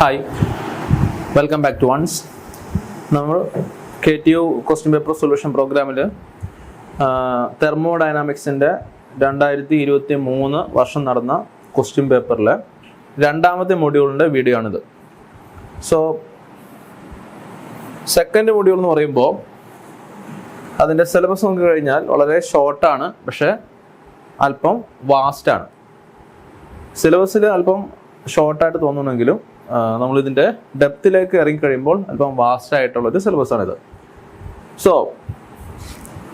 Hi, welcome back to ones. നമ്മൾ KTU question paper solution പ്രോഗ്രാമിൽ തെർമോഡൈനാമിക്സിൻ്റെ 2023 വർഷം നടന്ന ക്വസ്റ്റ്യൻ പേപ്പറിലെ രണ്ടാമത്തെ മൊഡ്യൂളിൻ്റെ വീഡിയോ ആണിത്. സോ സെക്കൻഡ് മൊഡ്യൂൾ എന്ന് പറയുമ്പോൾ അതിൻ്റെ സിലബസ് നോക്കി കഴിഞ്ഞാൽ വളരെ ഷോർട്ടാണ്, പക്ഷേ അല്പം വാസ്റ്റാണ്. സിലബസിൽ അല്പം ഷോർട്ടായിട്ട് തോന്നുന്നെങ്കിലും നമ്മളിതിൻ്റെ ഡെപ്തിലേക്ക് ഇറങ്ങിക്കഴിയുമ്പോൾ അല്പം വാസ്റ്റ് ആയിട്ടുള്ളൊരു സിലബസാണിത്. സോ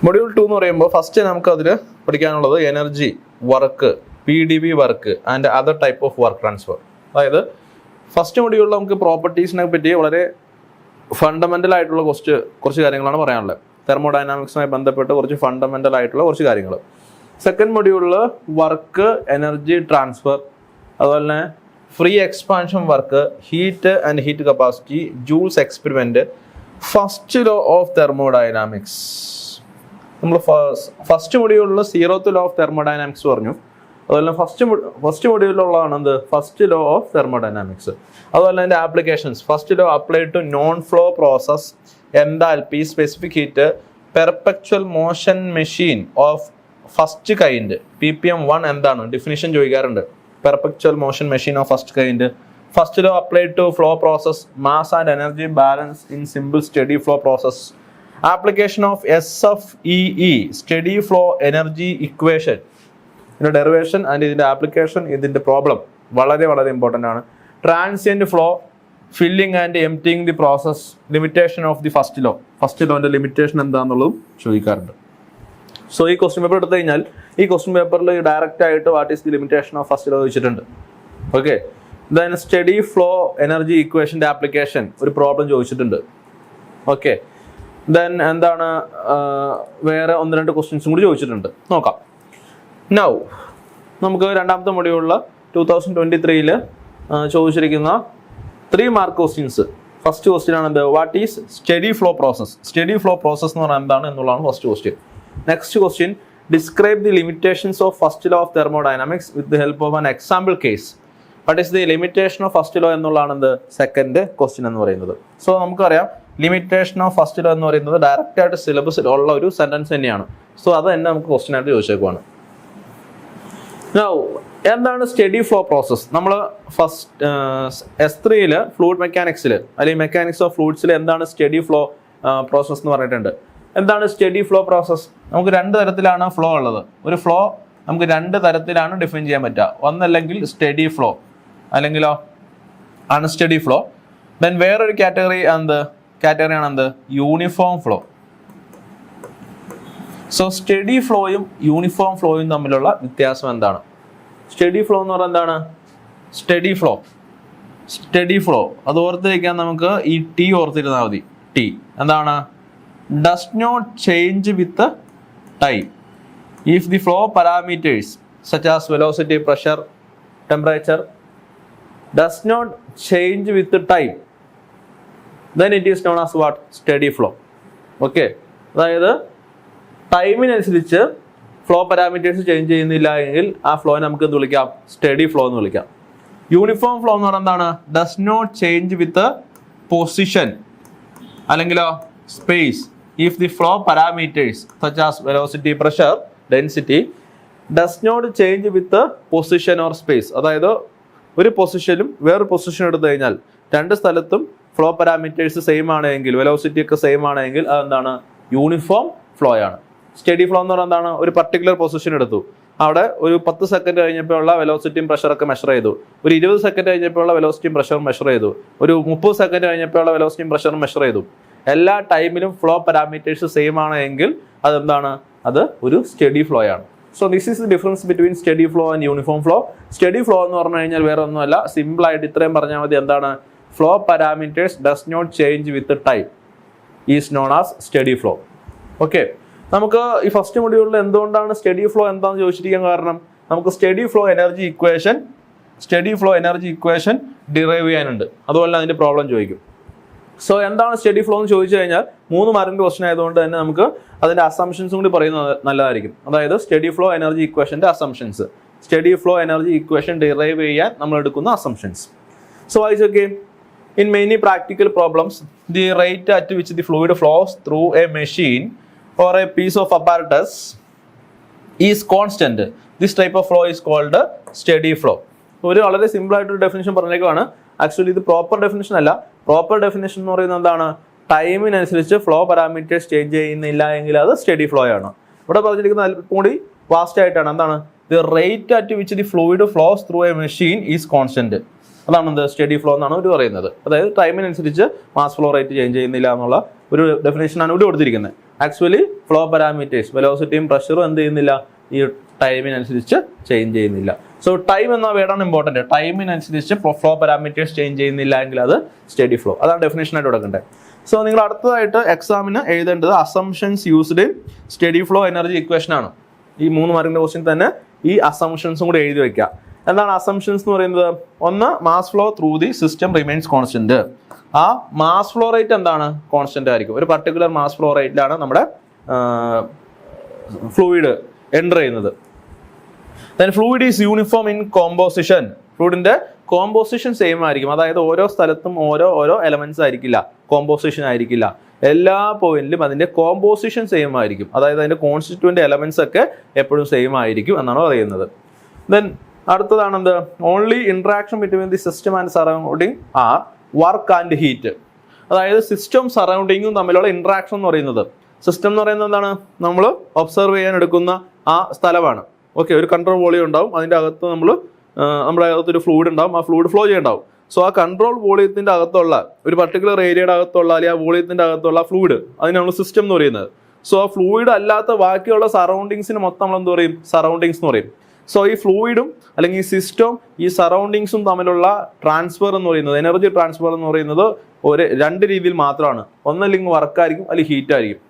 മൊഡ്യൂൾ 2 എന്ന് പറയുമ്പോൾ ഫസ്റ്റ് നമുക്ക് അതിൽ പഠിക്കാനുള്ളത് energy, work, PdV work and other type of work transfer. First മൊഡ്യൂളിൽ നമുക്ക് പ്രോപ്പർട്ടീസിനെ പറ്റി വളരെ ഫണ്ടമെൻ്റൽ ആയിട്ടുള്ള കുറച്ച് കാര്യങ്ങളാണ് പറയാനുള്ളത്. തെർമോഡൈനാമിക്സുമായി ബന്ധപ്പെട്ട് കുറച്ച് ഫണ്ടമെൻ്റൽ ആയിട്ടുള്ള കുറച്ച് കാര്യങ്ങൾ. സെക്കൻഡ് മൊഡ്യൂളിൽ വർക്ക്, എനർജി ട്രാൻസ്ഫർ, അതുപോലെ തന്നെ free expansion work, heat and heat capacity, Joule's experiment, first law of thermodynamics. നമ്മൾ ഫസ്റ്റ് മൊഡ്യൂളിൽ 0th ലോ ഓഫ് തെർമോഡൈനാമിക്സ് പറഞ്ഞു. അതുപോലെ ഫസ്റ്റ് മൊഡ്യൂളിലുള്ളതാണ് എന്ത്, ഫസ്റ്റ് ലോ ഓഫ് തെർമോഡൈനാമിക്സ്. അതുപോലെ അതിൻ്റെ applications, first law applied to non flow process, enthalpy, specific heat, perpetual motion machine of first kind. PPM1 എന്താണ്, definition ചോദിക്കാറുണ്ട്. Perpetual motion machine of first kind. First law applied to flow process, mass and energy balance in simple steady flow process. Application of SFEE, steady flow energy equation, ഇതിൻ്റെ derivation and ഇതിൻ്റെ application, ഇതിൻ്റെ problem വളരെ വളരെ important ആണ്. Transient flow, filling and emptying the process, limitation of the first law. First ലോൻ്റെ limitation എന്താണെന്നുള്ളതും ചോദിക്കാറുണ്ട്. So ഈ ക്വസ്റ്റ്യൻ പേപ്പർ എടുത്തു കഴിഞ്ഞാൽ ഈ ക്വസ്റ്റ്യൻ പേപ്പറിൽ ഡയറക്റ്റ് ആയിട്ട് what is the limitation of first law ചോദിച്ചിട്ടുണ്ട്. Okay, then steady flow energy ഇക്വേഷൻ്റെ ആപ്ലിക്കേഷൻ ഒരു പ്രോബ്ലം ചോദിച്ചിട്ടുണ്ട്. ഓക്കെ, ദെൻ എന്താണ് വേറെ 1-2 ക്വസ്റ്റ്യൻസും കൂടി ചോദിച്ചിട്ടുണ്ട്. നോക്കാം. നൗ നമുക്ക് രണ്ടാമത്തെ മൊഡ്യൂളിൽ 2023 ചോദിച്ചിരിക്കുന്ന 3 മാർക്ക് ക്വസ്റ്റ്യൻസ്. ഫസ്റ്റ് ക്വസ്റ്റ്യൻ ആണ് എന്ത്, what is study flow process. Study flow process എന്ന് പറഞ്ഞാൽ എന്താണ് എന്നുള്ളതാണ് first question. Next question, describe the limitations of first law of thermodynamics with the help of an example case. What is the limitation of first law എന്നുള്ളതാണ് എന്ത്, second question എന്ന് പറയുന്നത്. So നമുക്കറിയാം limitation of first law എന്ന് പറയുന്നത് direct ആയിട്ട് സിലബസിൽ ഉള്ള ഒരു സെന്റൻസ് തന്നെയാണ്. സോ അത് തന്നെ നമുക്ക് ക്വസ്റ്റ്യൻ ആയിട്ട് ചോദിച്ചേക്കുവാണ്. നൗ എന്താണ് സ്റ്റഡി ഫ്ലോ പ്രോസസ്? നമ്മൾ ഫസ്റ്റ് S3 ഫ്ലൂയിഡ് മെക്കാനിക്സിൽ അല്ലെങ്കിൽ മെക്കാനിക്സ് ഓഫ് ഫ്ലൂയിഡ്സിൽ എന്താണ് സ്റ്റഡി ഫ്ലോ പ്രോസസ് എന്ന് പറഞ്ഞിട്ടുണ്ട്. എന്താണ് സ്റ്റഡി ഫ്ലോ പ്രോസസ്? നമുക്ക് 2 തരത്തിലാണ് ഫ്ലോ ഉള്ളത്. ഒരു ഫ്ലോ നമുക്ക് 2 തരത്തിലാണ് ഡിഫൈൻ ചെയ്യാൻ പറ്റുക. ഒന്നല്ലെങ്കിൽ സ്റ്റഡി ഫ്ലോ, അല്ലെങ്കിലോ അൺസ്റ്റഡി ഫ്ലോ. ദെൻ വേറൊരു കാറ്റഗറിയാണ് എന്ത്, യൂണിഫോം ഫ്ലോ. സോ സ്റ്റഡി ഫ്ലോയും യൂണിഫോം ഫ്ലോയും തമ്മിലുള്ള വ്യത്യാസം എന്താണ്? സ്റ്റഡി ഫ്ലോ എന്ന് പറഞ്ഞാൽ എന്താണ്, സ്റ്റഡി ഫ്ലോ അത് ഓർത്തിരിക്കാൻ നമുക്ക് ഈ T ഓർത്തിരുന്നാൽ മതി. T എന്താണ്, does not change with time. If the flow parameters such as velocity, pressure, temperature does not change with time, then it is known as what, steady flow. Okay, അതായത് ടൈമിനനുസരിച്ച് flow parameters change ചെയ്യുന്നില്ല എങ്കിൽ ആ ഫ്ലോയെ നമുക്ക് എന്ത് വിളിക്കാം, study flow എന്ന് വിളിക്കാം. യൂണിഫോം ഫ്ലോ എന്ന് പറയുന്നത് എന്താണ്, does not change with position അല്ലെങ്കിലോ space. If the flow parameters such as velocity, pressure, density does not change with position or space. അതായത് ഒരു പൊസിഷനും വേറൊരു പൊസിഷൻ എടുത്തു കഴിഞ്ഞാൽ 2 സ്ഥലത്തും ഫ്ലോ പാരാമീറ്റേഴ്സ് സെയിം ആണെങ്കിൽ, വെലോസിറ്റി ഒക്കെ സെയിം ആണെങ്കിൽ അതെന്താണ്, യൂണിഫോം ഫ്ലോ ആണ്. സ്റ്റഡി ഫ്ലോ എന്ന് പറഞ്ഞാൽ എന്താണ്, ഒരു പർട്ടിക്കുലർ പൊസിഷൻ എടുത്തു, അവിടെ ഒരു 10 സെക്കൻഡ് കഴിഞ്ഞപ്പോൾ ഉള്ള വെലോസിറ്റിയും പ്രഷറൊക്കെ മെഷർ ചെയ്തു, ഒരു 20 സെക്കൻഡ് കഴിഞ്ഞപ്പോൾ ഉള്ള വെലോസിറ്റിയും പ്രഷറും മെഷർ ചെയ്തു, ഒരു 30 സെക്കൻഡ് കഴിഞ്ഞപ്പോൾ ഉള്ള വെലോസിറ്റിയും പ്രഷറും മെഷർ ചെയ്തു. എല്ലാ ടൈമിലും ഫ്ലോ പാരാമീറ്റേഴ്സ് സെയിം ആണെങ്കിൽ അതെന്താണ്, അത് ഒരു സ്റ്റഡി ഫ്ലോ ആണ്. So this is the difference between study flow and uniform flow. Study flow എന്ന് പറഞ്ഞു കഴിഞ്ഞാൽ വേറെ ഒന്നുമല്ല, സിമ്പിൾ ആയിട്ട് ഇത്രയും പറഞ്ഞാൽ മതി. എന്താണ്, flow parameters does not change with time is known as steady flow. Okay, നമുക്ക് ഈ ഫസ്റ്റ് മൊഡ്യൂളിൽ എന്തുകൊണ്ടാണ് സ്റ്റഡി ഫ്ലോ എന്താണെന്ന് ചോദിച്ചിരിക്കാൻ കാരണം, നമുക്ക് study flow energy equation derive ചെയ്യാനുണ്ട്. അതുപോലെ അതിൻ്റെ പ്രോബ്ലം ചോദിക്കും. സോ എന്താണ് സ്റ്റഡി ഫ്ലോ എന്ന് ചോദിച്ചു കഴിഞ്ഞാൽ 3 മാർക്കിന്റെ ക്വസ്റ്റൻ ആയതുകൊണ്ട് തന്നെ നമുക്ക് അതിന്റെ അസംഷൻസും കൂടി പറയുന്നത് നല്ലതായിരിക്കും. അതായത് സ്റ്റഡി ഫ്ലോ എനർജി ഇക്വേഷന്റെ assumptions, steady flow energy equation derive ചെയ്യാൻ നമ്മൾ എടുക്കുന്ന അസംഷൻസ്. സോ വായിച്ചോക്കെ, In many practical problems, the rate at which the fluid flows through a machine or a piece of apparatus is constant. This type of flow is called steady flow. ഒരു വളരെ simple ആയിട്ടൊരു definition പറഞ്ഞേക്കാണ്. Actually ഇത് proper definition അല്ല. Proper definition എന്ന് പറയുന്നത് എന്താണ്? ടൈമിനനുസരിച്ച് flow parameters change ചെയ്യുന്നില്ല എങ്കിൽ അത് സ്റ്റഡി ഫ്ലോ ആണ്. ഇവിടെ പറഞ്ഞിരിക്കുന്നത് അല്പം കൂടി ഫാസ്റ്റ് ആയിട്ടാണ്. എന്താണ്? The rate at which the fluid flows through a machine is constant. അതാണ് എന്ത്? സ്റ്റഡി ഫ്ലോ എന്നാണ് ഇവർ പറയുന്നത്. അതായത് ടൈമിനനുസരിച്ച് മാസ് ഫ്ലോ റേറ്റ് ചേഞ്ച് ചെയ്യുന്നില്ല എന്നുള്ള ഒരു ഡെഫിനേഷനാണ് ഇവിടെ കൊടുത്തിരിക്കുന്നത്. ആക്ച്വലി ഫ്ലോ പാരാമീറ്റേഴ്സ് വെലോസിറ്റിയും പ്രഷറും എന്ത് ചെയ്യുന്നില്ല? ഈ ടൈമിനനുസരിച്ച് ചേഞ്ച് ചെയ്യുന്നില്ല. സോ ടൈം എന്ന വേർഡാണ് ഇമ്പോർട്ടൻറ്റ്. ടൈമിനനുസരിച്ച് ഫ്ലോ പാരാമീറ്റേഴ്സ് ചേഞ്ച് ചെയ്യുന്നില്ല എങ്കിൽ അത് സ്റ്റഡി ഫ്ലോ. അതാണ് ഡെഫിനേഷനായിട്ട് കൊടുക്കേണ്ടത്. സോ നിങ്ങൾ അടുത്തതായിട്ട് എക്സാമിന് എഴുതേണ്ടത് assumptions used study flow energy equation ആണ്. ഈ 3 മാർക്കിന്റെ ക്വസ്റ്റ്യൻ തന്നെ ഈ അസംഷൻസും കൂടി എഴുതി വെക്കുക. എന്താണ് അസംഷൻസ് എന്ന് പറയുന്നത്? ഒന്ന്, mass flow through the system remains constant. ആ മാസ് ഫ്ലോ റേറ്റ് എന്താണ്? കോൺസ്റ്റന്റ് ആയിരിക്കും. ഒരു പർട്ടിക്കുലർ മാസ് ഫ്ലോ റേറ്റിലാണ് നമ്മുടെ ഫ്ലൂയിഡ് എൻ്റർ ചെയ്യുന്നത്. Then fluid is uniform in composition. ഫ്ലൂയിഡിന്റെ കോമ്പോസിഷൻ സെയിം ആയിരിക്കും. അതായത് ഓരോ സ്ഥലത്തും ഓരോ എലമെന്റ്സ് ആയിരിക്കില്ല, കോമ്പോസിഷൻ ആയിരിക്കില്ല. എല്ലാ പോയിന്റിലും അതിന്റെ കോമ്പോസിഷൻ സെയിം ആയിരിക്കും. അതായത് അതിന്റെ കോൺസ്റ്റിറ്റ്യൂവന്റ് എലമെന്റ്സ് ഒക്കെ എപ്പോഴും സെയിം ആയിരിക്കും എന്നാണ് പറയുന്നത്. ദെൻ അടുത്തതാണ് എന്ത്? Only interaction between the system and surrounding are work and heat. അതായത് സിസ്റ്റം സറൗണ്ടിങ്ങും തമ്മിലുള്ള ഇന്ററാക്ഷൻ എന്ന് പറയുന്നത്, സിസ്റ്റം എന്ന് പറയുന്നത് എന്താണ്? നമ്മൾ ഒബ്സർവ് ചെയ്യാൻ എടുക്കുന്ന ആ സ്ഥലമാണ്. ഓക്കെ, ഒരു കൺട്രോൾ വോളിയം ഉണ്ടാവും. അതിൻ്റെ അകത്ത് നമ്മുടെ അകത്തൊരു ഫ്ലൂയിഡ് ഉണ്ടാവും. ആ ഫ്ലൂയിഡ് ഫ്ലോ ചെയ്യുന്നുണ്ടാവും. സോ ആ കൺട്രോൾ വോളിയത്തിൻ്റെ അകത്തുള്ള ഒരു പർട്ടിക്കുലർ ഏരിയയുടെ അകത്തുള്ള അല്ലെങ്കിൽ ആ വോളിയത്തിൻ്റെ അകത്തുള്ള ഫ്ലൂയിഡ്, അതിനാണ് സിസ്റ്റം എന്ന് പറയുന്നത്. സോ ആ ഫ്ലൂയിഡ് അല്ലാത്ത ബാക്കിയുള്ള സറൗണ്ടിങ്സിന് മൊത്തം നമ്മൾ എന്ത് പറയും? സറൗണ്ടിങ്സ് എന്ന് പറയും. സോ ഈ ഫ്ലൂയിഡും അല്ലെങ്കിൽ ഈ സിസ്റ്റവും ഈ സറൗണ്ടിങ്സും തമ്മിലുള്ള ട്രാൻസ്ഫർ എന്ന് പറയുന്നത്, എനർജി ട്രാൻസ്ഫർ എന്ന് പറയുന്നത് രണ്ട് രീതിയിൽ മാത്രമാണ്. ഒന്നല്ലെങ്കിൽ വർക്കായിരിക്കും, അല്ലെങ്കിൽ ഹീറ്റ് ആയിരിക്കും.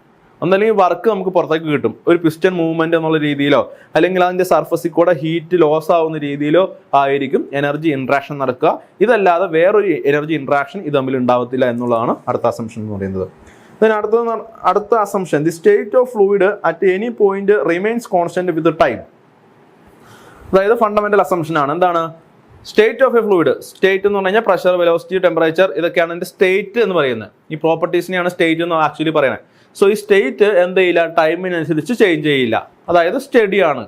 ഒന്നല്ലെങ്കിൽ വർക്ക് നമുക്ക് പുറത്തേക്ക് കിട്ടും, ഒരു പിസ്റ്റൺ മൂവ്മെന്റ് എന്നുള്ള രീതിയിലോ, അല്ലെങ്കിൽ അതിന്റെ സർഫസിൽ കൂടെ ഹീറ്റ് ലോസ് ആവുന്ന രീതിയിലോ ആയിരിക്കും എനർജി ഇൻട്രാക്ഷൻ നടക്കുക. ഇതല്ലാതെ വേറൊരു എനർജി ഇൻട്രാക്ഷൻ ഇത് തമ്മിൽ ഉണ്ടാവത്തില്ല എന്നുള്ളതാണ് അടുത്ത അസംഷൻ എന്ന് പറയുന്നത്. അടുത്ത assumption, the state of fluid at any point remains constant with time. അതായത് ഫണ്ടമെന്റൽ അസംഷൻ ആണ്. എന്താണ് state of A fluid? State എന്ന് പറഞ്ഞു കഴിഞ്ഞാൽ പ്രഷർ, വെലോസിറ്റി, ടെമ്പറേച്ചർ, ഇതൊക്കെയാണ് ഇതിന്റെ സ്റ്റേറ്റ് എന്ന് പറയുന്നത്. ഈ പ്രോപ്പർട്ടീസിനെയാണ് സ്റ്റേറ്റ് എന്ന് ആക്ച്വലി പറയുന്നത്. സോ ഈ സ്റ്റേറ്റ് എന്ത് ചെയ്യില്ല? ടൈമിനനുസരിച്ച് ചേഞ്ച് ചെയ്യില്ല. അതായത് സ്റ്റഡി ആണ്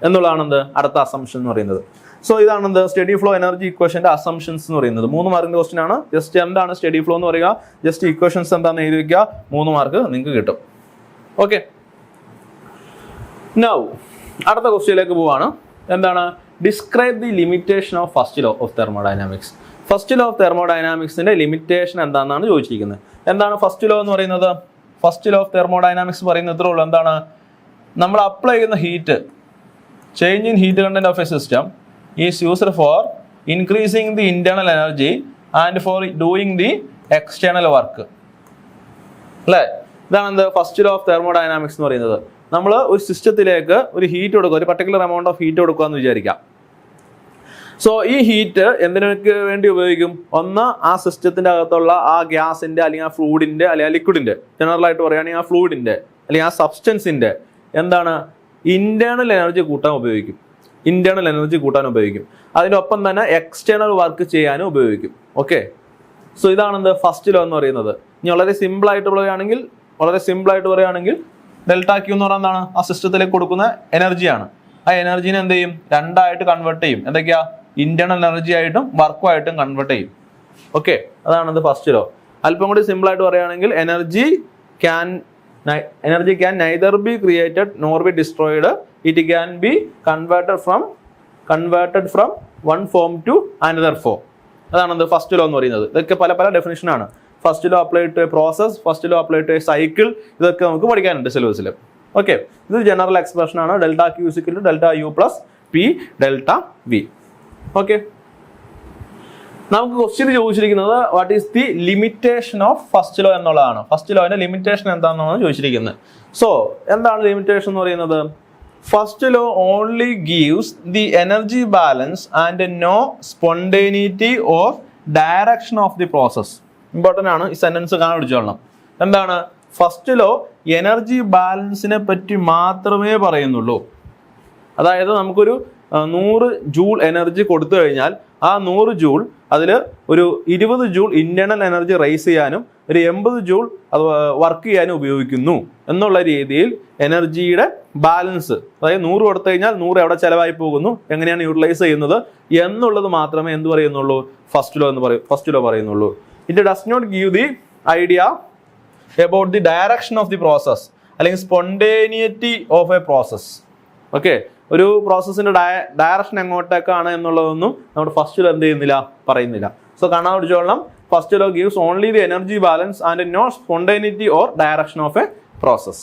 എന്നുള്ളതാണ് എന്ത്? അടുത്ത അസംഷൻ എന്ന് പറയുന്നത്. സോ ഇതാണ് എന്ത്? സ്റ്റഡി ഫ്ലോ എനർജി ഇക്വേഷന്റെ അസംഷൻസ് എന്ന് പറയുന്നത്. 3 മാർക്കിന്റെ ക്വസ്റ്റ്യൻ ആണ്. ജസ്റ്റ് എന്താണ് സ്റ്റഡി ഫ്ലോ എന്ന് പറയുക, ജസ്റ്റ് ഇക്വേഷൻസ് എന്താണെന്ന് എഴുതി വെക്കുക. 3 മാർക്ക് നിങ്ങൾക്ക് കിട്ടും. ഓക്കെ, നൗ അടുത്ത ക്വസ്റ്റ്യനിലേക്ക് പോവാണ്. എന്താണ്? Describe the limitation of first law of thermodynamics. First law of തെർമോഡൈനാമിക്സിന്റെ ലിമിറ്റേഷൻ എന്താണെന്നാണ് ചോദിച്ചിരിക്കുന്നത്. എന്താണ് ഫസ്റ്റ് ലോ എന്ന് പറയുന്നത്? ഫസ്റ്റ് ലോ ഓഫ് തെർമോഡൈനാമിക്സ് പറയുന്നത് ഇത്രേ ഉള്ളൂ. എന്താണ്? നമ്മൾ അപ്ലൈ ചെയ്യുന്ന heat, change in heat content of A system is used for increasing the internal energy and four doing the external work. അല്ലേ? ഇതാണ് എന്ത്? ഫസ്റ്റ് ലോ ഓഫ് തെർമോഡൈനാമിക്സ് എന്ന് പറയുന്നത്. നമ്മൾ ഒരു സിസ്റ്റത്തിലേക്ക് ഒരു ഹീറ്റ് കൊടുക്കുക, ഒരു പർട്ടിക്കുലർ എമൗണ്ട് ഓഫ് ഹീറ്റ് കൊടുക്കുക എന്ന് വിചാരിക്കാം. സോ ഈ ഹീറ്റ് എന്തിനൊക്കെ വേണ്ടി ഉപയോഗിക്കും? ഒന്ന്, ആ സിസ്റ്റത്തിന്റെ അകത്തുള്ള ആ ഗ്യാസിന്റെ അല്ലെങ്കിൽ ആ ഫ്ലൂയിഡിന്റെ അല്ലെങ്കിൽ ആ ലിക്വിഡിന്റെ, ജനറൽ ആയിട്ട് പറയുകയാണെങ്കിൽ ആ ഫ്ലൂയിഡിന്റെ അല്ലെങ്കിൽ ആ സബ്സ്റ്റൻസിന്റെ എന്താണ് ഇന്റേണൽ എനർജി കൂട്ടാൻ ഉപയോഗിക്കും. ഇന്റേണൽ എനർജി കൂട്ടാൻ ഉപയോഗിക്കും. അതിനൊപ്പം തന്നെ എക്സ്റ്റേണൽ വർക്ക് ചെയ്യാനും ഉപയോഗിക്കും. ഓക്കെ, സോ ഇതാണ് എന്ത്? ഫസ്റ്റ് ലോ എന്ന് പറയുന്നത്. ഇനി വളരെ സിമ്പിൾ ആയിട്ട് പറയുകയാണെങ്കിൽ ഡെൽറ്റ ക്യൂ എന്ന് പറയുന്നത് എന്താണ്? ആ സിസ്റ്റത്തിലേക്ക് കൊടുക്കുന്ന എനർജിയാണ്. ആ എനർജീനെ എന്ത് ചെയ്യും? രണ്ടായിട്ട് കൺവേർട്ട് ചെയ്യും. എന്തൊക്കെയാ? ഇന്റേണൽ എനർജി ആയിട്ടും വർക്കുമായിട്ടും കൺവേർട്ട് ചെയ്യും. ഓക്കെ, അതാണത് ഫസ്റ്റ് ലോ. അല്പം കൂടി സിമ്പിൾ ആയിട്ട് പറയുകയാണെങ്കിൽ energy can neither be created nor be destroyed. It can be converted from one form to another form. അതാണത് ഫസ്റ്റ് ലോ എന്ന് പറയുന്നത്. ഇതൊക്കെ പല ഡെഫിനിഷനാണ്. First law apply to a process, first law apply to a cycle, ഇതൊക്കെ നമുക്ക് പഠിക്കാനുണ്ട് സിലബസിൽ. ഓക്കെ, ഇത് ജനറൽ എക്സ്പ്രഷൻ ആണ്. Delta Q is equal to delta U plus P delta V. Okay, നമുക്ക് ക്വസ്റ്റ്യൻ ചോദിച്ചിരിക്കുന്നത് what is the limitation of first law എന്നുള്ളതാണ്. First ലോന്റെ ലിമിറ്റേഷൻ എന്താണെന്നാണ് ചോദിച്ചിരിക്കുന്നത്. സോ എന്താണ് ലിമിറ്റേഷൻ എന്ന് പറയുന്നത്? First law only gives the energy balance and no spontaneity or direction of the process. Important ആണ്, ഈ സെന്റൻസ് കാണാൻ പിടിച്ചോളണം. എന്താണ്? ഫസ്റ്റ് ലോ എനർജി ബാലൻസിനെ പറ്റി മാത്രമേ പറയുന്നുള്ളൂ. അതായത് നമുക്കൊരു 100 ജൂൾ എനർജി കൊടുത്തു കഴിഞ്ഞാൽ ആ 100 ജൂൾ അതിൽ ഒരു 20 ജൂൾ ഇന്റേണൽ എനർജി റൈസ് ചെയ്യാനും ഒരു 80 ജൂൾ അത് വർക്ക് ചെയ്യാനും ഉപയോഗിക്കുന്നു എന്നുള്ള രീതിയിൽ എനർജിയുടെ ബാലൻസ്, അതായത് 100 കൊടുത്തു കഴിഞ്ഞാൽ 100 എവിടെ ചെലവായി പോകുന്നു, എങ്ങനെയാണ് യൂട്ടിലൈസ് ചെയ്യുന്നത് എന്നുള്ളത് മാത്രമേ എന്ത് പറയുന്നുള്ളൂ, ഫസ്റ്റ് ലോ പറയുന്നുള്ളൂ. It does not give the idea about the direction of the process അല്ലെങ്കിൽ spontaneity of a process. Okay, ഒരു പ്രോസസ്സിന്റെ ഡയറക്ഷൻ എങ്ങോട്ടേക്കാണ് എന്നുള്ളതൊന്നും നമ്മുടെ ഫസ്റ്റ് ലോ എന്ത് ചെയ്യുന്നില്ല, പറയുന്നില്ല. സോ കാണാൻ പഠിച്ചോളണം, first law gives only the energy balance and not spontaneity or direction of a process.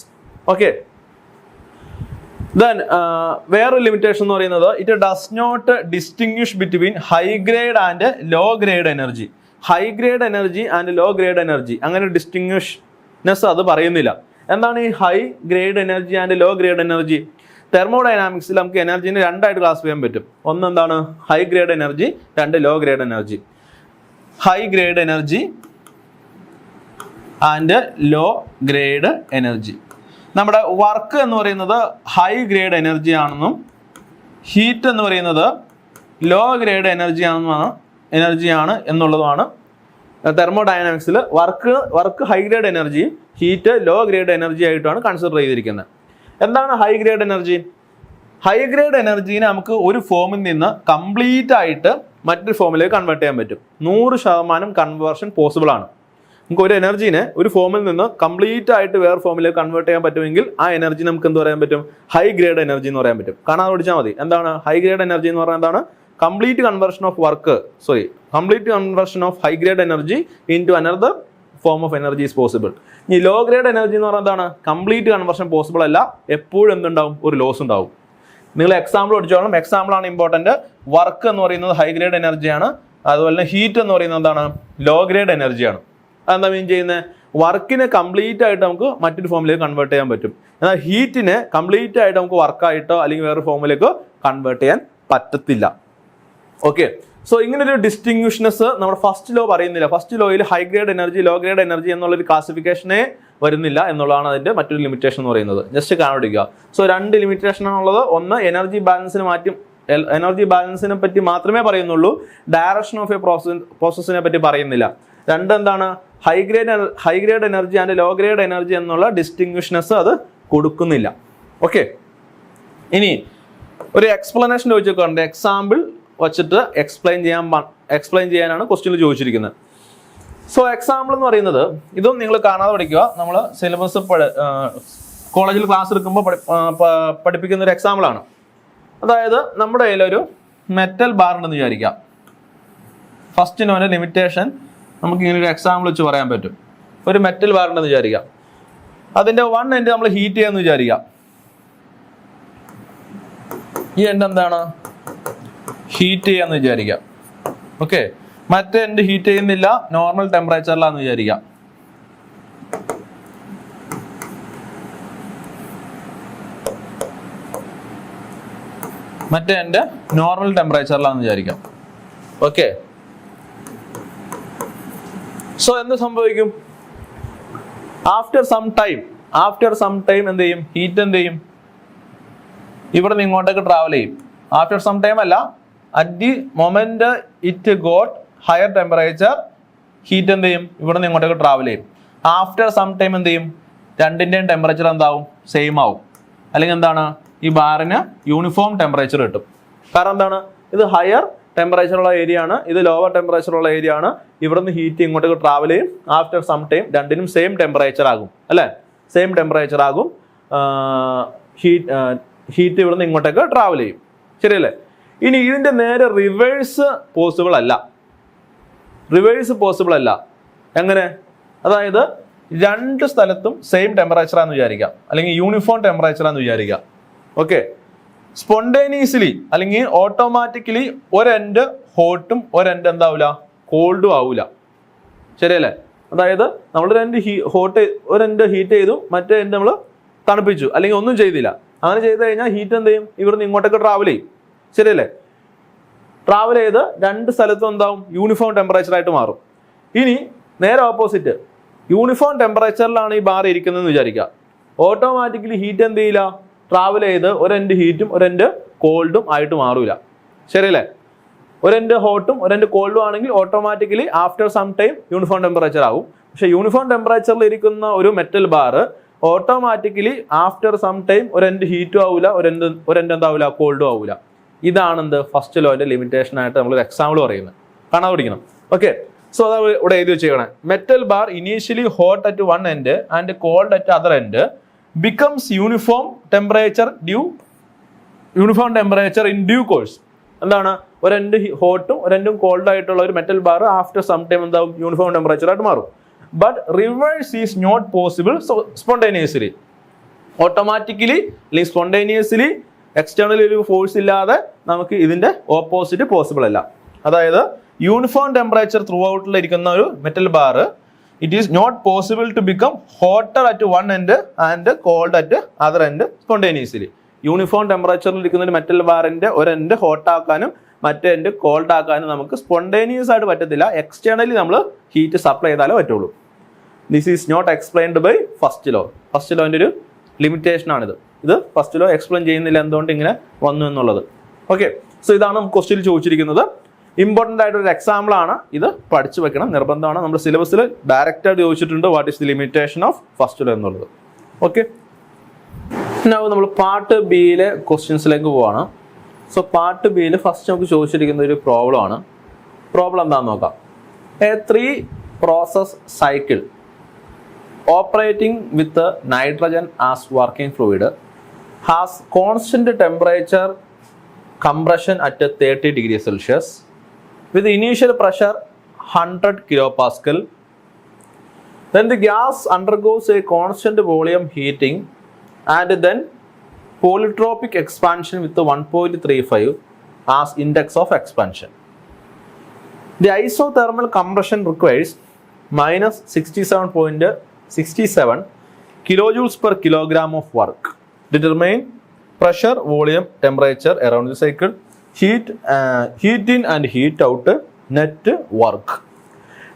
Okay, then വേറൊരു ലിമിറ്റേഷൻ എന്ന് പറയുന്നത് it does not distinguish between high grade and low grade energy. High grade energy and low grade energy അങ്ങനെ ഡിസ്റ്റിങ്വിഷ്നെസ് അത് പറയുന്നില്ല. എന്താണ് ഈ high grade energy and low grade energy? തെർമോഡൈനാമിക്സിൽ നമുക്ക് എനർജിനെ രണ്ടായിട്ട് ക്ലാസ് ചെയ്യാൻ പറ്റും. ഒന്ന് എന്താണ് ഹൈ ഗ്രേഡ് എനർജി, രണ്ട് law grade energy. High grade energy and low grade energy. നമ്മുടെ വർക്ക് എന്ന് പറയുന്നത് ഹൈ ഗ്രേഡ് എനർജി ആണെന്നും ഹീറ്റ് എന്ന് പറയുന്നത് ലോ ഗ്രേഡ് എനർജിയാണ് എന്നുള്ളതാണ് തെർമോഡൈനാമിക്സിൽ. വർക്ക് ഹൈ ഗ്രേഡ് എനർജിയും ഹീറ്റ് ലോ ഗ്രേഡ് എനർജി ആയിട്ടാണ് കൺസിഡർ ചെയ്തിരിക്കുന്നത്. എന്താണ് high grade energy? High grade എനർജീനെ നമുക്ക് ഒരു ഫോമിൽ നിന്ന് കംപ്ലീറ്റ് ആയിട്ട് മറ്റൊരു ഫോമിലേക്ക് കൺവേർട്ട് ചെയ്യാൻ പറ്റും. 100% കൺവേർഷൻ പോസിബിൾ ആണ്. നമുക്ക് ഒരു എനർജീനെ ഒരു ഫോമിൽ നിന്ന് കംപ്ലീറ്റ് ആയിട്ട് വേറെ ഫോമിലേക്ക് കൺവേർട്ട് ചെയ്യാൻ പറ്റുമെങ്കിൽ ആ എനർജി നമുക്ക് എന്ത് പറയാൻ പറ്റും? ഹൈ ഗ്രേഡ് എനർജി എന്ന് പറയാൻ പറ്റും. കാണാതെ പഠിച്ചാൽ മതി. എന്താണ് ഹൈ ഗ്രേഡ് എനർജി എന്ന് പറഞ്ഞാൽ? എന്താണ് complete conversion of high grade energy into another form of energy is possible. ഈ ലോ ഗ്രേഡ് എനർജി എന്ന് പറഞ്ഞാൽ എന്താണ്? കംപ്ലീറ്റ് കൺവേർഷൻ പോസിബിൾ അല്ല, എപ്പോഴും എന്തുണ്ടാവും? ഒരു ലോസ് ഉണ്ടാവും. നിങ്ങൾ എക്സാമ്പിൾ പഠിച്ചോളണം. എക്സാമ്പിൾ ആണ് ഇമ്പോർട്ടന്റ്. വർക്ക് എന്ന് പറയുന്നത് ഹൈ ഗ്രേഡ് എനർജിയാണ്, അതുപോലെ തന്നെ ഹീറ്റ് എന്ന് പറയുന്നത് എന്താണ്? ലോ ഗ്രേഡ് എനർജിയാണ്. അതെന്താ മീൻ ചെയ്യുന്നത്? വർക്കിനെ കംപ്ലീറ്റ് ആയിട്ട് നമുക്ക് മറ്റൊരു ഫോമിലേക്ക് കൺവേർട്ട് ചെയ്യാൻ പറ്റും. എന്നാൽ ഹീറ്റിനെ കംപ്ലീറ്റ് ആയിട്ട് നമുക്ക് വർക്കായിട്ടോ അല്ലെങ്കിൽ വേറെ ഫോമിലേക്ക് കൺവേർട്ട് ചെയ്യാൻ പറ്റത്തില്ല. ഓക്കെ, സോ ഇങ്ങനൊരു ഡിസ്റ്റിങ്വിഷ്നെസ് നമ്മുടെ ഫസ്റ്റ് ലോ പറയുന്നില്ല. ഫസ്റ്റ് ലോയിൽ high grade energy low grade energy എന്നുള്ളൊരു ക്ലാസിഫിക്കേഷനെ വരുന്നില്ല എന്നുള്ളതാണ് അതിന്റെ മറ്റൊരു ലിമിറ്റേഷൻ എന്ന് പറയുന്നത്. ജസ്റ്റ് കാണുക. സോ 2 ലിമിറ്റേഷൻ ആണുള്ളത്. ഒന്ന് എനർജി ബാലൻസിനെ പറ്റി മാത്രമേ പറയുന്നുള്ളൂ, ഡയറക്ഷൻ ഓഫ് എ പ്രോസസ്സിനെ പറ്റി പറയുന്നില്ല. എന്താണ് high grade energy and low grade energy എന്നുള്ള ഡിസ്റ്റിങ്വിഷ്നെസ് അത് കൊടുക്കുന്നില്ല. ഓക്കെ, ഇനി ഒരു എക്സ്പ്ലനേഷൻ ചോദിച്ചിട്ടുണ്ട്. എക്സാമ്പിൾ വച്ചിട്ട് എക്സ്പ്ലെയിൻ ചെയ്യാനാണ് ക്വസ്റ്റ്യനിൽ ചോദിച്ചിരിക്കുന്നത്. സോ എക്സാമ്പിൾ എന്ന് പറയുന്നത് ഇതും നിങ്ങൾ കാണാതെ പഠിക്കുക. നമ്മൾ സിലബസ് കോളേജിൽ ക്ലാസ് എടുക്കുമ്പോൾ പഠിപ്പിക്കുന്ന ഒരു എക്സാമ്പിൾ ആണ്. അതായത് നമ്മുടെ കയ്യിലൊരു മെറ്റൽ ബാർ ഉണ്ടെന്ന് വിചാരിക്കാം. ഫസ്റ്റ് നോന്റെ ലിമിറ്റേഷൻ നമുക്ക് ഇങ്ങനെ ഒരു എക്സാമ്പിൾ വെച്ച് പറയാൻ പറ്റും. ഒരു മെറ്റൽ ബാർ ഉണ്ടെന്ന് വിചാരിക്കാം. അതിന്റെ 1 എൻഡ് നമ്മൾ ഹീറ്റ് ചെയ്യാന്ന് വിചാരിക്കാം. ഈ എൻഡ് എന്താണ്? ഹീറ്റ് ചെയ്യാന്ന് വിചാരിക്കാം. ഓക്കെ, മറ്റേ എൻഡ് ഹീറ്റ് ചെയ്യുന്നില്ല, നോർമൽ ടെമ്പറേച്ചറിലാന്ന് വിചാരിക്കാം. മറ്റേ എൻഡ് നോർമൽ ടെമ്പറേച്ചറിലാന്ന് വിചാരിക്കാം. ഓക്കെ, സോ എന്ത് സംഭവിക്കും? ആഫ്റ്റർ സം ടൈം എന്ത് ചെയ്യും? ഹീറ്റ് എന്ത് ചെയ്യും? ഇവിടെ നിന്ന് ഇങ്ങോട്ടേക്ക് ട്രാവൽ ചെയ്യും. ആഫ്റ്റർ സം ടൈം അല്ല, at the moment it got higher temperature, heat എന്ത് ചെയ്യും? ഇവിടെ നിന്ന് ഇങ്ങോട്ടേക്ക് ട്രാവൽ ചെയ്യും. ആഫ്റ്റർ സം ടൈം എന്ത് ചെയ്യും? രണ്ടിന്റെയും ടെമ്പറേച്ചർ എന്താവും? സെയിം ആവും. അല്ലെങ്കിൽ എന്താണ്? ഈ ബാറിന് യൂണിഫോം ടെമ്പറേച്ചർ കിട്ടും. കാരണം എന്താണ്? ഇത് ഹയർ ടെമ്പറേച്ചർ ഉള്ള ഏരിയ ആണ്, ഇത് ലോവർ ടെമ്പറേച്ചർ ഉള്ള ഏരിയ ആണ്. ഇവിടുന്ന് ഹീറ്റ് ഇങ്ങോട്ടേക്ക് ട്രാവൽ ചെയ്യും. ആഫ്റ്റർ സം ടൈം രണ്ടിനും സെയിം ടെമ്പറേച്ചർ ആകും, അല്ലേ? സെയിം ടെമ്പറേച്ചർ ആകും. ഹീറ്റ് ഇവിടുന്ന് ഇങ്ങോട്ടേക്ക് ട്രാവൽ ചെയ്യും. ശരിയല്ലേ? ഇനി ഇതിന്റെ നേരെ റിവേഴ്സ് പോസിബിൾ അല്ല. എങ്ങനെ? അതായത് രണ്ട് സ്ഥലത്തും സെയിം ടെമ്പറേച്ചർ ആണെന്ന് വിചാരിക്കാം, അല്ലെങ്കിൽ യൂണിഫോം ടെമ്പറേച്ചർ ആണെന്ന് വിചാരിക്കാം. ഓക്കെ, സ്പോണ്ടേനിയസ്ലി അല്ലെങ്കിൽ ഓട്ടോമാറ്റിക്കലി ഒരെൻഡ് ഹോട്ടും ഒരെൻഡ് എന്താവില്ല? കോൾഡും ആവൂല. ശരിയല്ലേ? അതായത് നമ്മൾ ഒരെൻഡ് ഹീറ്റ് ചെയ്തു, മറ്റേ എൻഡ് നമ്മൾ തണുപ്പിച്ചു, അല്ലെങ്കിൽ ഒന്നും ചെയ്തില്ല. അങ്ങനെ ചെയ്ത് കഴിഞ്ഞാൽ ഹീറ്റ് എന്ത് ചെയ്യും? ഇവിടുന്ന് ഇങ്ങോട്ടേക്ക് ട്രാവൽ ചെയ്യും. ശരിയല്ലേ? ട്രാവൽ ചെയ്ത് രണ്ട് സ്ഥലത്തും എന്താവും? യൂണിഫോം ടെമ്പറേച്ചർ ആയിട്ട് മാറും. ഇനി നേരെ ഓപ്പോസിറ്റ്, യൂണിഫോം ടെമ്പറേച്ചറിലാണ് ഈ ബാർ ഇരിക്കുന്നതെന്ന് വിചാരിക്കുക. ഓട്ടോമാറ്റിക്കലി ഹീറ്റ് എന്ത് ചെയ്യില്ല? ട്രാവൽ ചെയ്ത് ഒരെൻഡ് ഹീറ്റും ഒരെൻഡ് കോൾഡും ആയിട്ട് മാറൂല. ശരിയല്ലേ? ഒരു എൻഡ് ഹോട്ടും ഒരു എൻഡ് കോൾഡും ആണെങ്കിൽ automatically after some time uniform temperature ആകും. പക്ഷെ യൂണിഫോം ടെമ്പറേച്ചറിൽ ഇരിക്കുന്ന ഒരു metal bar automatically after some time ഒരു എൻഡ് ഹീറ്റും ആവില്ല, ഒരു എൻഡ് എന്താവില്ല, കോൾഡും ആവില്ല. ഇതാണ് എന്ത് ഫസ്റ്റ് ലോന്റെ ലിമിറ്റേഷൻ ആയിട്ട് നമ്മൾ ഒരു എക്സാമ്പിൾ പറയുന്നത്. കാണാൻ പഠിക്കണം. ഓക്കെ, സോ അതാ ഇവിടെ എഴുതി വെച്ചേക്കണേ. Metal bar initially hot at one end and cold at other end becomes uniform temperature in due course. എന്താണ്, ഒരു എൻഡ് ഹോട്ടും ഒരു എൻഡും കോൾഡ് ആയിട്ടുള്ള ഒരു metal bar after some time എന്താവും, യൂണിഫോം ടെമ്പറേച്ചർ ആയിട്ട് മാറും. But reverse is not possible spontaneously. Automatically അല്ലെങ്കിൽ സ്പോണ്ടേനിയസ്ലി എക്സ്റ്റേണലി ഒരു ഫോഴ്സ് ഇല്ലാതെ നമുക്ക് ഇതിന്റെ ഓപ്പോസിറ്റ് പോസിബിൾ അല്ല. അതായത് യൂണിഫോം ടെമ്പറേച്ചർ ത്രൂ ഔട്ടിൽ ഇരിക്കുന്ന ഒരു metal bar it is not possible to become hotter at one end and cold at other end spontaneously. Uniform ടെമ്പറേച്ചറിൽ ഇരിക്കുന്ന ഒരു മെറ്റൽ ബാറിന്റെ ഒരു എൻഡ് ഹോട്ട് ആക്കാനും മറ്റേ എൻഡ് കോൾഡ് ആക്കാനും നമുക്ക് സ്പോണ്ടേനിയസ് ആയിട്ട് പറ്റത്തില്ല. എക്സ്റ്റേണലി നമ്മൾ ഹീറ്റ് സപ്ലൈ ചെയ്താലേ പറ്റുള്ളൂ. This is not explained by first law. First ലോന്റെ ഒരു ലിമിറ്റേഷൻ ആണിത്. ഇത് ഫസ്റ്റ് ലോ എക്സ്പ്ലെയിൻ ചെയ്യുന്നില്ല എന്തുകൊണ്ട് ഇങ്ങനെ വന്നു എന്നുള്ളത്. ഓക്കെ, സോ ഇതാണ് ക്വസ്റ്റ്യനിൽ ചോദിച്ചിരിക്കുന്നത്. ഇമ്പോർട്ടൻ്റ് ആയിട്ടൊരു എക്സാമ്പിൾ ആണ്, ഇത് പഠിച്ചു വെക്കണം, നിർബന്ധമാണ്. നമ്മുടെ സിലബസിൽ ഡയറക്റ്റ് ആയിട്ട് ചോദിച്ചിട്ടുണ്ട് what is the limitation of first law എന്നുള്ളത്. ഓക്കെ, നമ്മൾ പാർട്ട് ബിയിലെ ക്വസ്റ്റ്യൻസിലേക്ക് പോവാണ്. സോ പാർട്ട് ബിയിൽ ഫസ്റ്റ് നമുക്ക് ചോദിച്ചിരിക്കുന്ന ഒരു പ്രോബ്ലം ആണ്. പ്രോബ്ലം എന്താണെന്ന് നോക്കാം. A 3 process cycle operating with the nitrogen as working fluid has constant temperature compression at 30 degrees Celsius with initial pressure 100 kilopascal. Then the gas undergoes a constant volume heating and then polytropic expansion with the 1.35 as index of expansion. The isothermal compression requires minus 67.67 kilojoules per kilogram of work. Determine pressure, volume, temperature around the cycle, heat in and heat out, net work.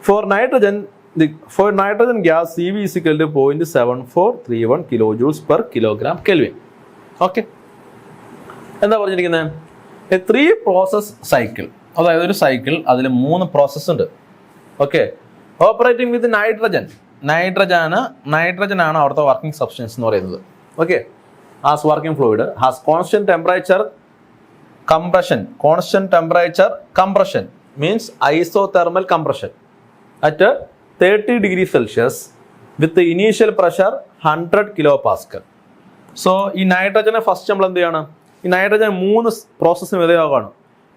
For nitrogen gas, CV is equal to 0.7431 kilojoules per kilogram Kelvin. Okay, എന്താ പറഞ്ഞിരിക്കുന്നത്? A 3 process cycle, അതായത് ഒരു cycle, അതിൽ 3 process ഉണ്ട്. Okay, operating with nitrogen ആണ് അവിടുത്തെ working substance എന്ന് പറയുന്നത്. Okay, as working fluid has constant temperature compression means isothermal compression at 30 degrees Celsius with initial pressure 100 kilopascal. So ഈ നൈട്രജനെ ഫസ്റ്റ് നമ്മൾ എന്ത് ചെയ്യണം? ഈ നൈട്രജൻ 3 പ്രോസസ്സിന് വിധേയമാകാണ്.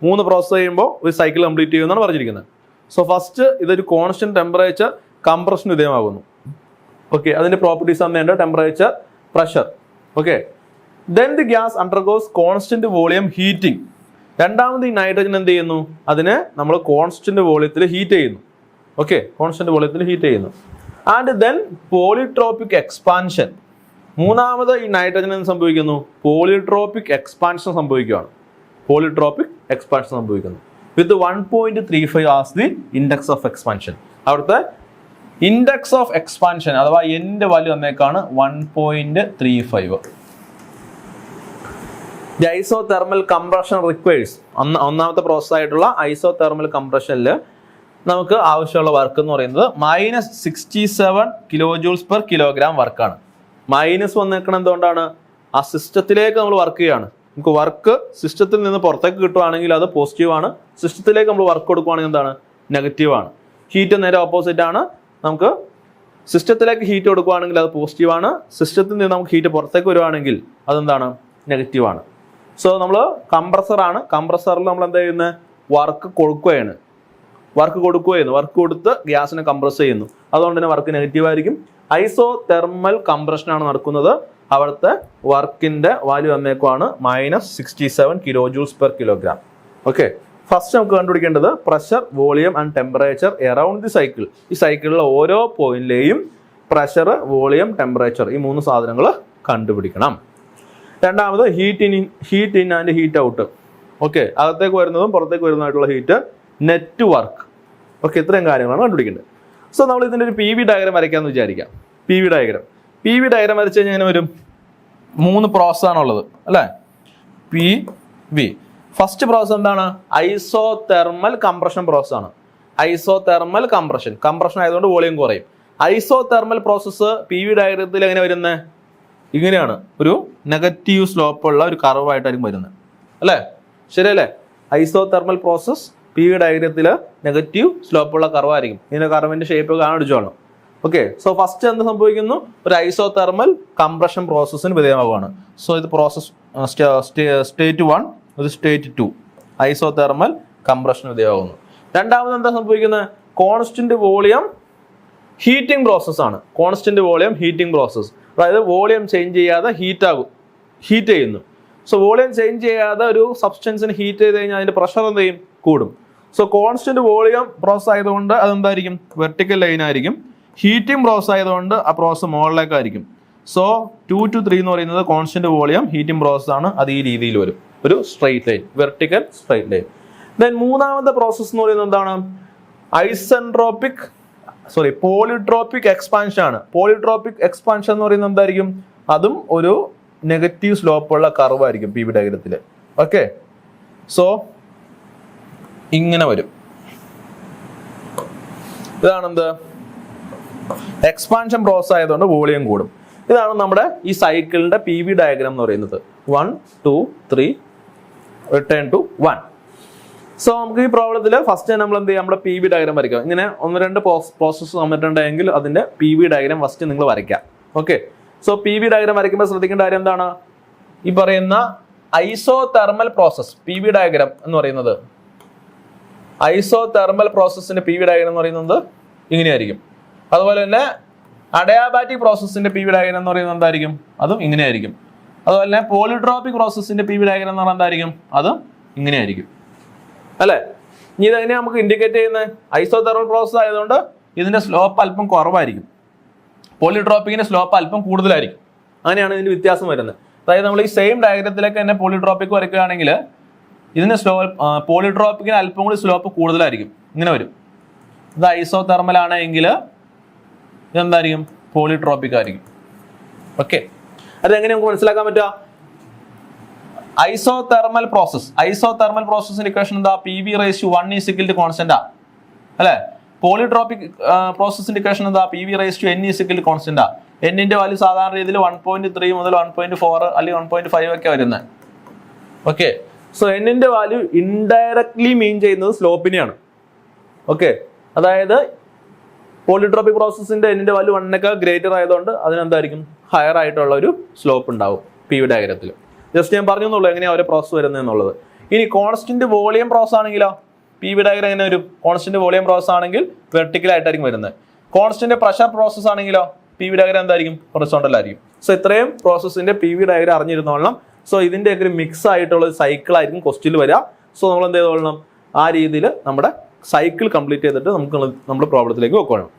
3 പ്രോസസ്സ് ചെയ്യുമ്പോൾ ഒരു സൈക്കിൾ കംപ്ലീറ്റ് ചെയ്യുമെന്നാണ് പറഞ്ഞിരിക്കുന്നത്. സോ ഫസ്റ്റ് ഇതൊരു കോൺസ്റ്റന്റ് ടെമ്പറേച്ചർ കംപ്രഷന് വിധേയമാകുന്നു. ഓക്കെ, അതിന്റെ പ്രോപ്പർട്ടീസ് തന്നെയുണ്ട്, temperature, pressure. Okay, then the gas undergoes constant volume heating. രണ്ടാമത് ഈ നൈട്രജൻ എന്ത് ചെയ്യുന്നു? അതിനെ നമ്മൾ കോൺസ്റ്റന്റ് വോളിയത്തിൽ ഹീറ്റ് ചെയ്യുന്നു. ഓക്കെ, കോൺസ്റ്റന്റ് വോളിയത്തിൽ ഹീറ്റ് ചെയ്യുന്നു. And then polytropic expansion. മൂന്നാമത് ഈ നൈട്രജൻ എന്ത് സംഭവിക്കുന്നു? പോളിട്രോപ്പിക് എക്സ്പാൻഷൻ സംഭവിക്കുകയാണ്. With 1.35 as the index of expansion. അവിടുത്തെ ഇൻഡെക്സ് ഓഫ് എക്സ്പാൻഷൻ അഥവാ എൻ്റെ വാല്യൂ വന്നേക്കാണ് 1.35. The isothermal compression requires. ഒന്നാമത്തെ പ്രോസസ് ആയിട്ടുള്ള ഐസോതെർമൽ കംപ്രഷനിൽ നമുക്ക് ആവശ്യമുള്ള വർക്ക് എന്ന് പറയുന്നത് -67 kilojoules per kilogram വർക്കാണ്. മൈനസ് വന്നേക്കണം എന്തുകൊണ്ടാണ്? ആ സിസ്റ്റത്തിലേക്ക് നമ്മൾ വർക്ക് ചെയ്യാണ്. നമുക്ക് വർക്ക് സിസ്റ്റത്തിൽ നിന്ന് പുറത്തേക്ക് കിട്ടുവാണെങ്കിൽ അത് പോസിറ്റീവ് ആണ്, സിസ്റ്റത്തിലേക്ക് നമ്മൾ വർക്ക് കൊടുക്കുവാണെങ്കിൽ എന്താണ്? നെഗറ്റീവ് ആണ്. ഹീറ്റ് നേരെ ഓപ്പോസിറ്റ് ആണ്. നമുക്ക് സിസ്റ്റത്തിലേക്ക് ഹീറ്റ് കൊടുക്കുവാണെങ്കിൽ അത് പോസിറ്റീവ് ആണ്, സിസ്റ്റത്തിൽ നിന്ന് നമുക്ക് ഹീറ്റ് പുറത്തേക്ക് വരുവാണെങ്കിൽ അതെന്താണ്? നെഗറ്റീവ് ആണ്. സോ നമ്മൾ കംപ്രസറാണ്, കംപ്രസറിൽ നമ്മൾ എന്താ ചെയ്യുന്നത്? വർക്ക് കൊടുത്ത് ഗ്യാസിനെ കംപ്രസ് ചെയ്യുന്നു. അതുകൊണ്ട് തന്നെ വർക്ക് നെഗറ്റീവ് ആയിരിക്കും. ഐസോതെർമൽ കംപ്രഷൻ ആണ് നടക്കുന്നത്. അവിടുത്തെ വർക്കിന്റെ വാല്യൂ വന്നേക്കുവാണ് -67 kilojoules per kilogram. Okay, first നമുക്ക് കണ്ടുപിടിക്കേണ്ടത് pressure, volume and temperature around the cycle. ഈ സൈക്കിളിലെ ഓരോ പോയിന്റിലെയും പ്രഷർ, വോളിയം, ടെമ്പറേച്ചർ ഈ 3 സാധനങ്ങൾ കണ്ടുപിടിക്കണം. രണ്ടാമത് heat in and heat out. Okay, അകത്തേക്ക് വരുന്നതും പുറത്തേക്ക് വരുന്നതായിട്ടുള്ള ഹീറ്റ്, നെറ്റ് വർക്ക്. ഓക്കെ, ഇത്രയും കാര്യങ്ങളാണ് കണ്ടുപിടിക്കേണ്ടത്. സോ നമ്മൾ ഇതിൻ്റെ ഒരു PV ഡയഗ്രം വരയ്ക്കാമെന്ന് വിചാരിക്കാം. PV ഡയഗ്രം വരച്ച് കഴിഞ്ഞാൽ ഇങ്ങനെ വരും. 3 പ്രോസസ് ആണുള്ളത് അല്ലേ? PV. ഫസ്റ്റ് പ്രോസസ് എന്താണ്? ഐസോതെർമൽ കംപ്രഷൻ പ്രോസസ് ആണ്. ഐസോതെർമൽ കംപ്രഷൻ ആയതുകൊണ്ട് വോളിയം കുറയും. ഐസോതെർമൽ പ്രോസസ്സ് പി വി ഡയഗ്രത്തിൽ എങ്ങനെ വരുന്നത്? ഇങ്ങനെയാണ്, ഒരു നെഗറ്റീവ് സ്ലോപ്പ് ഉള്ള ഒരു കർവായിട്ടായിരിക്കും വരുന്നത്, അല്ലേ? ശരിയല്ലേ? ഐസോതെർമൽ പ്രോസസ് പി വി ഡയഗ്രത്തിൽ നെഗറ്റീവ് സ്ലോപ്പ് ഉള്ള കർവായിരിക്കും. ഇതിന്റെ കർവിന്റെ ഷേപ്പ് കാണിച്ചോളണം. ഓക്കെ, സോ ഫസ്റ്റ് എന്ത് സംഭവിക്കുന്നു? ഒരു ഐസോതെർമൽ കംപ്രഷൻ പ്രോസസ്സിന് വിധേയമാവുകയാണ്. സോ ഇത് പ്രോസസ് സ്റ്റേറ്റ് 1, ഇത് സ്റ്റേറ്റ് 2, ഐസോതെർമൽ കംപ്രഷന് വിധേയമാകുന്നു. രണ്ടാമത് എന്താ സംഭവിക്കുന്നത്? കോൺസ്റ്റന്റ് വോളിയം ഹീറ്റിംഗ് പ്രോസസ് ആണ്. കോൺസ്റ്റന്റ് വോളിയം ഹീറ്റിംഗ് പ്രോസസ്, അതായത് വോളിയം ചേഞ്ച് ചെയ്യാതെ ഹീറ്റ് ചെയ്യുന്നു. സോ വോളിയം ചേഞ്ച് ചെയ്യാതെ ഒരു സബ്സ്റ്റൻസിന് ഹീറ്റ് ചെയ്ത് കഴിഞ്ഞാൽ അതിന്റെ പ്രഷർ എന്ത് ചെയ്യും? കൂടും. സോ കോൺസ്റ്റന്റ് വോളിയം പ്രോസസ് ആയതുകൊണ്ട് അതെന്തായിരിക്കും? വെർട്ടിക്കൽ ലൈൻ ആയിരിക്കും. ഹീറ്റിംഗ് പ്രോസസ് ആയതുകൊണ്ട് ആ പ്രോസസ് മുകളിലേക്കായിരിക്കും. സോ 2 to 3 എന്ന് പറയുന്നത് കോൺസ്റ്റന്റ് വോളിയം ഹീറ്റിംഗ് പ്രോസസ് ആണ്. അത് ഈ രീതിയിൽ വരും, ഒരു straight line, vertical straight line. Then മൂന്നാമത്തെ പ്രോസസ് എന്ന് പറയുന്നത് എന്താണ്? പോളിട്രോപ്പിക് എക്സ്പാൻഷൻ ആണ്. പോളിട്രോപ്പിക് എക്സ്പാൻഷൻ എന്ന് പറയുന്നത് എന്തായിരിക്കും? അതും ഒരു നെഗറ്റീവ് സ്ലോപ്പ് ഉള്ള കർവ് ആയിരിക്കും പി വി ഡയഗ്രത്തിൽ. ഓക്കെ, സോ ഇങ്ങനെ വരും. ഇതാണെന്ത്? എക്സ്പാൻഷൻ പ്രോസസ് ആയതുകൊണ്ട് വോളിയം കൂടും. ഇതാണ് നമ്മുടെ ഈ സൈക്കിളിന്റെ പി വി ഡയഗ്രാം എന്ന് പറയുന്നത്. 1 2 3 റിട്ടേൺ ടു 1. സോ നമുക്ക് ഈ പ്രോബ്ലത്തിൽ ഫസ്റ്റ് നമ്മൾ എന്ത് ചെയ്യാം? നമ്മുടെ പി വി ഡയഗ്രാം വരയ്ക്കാം. ഇങ്ങനെ 1-2 പ്രോസസ്സ് തന്നിട്ടുണ്ടെങ്കിൽ അതിന്റെ പി വി ഡയഗ്രാം ഫസ്റ്റ് നിങ്ങൾ വരയ്ക്കാം. Okay, so P V diagram വരയ്ക്കുമ്പോൾ ശ്രദ്ധിക്കേണ്ട കാര്യം എന്താണ്? ഈ പറയുന്ന isothermal process P V diagram എന്ന് പറയുന്നത്, ഐസോതെർമൽ പ്രോസസ്സിന്റെ പി വി ഡയഗ്രാം എന്ന് പറയുന്നത് ഇങ്ങനെയായിരിക്കും. അതുപോലെ തന്നെ അഡയാബാറ്റിക് പ്രോസസ്സിന്റെ പി വി ഡയഗ്രാം എന്ന് പറയുന്നത് എന്തായിരിക്കും? അതും ഇങ്ങനെയായിരിക്കും. അതുപോലെ തന്നെ പോളിട്രോപ്പിക് പ്രോസസ്സിന്റെ പി വി ഡയഗ്രാം എന്ന് പറഞ്ഞാൽ എന്തായിരിക്കും? അതും ഇങ്ങനെയായിരിക്കും, അല്ലേ? ഇനി ഇതെങ്ങനെ നമുക്ക് ഇൻഡിക്കേറ്റ് ചെയ്യുന്നത്? ഐസോതെർമൽ പ്രോസസ് ആയതുകൊണ്ട് ഇതിന്റെ സ്ലോപ്പ് അല്പം കുറവായിരിക്കും, പോളിട്രോപ്പിക്കിന്റെ സ്ലോപ്പ് അല്പം കൂടുതലായിരിക്കും. അങ്ങനെയാണ് ഇതിന്റെ വ്യത്യാസം വരുന്നത്. അതായത് നമ്മൾ ഈ സെയിം ഡയഗ്രത്തിലേക്ക് തന്നെ പോളിട്രോപ്പിക് വരയ്ക്കുകയാണെങ്കിൽ ഇതിന്റെ പോളിട്രോപ്പിക്കിന് അല്പം കൂടി സ്ലോപ്പ് കൂടുതലായിരിക്കും. ഇങ്ങനെ വരും. ഇത് ഐസോതെർമൽ ആണെങ്കിൽ ഇതെന്തായിരിക്കും? പോളിട്രോപ്പിക് ആയിരിക്കും. ഓക്കെ, അതെങ്ങനെ നമുക്ക് മനസ്സിലാക്കാൻ പറ്റുക? ഐസോതെർമൽ പ്രോസസ്സിന്റെ ഇക്വേഷൻ എന്താ? PV/1 is equal to constant, അല്ലെ? പോളിട്രോപ്പിക് പ്രോസസ്സിന്റെ ഇക്വേഷൻ എന്താ? PV/n is equal to constant. എന്നിന്റെ വാല്യൂ സാധാരണ രീതിയിൽ 1.3 മുതൽ 1.4 അല്ലെങ്കിൽ 1.5 ഒക്കെ വരുന്നത്. ഓക്കെ, സോ എന്നിന്റെ വാല്യൂ ഇൻഡയറക്ട്ലി മീൻ ചെയ്യുന്നത് സ്ലോപ്പിനെയാണ്. ഓക്കെ, അതായത് പോളിട്രോപ്പിക് പ്രോസസ്സിന്റെ എന്നിന്റെ വാല്യൂ 1 ഗ്രേറ്റർ ആയതുകൊണ്ട് അതിനെന്തായിരിക്കും? ഹയർ ആയിട്ടുള്ള ഒരു സ്ലോപ്പ് ഉണ്ടാവും പി വി ഡയഗ്രത്തിൽ. ജസ്റ്റ് ഞാൻ പറഞ്ഞു എന്നുള്ളൂ എങ്ങനെയാ ഒരു പ്രോസസ് വരുന്നത് എന്നുള്ളത്. ഇനി കോൺസ്റ്റന്റ് വോളിയം പ്രോസസ് ആണെങ്കിലോ പി വി ഡയഗ്രാം എങ്ങനെ വരും? കോൺസ്റ്റന്റ് വോളിയം പ്രോസസ് ആണെങ്കിൽ വെർട്ടിക്കൽ ആയിട്ടായിരിക്കും വരുന്നത്. കോൺസ്റ്റന്റ് പ്രഷർ പ്രോസസ് ആണെങ്കിലോ പി വി ഡയഗ്രാം എന്തായിരിക്കും? ഹൊറിസോണ്ടൽ ആയിരിക്കും. സോ ഇത്രയും പ്രോസസ്സിന്റെ പി വി ഡയഗ്രാം അറിഞ്ഞിരുന്നോളണം. സോ ഇതിന്റെ ഒക്കെ ഒരു മിക്സ് ആയിട്ടുള്ള സൈക്കിൾ ആയിരിക്കും ക്വസ്റ്റ്യനിൽ വരിക. സോ നമ്മൾ എന്ത് ചെയ്തോളണം? ആ രീതിയിൽ നമ്മുടെ സൈക്കിൾ കംപ്ലീറ്റ് ചെയ്തിട്ട് നമ്മുടെ പ്രോബ്ലത്തിലേക്ക് വെക്കണം.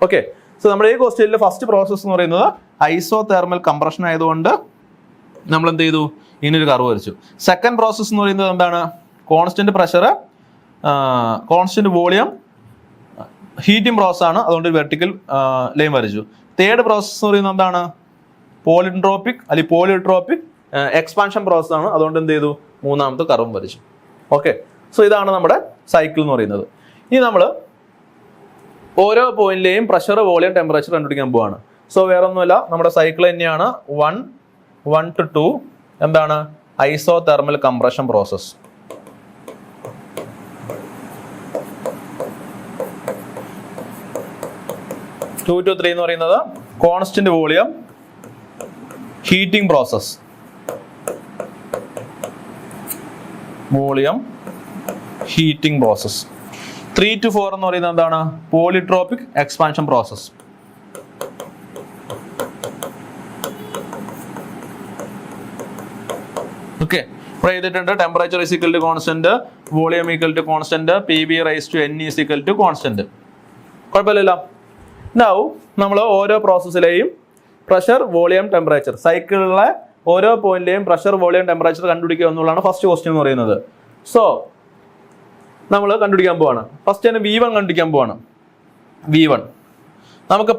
ഓക്കെ, സോ നമ്മുടെ ഈ ക്വസ്റ്റ്യനിലെ ഫസ്റ്റ് പ്രോസസ് എന്ന് പറയുന്നത് ഐസോതെർമൽ കംപ്രഷൻ ആയതുകൊണ്ട് നമ്മൾ എന്ത് ചെയ്തു? ഇങ്ങനൊരു കർവ് വരച്ചു. സെക്കൻഡ് പ്രോസസ് എന്ന് പറയുന്നത് എന്താണ്? Constant pressure, constant volume heating process ആണ്, അതുകൊണ്ട് വെർട്ടിക്കൽ ലൈൻ വരച്ചു. തേർഡ് പ്രോസസ് എന്ന് പറയുന്നത് എന്താണ്? പോളിട്രോപ്പിക് എക്സ്പാൻഷൻ പ്രോസസ് ആണ്, അതുകൊണ്ട് എന്ത് ചെയ്തു? മൂന്നാമത്തെ കർവും വരച്ചു. ഓക്കെ, സോ ഇതാണ് നമ്മുടെ സൈക്കിൾ എന്ന് പറയുന്നത്. ഇനി നമ്മൾ ഓരോ പോയിന്റിലെയും പ്രഷർ, വോളിയം, ടെമ്പറേച്ചർ കണ്ടുപിടിക്കാൻ പോവാണ്. സോ വേറെ ഒന്നുമല്ല, നമ്മുടെ സൈക്കിൾ തന്നെയാണ്. 1 to 2 എന്താണ്? Isothermal compression process. 2 to 3 എന്ന് പറയുന്നത് constant volume heating process. Volume heating process. 3 to 4 എന്ന് പറയുന്നത് എന്താണ്? Polytropic expansion process. ഓക്കെ, ഇവിടെ ചെയ്തിട്ടുണ്ട്. Temperature is equal to constant, volume equal to constant, PV/n is equal to constant. കുഴപ്പമില്ലല്ലോ. Now നമ്മൾ ഓരോ പ്രോസസ്സിലെയും പ്രഷർ, വോളിയം, ടെമ്പറേച്ചർ, സൈക്കിളിലെ ഓരോ പോയിന്റിലെയും പ്രഷർ, വോളിയം, ടെമ്പറേച്ചർ കണ്ടുപിടിക്കുക എന്നുള്ളതാണ് ഫസ്റ്റ് ക്വസ്റ്റ്യൻ എന്ന് പറയുന്നത്. സോ നമ്മൾ കണ്ടുപിടിക്കാൻ പോവാണ്. ഫസ്റ്റ് തന്നെ V1 കണ്ടുപിടിക്കാൻ പോവാണ്. V1 നമുക്ക്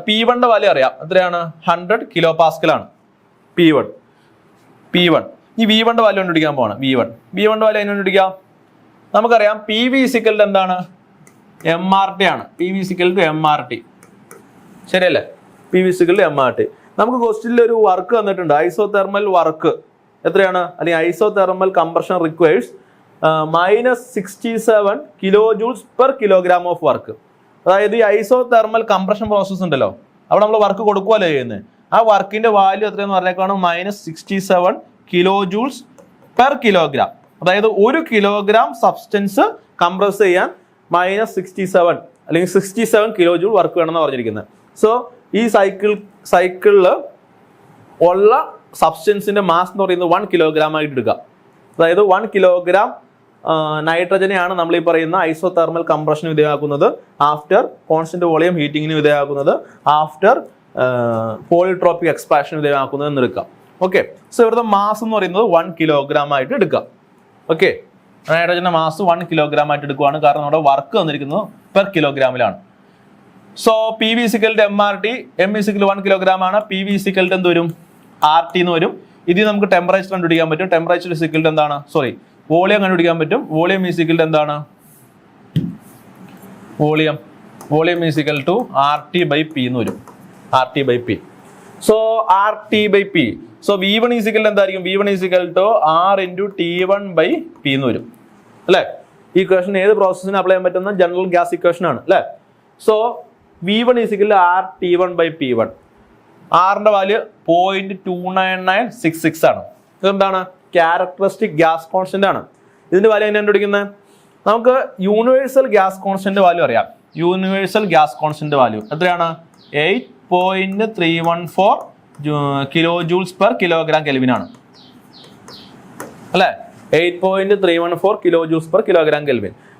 P1ന്റെ വാല്യൂ അറിയാം. എത്രയാണ്? 100 kPa ആണ് P1. ഈ V1 വാല്യൂ കണ്ടുപിടിക്കാൻ പോവാണ്. V1 വാല്യൂ അതിന് കണ്ടുപിടിക്കാം. നമുക്കറിയാം PV = എന്താണ്? MRT ആണ്. PV = MRT. ശരിയല്ലേ? PV = MRT. നമുക്ക് ക്വസ്റ്റ്യനിൽ ഒരു വർക്ക് തന്നിട്ടുണ്ട്, ഐസോതെർമൽ വർക്ക് എത്രയാണ്, അല്ലെങ്കിൽ isothermal compression requires -67 kJ/kg of work. അതായത് ഈ ഐസോതെർമൽ കംപ്രഷൻ പ്രോസസ് ഉണ്ടല്ലോ, അവിടെ നമ്മൾ വർക്ക് കൊടുക്കുമല്ലോ ചെയ്യുന്നത്, ആ വർക്കിന്റെ വാല്യൂ എത്രയെന്ന് പറഞ്ഞേക്കാണ് -67 kJ/kg. അതായത് 1 കിലോഗ്രാം സബ്സ്റ്റൻസ് കംപ്രസ് ചെയ്യാൻ -67 അല്ലെങ്കിൽ 67 kJ വർക്ക് വേണമെന്ന് പറഞ്ഞിരിക്കുന്നത്. സോ ഈ സൈക്കിളിൽ ഉള്ള സബ്സ്റ്റൻസിന്റെ മാസ് എന്ന് പറയുന്നത് 1 കിലോഗ്രാം ആയിട്ട് എടുക്കുക. അതായത് 1 കിലോഗ്രാം നൈട്രജനെയാണ് നമ്മൾ ഈ പറയുന്ന ഐസോതെർമൽ കംപ്രഷന് വിധേയമാക്കുന്നത്, ആഫ്റ്റർ കോൺസ്റ്റന്റ് വോളിയം ഹീറ്റിങ്ങിന് വിധേയമാക്കുന്നത്, ആഫ്റ്റർ പോളിട്രോപ്പിക് എക്സ്പാൻഷന് വിധേയമാക്കുന്നത് എന്ന് എടുക്കാം. ഓക്കെ, സോ ഇവിടുത്തെ മാസ് എന്ന് പറയുന്നത് 1 കിലോഗ്രാം ആയിട്ട് എടുക്കാം. ഓക്കെ, നൈട്രജന്റെ മാസ് 1 കിലോഗ്രാം ആയിട്ട് എടുക്കുകയാണ്, കാരണം നമ്മുടെ വർക്ക് വന്നിരിക്കുന്നത് പെർ കിലോഗ്രാമിലാണ്. So PV = MRT, M = 1 kilogram ആണ്. PV = എന്ത് വരും? RT എന്ന് വരും. ഇതിൽ നമുക്ക് ടെമ്പറേച്ചർ കണ്ടുപിടിക്കാൻ പറ്റും. ടെമ്പറേച്ചർ = എന്താണ്? വോളിയം കണ്ടുപിടിക്കാൻ പറ്റും. വോളിയം = എന്താണ്? വോളിയം = RT/P എന്ന് വരും. RT/P. So RT/P. So V1 = എന്തായിരിക്കും? V1 = R × T1/P എന്ന് വരും അല്ലേ? ഈ ഇക്വേഷൻ ഏത് പ്രോസസ്സിന് അപ്ലൈ ചെയ്യാൻ പറ്റുന്ന ജനറൽ ഗ്യാസ് ഇക്വേഷൻ ആണ് അല്ലേ? So V1 = R T1/P1. ആറിന്റെ വാല്യൂ 0.29966 ആണ്. ഇതെന്താണ്? ക്യാരക്ടറിസ്റ്റിക് ഗ്യാസ് കോൺസ്റ്റന്റ് ആണ്. ഇതിന്റെ വാല്യൂ എങ്ങനെ കണ്ടുപിടിക്കുന്നത്? നമുക്ക് യൂണിവേഴ്സൽ ഗ്യാസ് കോൺസ്റ്റന്റ് വാല്യൂ അറിയാം. യൂണിവേഴ്സൽ ഗ്യാസ് കോൺസ്റ്റന്റ് വാല്യൂ എത്രയാണ്? 8.314 kJ/kg ആണ് അല്ലേ? 8.314 kJ/kg.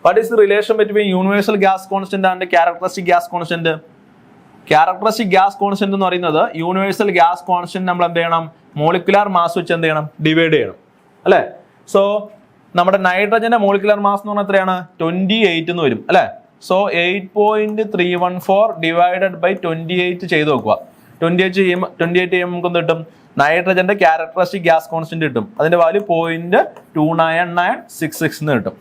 What is the relation between universal gas constant and characteristic gas constant? Characteristic gas constant എന്ന് പറയുന്നത് യൂണിവേഴ്സൽ ഗ്യാസ് കോൺസ്റ്റന്റ് നമ്മൾ എന്ത് ചെയ്യണം? മോളിക്കുലാർ മാസ് വെച്ച് എന്ത് ചെയ്യണം? ഡിവൈഡ് ചെയ്യണം അല്ലേ? സോ നമ്മുടെ നൈട്രജന്റെ മോളിക്കുലാർ മാസ് എന്ന് പറഞ്ഞാൽ എത്രയാണ്? 28 എന്ന് വരും അല്ലേ? സോ 8.314 ഡിവൈഡഡ് ബൈ 28 ചെയ്ത് നോക്കുക. 28 ചെയ്യുമ്പോൾ നമുക്ക് എന്ത് കിട്ടും? നൈട്രജന്റെ ക്യാരക്ടറിസ്റ്റിക് ഗ്യാസ് കോൺസ്റ്റന്റ് കിട്ടും. അതിന്റെ വാല്യൂ 0.29966 എന്ന് കിട്ടും.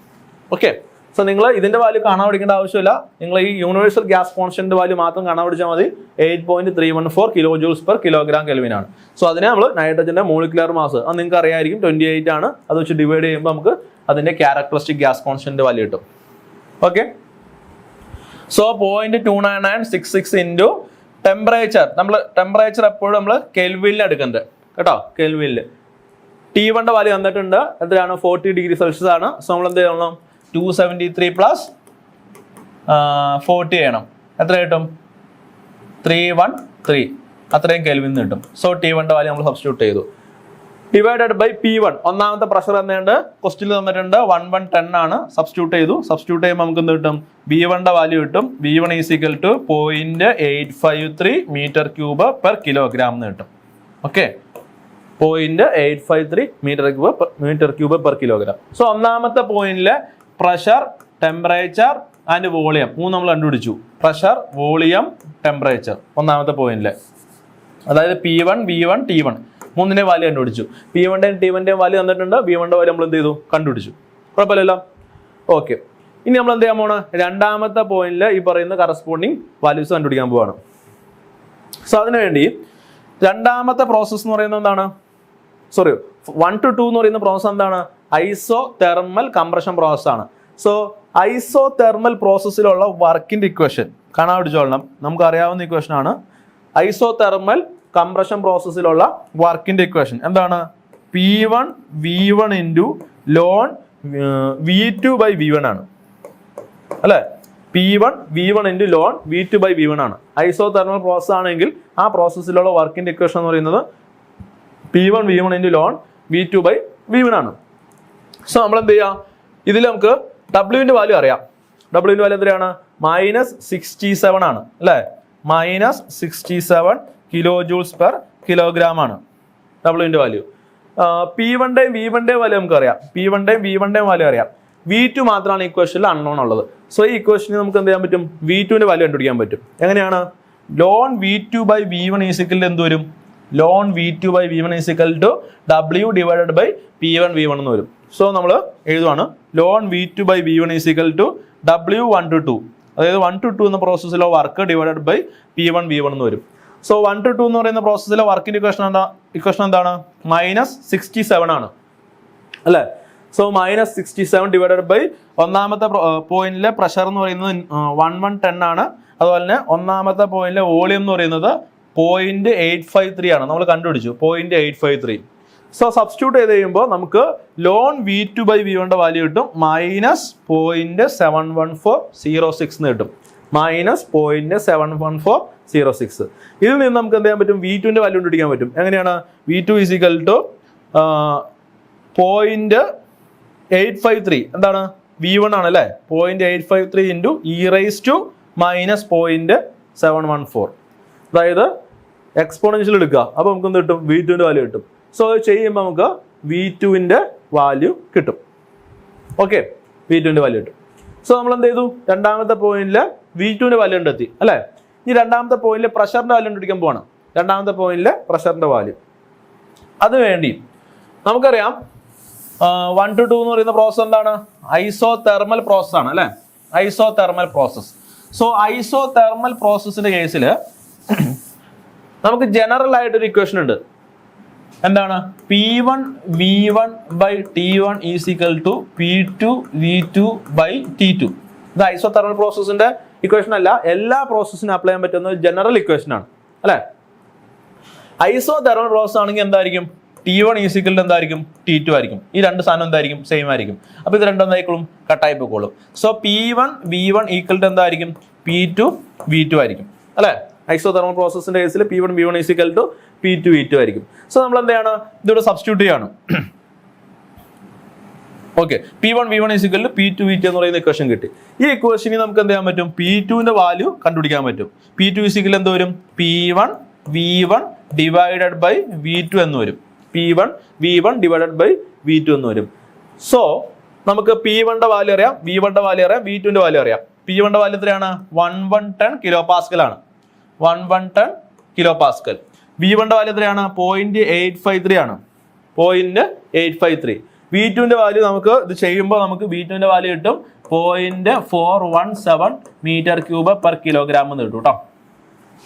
ഓക്കെ, സോ നിങ്ങൾ ഇതിന്റെ വാല്യൂ കാണാൻ പഠിക്കേണ്ട ആവശ്യമില്ല. നിങ്ങൾ ഈ യൂണിവേഴ്സൽ ഗ്യാസ് കോൺസ്റ്റന്റ് വാല്യൂ മാത്രം കാണാൻ പഠിച്ചാൽ മതി. 8.314 kJ/kg ആണ്. സോ അതിനെ നമ്മൾ നൈട്രജന്റെ മോളിക്കുലാർ മാസ് അത് നിങ്ങൾക്ക് അറിയായിരിക്കും 28 ആണ്. അത് വെച്ച് ഡിവൈഡ് ചെയ്യുമ്പോൾ നമുക്ക് അതിന്റെ ക്യാരക്ടറിസ്റ്റിക് ഗ്യാസ് കോൺസ്റ്റന്റ് വാല്യൂ കിട്ടും. Okay, so 0.29966 into temperature. Temperature എപ്പോഴും നമ്മൾ കെൽവിനിൽ എടുക്കുന്നത് കേട്ടോ. കെൽവിനിൽ T1 വാല്യൂ തന്നിട്ടുണ്ട്. എത്രയാണ്? 40 ഡിഗ്രി സെൽഷ്യസ് ആണ്. സോ നമ്മൾ എന്ത് ചെയ്യണം? 273 പ്ലസ് 40 ചെയ്യണം. എത്ര കിട്ടും? 313. അത്രയും കെൽവിൻ കിട്ടും. സോ T1 വാല്യൂ നമ്മൾ സബ്സ്റ്റിറ്റ്യൂട്ട് ചെയ്തു. Divided by P1. ഒന്നാമത്തെ പ്രഷർ തന്നിട്ടുണ്ട്, ക്വസ്റ്റ്യനിൽ തന്നിട്ടുണ്ട് 1110 ആണ്. സബ്സ്റ്റിറ്റ്യൂട്ട് ചെയ്യുമ്പോൾ നമുക്ക് എന്ത് കിട്ടും? V1 വാല്യൂ കിട്ടും. V1 = 0.853 m3/kg എന്ന് കിട്ടും. Okay, 0.853 m3/kg. സോ ഒന്നാമത്തെ പോയിന്റിലെ പ്രഷർ, ടെമ്പറേച്ചർ ആൻഡ് വോളിയം നമ്മൾ കണ്ടുപിടിച്ചു. പ്രഷർ, വോളിയം, ടെമ്പറേച്ചർ ഒന്നാമത്തെ പോയിന്റിലെ, അതായത് P1, V1, T1 മൂന്നിന്റെ വാല്യൂ കണ്ടുപിടിച്ചു. P1 T1 വാല്യൂ തന്നിട്ടുണ്ട്. V1 വാല്യൂ നമ്മൾ എന്ത് ചെയ്തു? കണ്ടുപിടിച്ചു. കുഴപ്പമില്ലല്ലോ. ഓക്കെ, ഇനി നമ്മൾ എന്ത് ചെയ്യാൻ പോണ്? രണ്ടാമത്തെ പോയിന്റിൽ ഈ പറയുന്ന കറസ്പോണ്ടിങ് വാല്യൂസ് കണ്ടുപിടിക്കാൻ പോവാണ്. സോ അതിനുവേണ്ടി രണ്ടാമത്തെ പ്രോസസ് എന്ന് പറയുന്നത് എന്താണ്? 1 to 2 എന്ന് പറയുന്ന പ്രോസസ് എന്താണ്? ഐസോതെർമൽ കംപ്രഷൻ പ്രോസസ് ആണ്. സോ ഐസോതെർമൽ പ്രോസസ്സിലുള്ള വർക്കിന്റെ ഇക്വേഷൻ കാണാൻ പഠിച്ചോളണം. നമുക്ക് അറിയാവുന്ന ഇക്വേഷൻ ആണ്. ഐസോതെർമൽ കംപ്രഷൻ പ്രോസസ്സിലുള്ള വർക്കിന്റെ ഇക്വേഷൻ എന്താണ്? P1 V1 into loan V2/V1 ആണ് അല്ലെ? P1 V1 into loan V2/V1 ആണ്. ഐസോതെർമൽ പ്രോസസ് ആണെങ്കിൽ ആ പ്രോസസ്സിലുള്ള വർക്കിന്റെ ഇക്വേഷൻ എന്ന് പറയുന്നത് P1 V1 into loan V2/V1 ആണ്. സോ നമ്മൾ എന്ത് ചെയ്യാം? ഇതിൽ നമുക്ക് W വാല്യൂ അറിയാം. W വാല്യൂ എത്രയാണ്? -67 ആണ് അല്ലേ? -67 kJ/kg ആണ് W value. P1 V1 value നമുക്ക് അറിയാം. P1 V1 വാല്യൂ അറിയാം. V2 മാത്രമാണ് ഇക്വേഷനിൽ അൺനോൺ ഉള്ളത്. സോ ഈ ഇക്വേഷനിൽ നമുക്ക് എന്ത് ചെയ്യാൻ പറ്റും? V2 വാല്യൂ കണ്ടുപിടിക്കാൻ പറ്റും. എങ്ങനെയാണ്? ലോൺ V2/V1 = എന്ത് വരും? Loan V2 by V1 is equal to W divided by P1 V1 എന്ന് വരും. സോ നമ്മൾ എഴുതുവാണ് loan V2 by V1 is equal to W1 to 2, അതായത് 1 to 2 എന്ന പ്രോസസ്സിലെ work divided by P1 V1 എന്ന് വരും. സോ 1 to 2 എന്ന് പറയുന്ന പ്രോസസ്സിലെ വർക്കിന്റെ ഇക്വേഷൻ എന്താണ്? -67 ആണ് അല്ലേ? സോ -67 ഡിവൈഡഡ് ബൈ ഒന്നാമത്തെ പോയിന്റിലെ പ്രഷർ എന്ന് പറയുന്നത് 1110 ആണ്. അതുപോലെ തന്നെ ഒന്നാമത്തെ പോയിന്റിലെ വോളിയം എന്ന് പറയുന്നത് 0.853 ആണ്. നമ്മൾ കണ്ടുപിടിച്ചു 0.853. സോ സബ്സ്റ്റിറ്റ്യൂട്ട് ചെയ്ത് കഴിയുമ്പോൾ നമുക്ക് loan V2 by V1 value കിട്ടും -0.71406 എന്ന് കിട്ടും. -0.71406. ഇതിൽ നിന്ന് നമുക്ക് എന്ത് ചെയ്യാൻ പറ്റും? V2 വാല്യൂ കണ്ടുപിടിക്കാൻ പറ്റും. എങ്ങനെയാണ്? V2 is equal to 0.853 എന്താണ്? V1 ആണ് അല്ലേ? 0.853 into e raised to -0.714. അതായത് എക്സ്പോണൻഷ്യൽ എടുക്കുക. അപ്പോൾ നമുക്ക് എന്ത് കിട്ടും? V2 വാല്യൂ കിട്ടും. സോ അത് ചെയ്യുമ്പോൾ നമുക്ക് V2 വാല്യൂ കിട്ടും. ഓക്കെ, V2 വാല്യൂ കിട്ടും. സോ നമ്മൾ എന്ത് ചെയ്തു? രണ്ടാമത്തെ പോയിന്റിൽ V2 വാല്യൂ കണ്ടെത്തി അല്ലേ? ഈ രണ്ടാമത്തെ പോയിന്റിൽ പ്രഷറിന്റെ വാല്യൂ കണ്ടുപിടിക്കാൻ പോവാണ്. രണ്ടാമത്തെ പോയിന്റിലെ പ്രഷറിന്റെ വാല്യൂ. അതുവേണ്ടി നമുക്കറിയാം 1 to 2 എന്ന് പറയുന്ന പ്രോസസ് എന്താണ്? ഐസോതെർമൽ പ്രോസസ് ആണ് അല്ലേ? Isothermal process. സോ ഐസോതെർമൽ പ്രോസസ്സിന്റെ കേസിൽ നമുക്ക് ജനറൽ ആയിട്ടൊരു ഇക്വേഷൻ ഉണ്ട്. എന്താണ്? P1 V1 by T1 is equal to P2 V2 by T2. ഇത് ഐസോതെർമൽ പ്രോസസ്സിന്റെ ഇക്വേഷൻ അല്ല, എല്ലാ പ്രോസസ്സിനും അപ്ലൈ ചെയ്യാൻ പറ്റുന്ന ഒരു ജനറൽ ഇക്വേഷൻ ആണ് അല്ലെ? ഐസോതെർമൽ പ്രോസസ് ആണെങ്കിൽ എന്തായിരിക്കും? T1 is equal to എന്തായിരിക്കും? T2 ആയിരിക്കും. ഈ രണ്ട് സാധനം എന്തായിരിക്കും? സെയിം ആയിരിക്കും. അപ്പൊ ഇത് രണ്ടും എന്തായിക്കോളും? കട്ടായി പോയിക്കോളും. So P1 V1 equal to എന്തായിരിക്കും? P2 V2 ആയിരിക്കും അല്ലെ? ഐസോതെർമൽ പ്രോസസ്സിന്റെ കേസിൽ P1 V1 is equal to P2 V2 ആയിരിക്കും. സോ നമ്മൾ എന്താണ്? ഇതിവിടെ സബ്സ്റ്റിറ്റ്യൂട്ട് ചെയ്യാണ്. Okay, P1 V1 is equal to P2 V2 എന്ന് പറയുന്ന ഇക്വേഷൻ കിട്ടി. ഈ ഇക്വേഷനിൽ നമുക്ക് എന്ത് ചെയ്യാൻ പറ്റും? P2 വാല്യൂ കണ്ടുപിടിക്കാൻ പറ്റും. P2 is equal എന്ത് വരും? P1 V1 divided by V2 എന്ന് വരും. P1 V1 divided by V2 എന്ന് വരും. സോ നമുക്ക് P1 വാല്യൂ അറിയാം, V1 വാല്യൂ അറിയാം, V2 വാല്യൂ അറിയാം. P1 വാല്യൂ എത്രയാണ്? 1110 കിലോ പാസ്കൽ ആണ്. 1110 കിലോ പാസ്കൽ. V1 വാല്യൂ എത്രയാണ്? 0.853 ആണ്. 0.853. V2 വാല്യൂ നമുക്ക് ഇത് ചെയ്യുമ്പോൾ നമുക്ക് V2 വാല്യൂ കിട്ടും 0.417 മീറ്റർ ക്യൂബ് പെർ കിലോഗ്രാം എന്ന് കിട്ടും കേട്ടോ.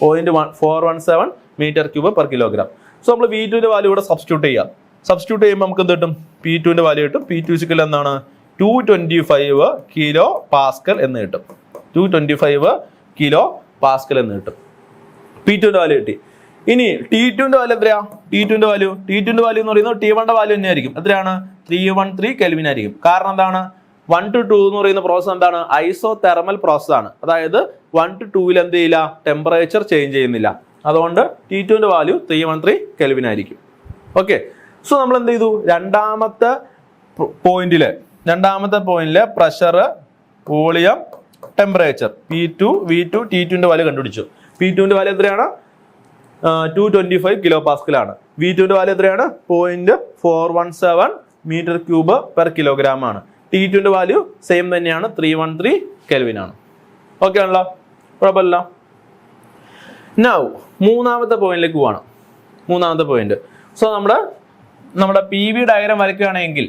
0.417 metre cube per kilogram. So നമ്മൾ V2 വാല്യൂ ഇവിടെ സബ്സ്റ്റിറ്റ്യൂട്ട് ചെയ്യാം. സബ്സ്റ്റിറ്റ്യൂട്ട് ചെയ്യുമ്പോൾ നമുക്ക് എന്ത് കിട്ടും? P2 വാല്യൂ കിട്ടും. P2 എന്താണ്? 225 കിലോ പാസ്കൽ എന്ന് കിട്ടും. 225 കിലോ പാസ്കൽ എന്ന് കിട്ടും. P2 വാല്യൂ കിട്ടി. ഇനി T2 വാല്യൂ എത്രയാ? T2 വാല്യൂ എന്ന് പറയുന്നത് T1 വാല്യൂ തന്നെ ആയിരിക്കും. എത്രയാണ്? 313 കെൽവിൻ ആയിരിക്കും. കാരണം എന്താണ്? 1 to 2 എന്ന് പറയുന്ന പ്രോസസ് എന്താണ്? ഐസോതെർമൽ പ്രോസസ് ആണ്. അതായത് 1 to 2 എന്ത് ചെയ്യില്ല? ടെമ്പറേച്ചർ ചേഞ്ച് ചെയ്യുന്നില്ല. അതുകൊണ്ട് T2 വാല്യൂ 313 കെൽവിൻ ആയിരിക്കും. ഓക്കെ, സോ നമ്മൾ എന്ത് ചെയ്തു? രണ്ടാമത്തെ പോയിന്റിലെ pressure, volume, temperature P2 V2 T2 value കണ്ടുപിടിച്ചു. P2 വാല്യൂ എത്രയാണ്? 225 കിലോ പാസ്കൽ ആണ്. V2 വാല്യൂ എത്രയാണ്? 0.417 മീറ്റർ ക്യൂബ് പെർ കിലോഗ്രാം ആണ്. T2 വാല്യൂ സെയിം തന്നെയാണ്, 313 കെൽവിൻ ആണ്. ഓക്കെ ആണല്ലോ, കുഴപ്പമില്ല. നൗ മൂന്നാമത്തെ പോയിന്റിലേക്ക് പോവാണ്. മൂന്നാമത്തെ പോയിന്റ്. സോ നമ്മുടെ PV ഡയഗ്രാം വരയ്ക്കുകയാണെങ്കിൽ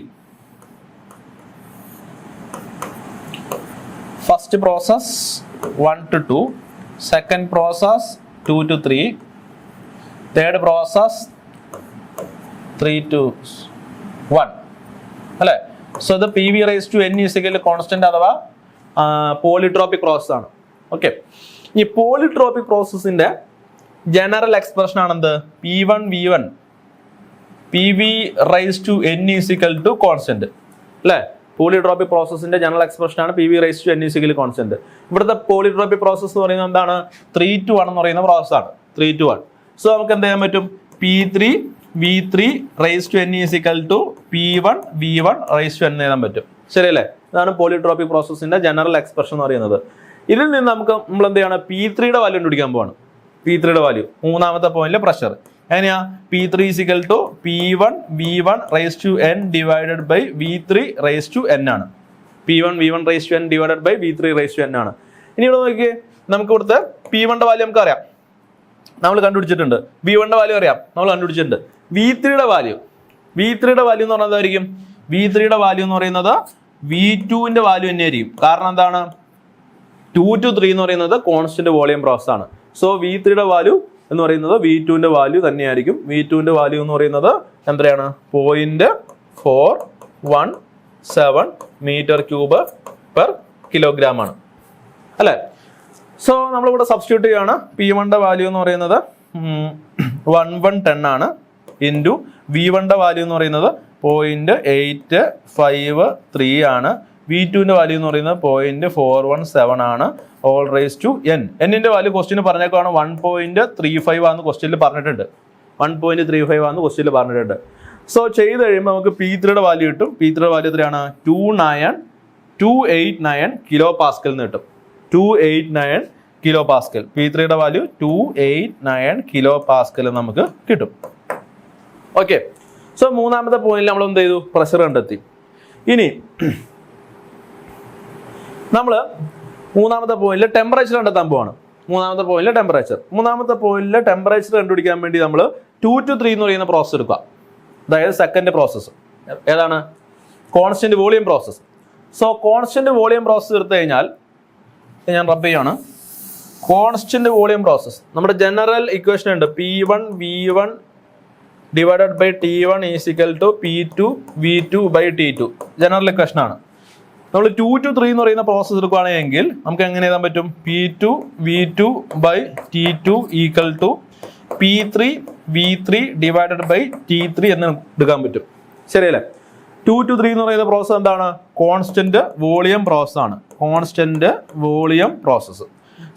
first process 1 to 2, second process 2 to 3, third process 3 to 1 അല്ലേ? സോ ഇത് PV raise to N equal to constant അഥവാ പോളിട്രോപിക് പ്രോസസ് ആണ്. ഓക്കെ, ഈ പോളിട്രോപിക് പ്രോസസ്സിന്റെ ജനറൽ എക്സ്പ്രഷൻ ആണെന്ത്? P1 V1 PV raise to N equal to constant അല്ലേ? Polytropic പ്രോസസ്സിന്റെ general expression ആണ് PV raise to N equal constant. ഇവിടുത്തെ polytropic process എന്ന് പറയുന്നത് എന്താണ്? 3 to 1 എന്ന് പറയുന്ന പ്രോസസ് ആണ്. 3 to 1. സോ നമുക്ക് എന്ത് ചെയ്യാൻ പറ്റും? P3 V3 raise to N equal to P1 V1 raise to N എഴുതാൻ പറ്റും. ശരിയല്ലേ? ഇതാണ് പോളിട്രോപിക് പ്രോസസ്സിന്റെ ജനറൽ എക്സ്പ്രഷൻ എന്ന് പറയുന്നത്. ഇതിൽ നിന്ന് നമ്മൾ എന്ത് ചെയ്യണം? P3 വാല്യൂ കണ്ടുപിടിക്കാൻ പോവാണ്. P3 വാല്യൂ മൂന്നാമത്തെ പോയിന്റിലെ പ്രഷർ എങ്ങനെയാ? P3 equal to P1 V1 raise to N divided by V3 raise to N ആണ്. P1 V1 raise to N divided by V3 raise to N ആണ്. ഇനി ഇവിടെ നോക്കിയേ, നമുക്ക് ഇവിടുത്തെ P1 വാല്യൂ നമുക്ക് അറിയാം. നമ്മൾ കണ്ടുപിടിച്ചിട്ടുണ്ട്. V1 വാല്യൂ അറിയാം, നമ്മൾ കണ്ടുപിടിച്ചിട്ടുണ്ട്. V3 വാല്യൂ എന്ന് പറഞ്ഞാൽ എന്തായിരിക്കും? V3 വാല്യൂ എന്ന് പറയുന്നത് V2 വാല്യൂ തന്നെയായിരിക്കും. കാരണം എന്താണ്? 2 to 3 എന്ന് പറയുന്നത് കോൺസ്റ്റന്റ് വോളിയം പ്രോസസ് ആണ്. സോ V3 വാല്യൂ എന്ന് പറയുന്നത് V2 വാല്യൂ തന്നെയായിരിക്കും. V2 വാല്യൂ എന്ന് പറയുന്നത് എത്രയാണ്? 0.417 മീറ്റർ ക്യൂബ് പെർ കിലോഗ്രാം ആണ് അല്ലേ? സോ നമ്മളിവിടെ സബ്സ്റ്റിറ്റ്യൂട്ട് ചെയ്യാണ്. P1 വാല്യൂ എന്ന് പറയുന്നത് 1110 ആണ് ഇൻറ്റു V1 വാല്യൂ എന്ന് പറയുന്നത് 0.853 ആണ്. V2 വാല്യൂ എന്ന് പറയുന്നത് 0.417 ആണ്. All raise to n. എന്നിന്റെ വാല്യൂ ക്വസ്റ്റ്യന് പറഞ്ഞേക്കാണ് 1.35 ആണെന്ന് ക്വസ്റ്റ്യനിൽ പറഞ്ഞിട്ടുണ്ട്. 1.35 ആണെന്ന് ക്വസ്റ്റ്യനിൽ പറഞ്ഞിട്ടുണ്ട്. സോ ചെയ്ത് കഴിയുമ്പോൾ നമുക്ക് P3 വാല്യൂ കിട്ടും. P3 വാല്യൂ എത്രയാണ്? 289 കിലോ പാസ്കൽ എന്ന് കിട്ടും. 289 kilo Pascal. P3 value 289 kilo Pascal നമുക്ക് കിട്ടും. ഓക്കെ. സോ മൂന്നാമത്തെ പോയിന്റിൽ നമ്മൾ എന്ത് ചെയ്തു? പ്രഷർ കണ്ടെത്തി. ഇനി നമ്മൾ മൂന്നാമത്തെ പോയിന്റിൽ ടെമ്പറേച്ചർ കണ്ടെത്താൻ പോവാണ്. മൂന്നാമത്തെ പോയിന്റിൽ ടെമ്പറേച്ചർ കണ്ടുപിടിക്കാൻ വേണ്ടി നമ്മൾ 2 to 3 എന്ന് പറയുന്ന പ്രോസസ് എടുക്കുക. അതായത് സെക്കൻഡ് പ്രോസസ്സ് ഏതാണ്? Constant volume process. So constant volume process എടുത്തു കഴിഞ്ഞാൽ ഞാൻ റബ്ബ് ചെയ്യാണ്. കോൺസ്റ്റന്റ് വോളിയം പ്രോസസ്സ് നമ്മുടെ ജനറൽ ഇക്വേഷൻ ഉണ്ട്. P1 V1 divided by T1 is equal to P2 V2 by T2 general equation ആണ്. നമ്മൾ 2 to 3 എന്ന് പറയുന്ന പ്രോസസ്സ് എടുക്കുകയാണെങ്കിൽ നമുക്ക് എങ്ങനെ എഴുതാൻ പറ്റും? P2 V2 by T2 equal to P3 V3 divided by T3 എന്ന് എടുക്കാൻ പറ്റും. ശരിയല്ലേ? 2 to 3 എന്ന് പറയുന്ന പ്രോസസ്സ് എന്താണ്? കോൺസ്റ്റന്റ് വോളിയം പ്രോസസ് ആണ്. Constant volume process.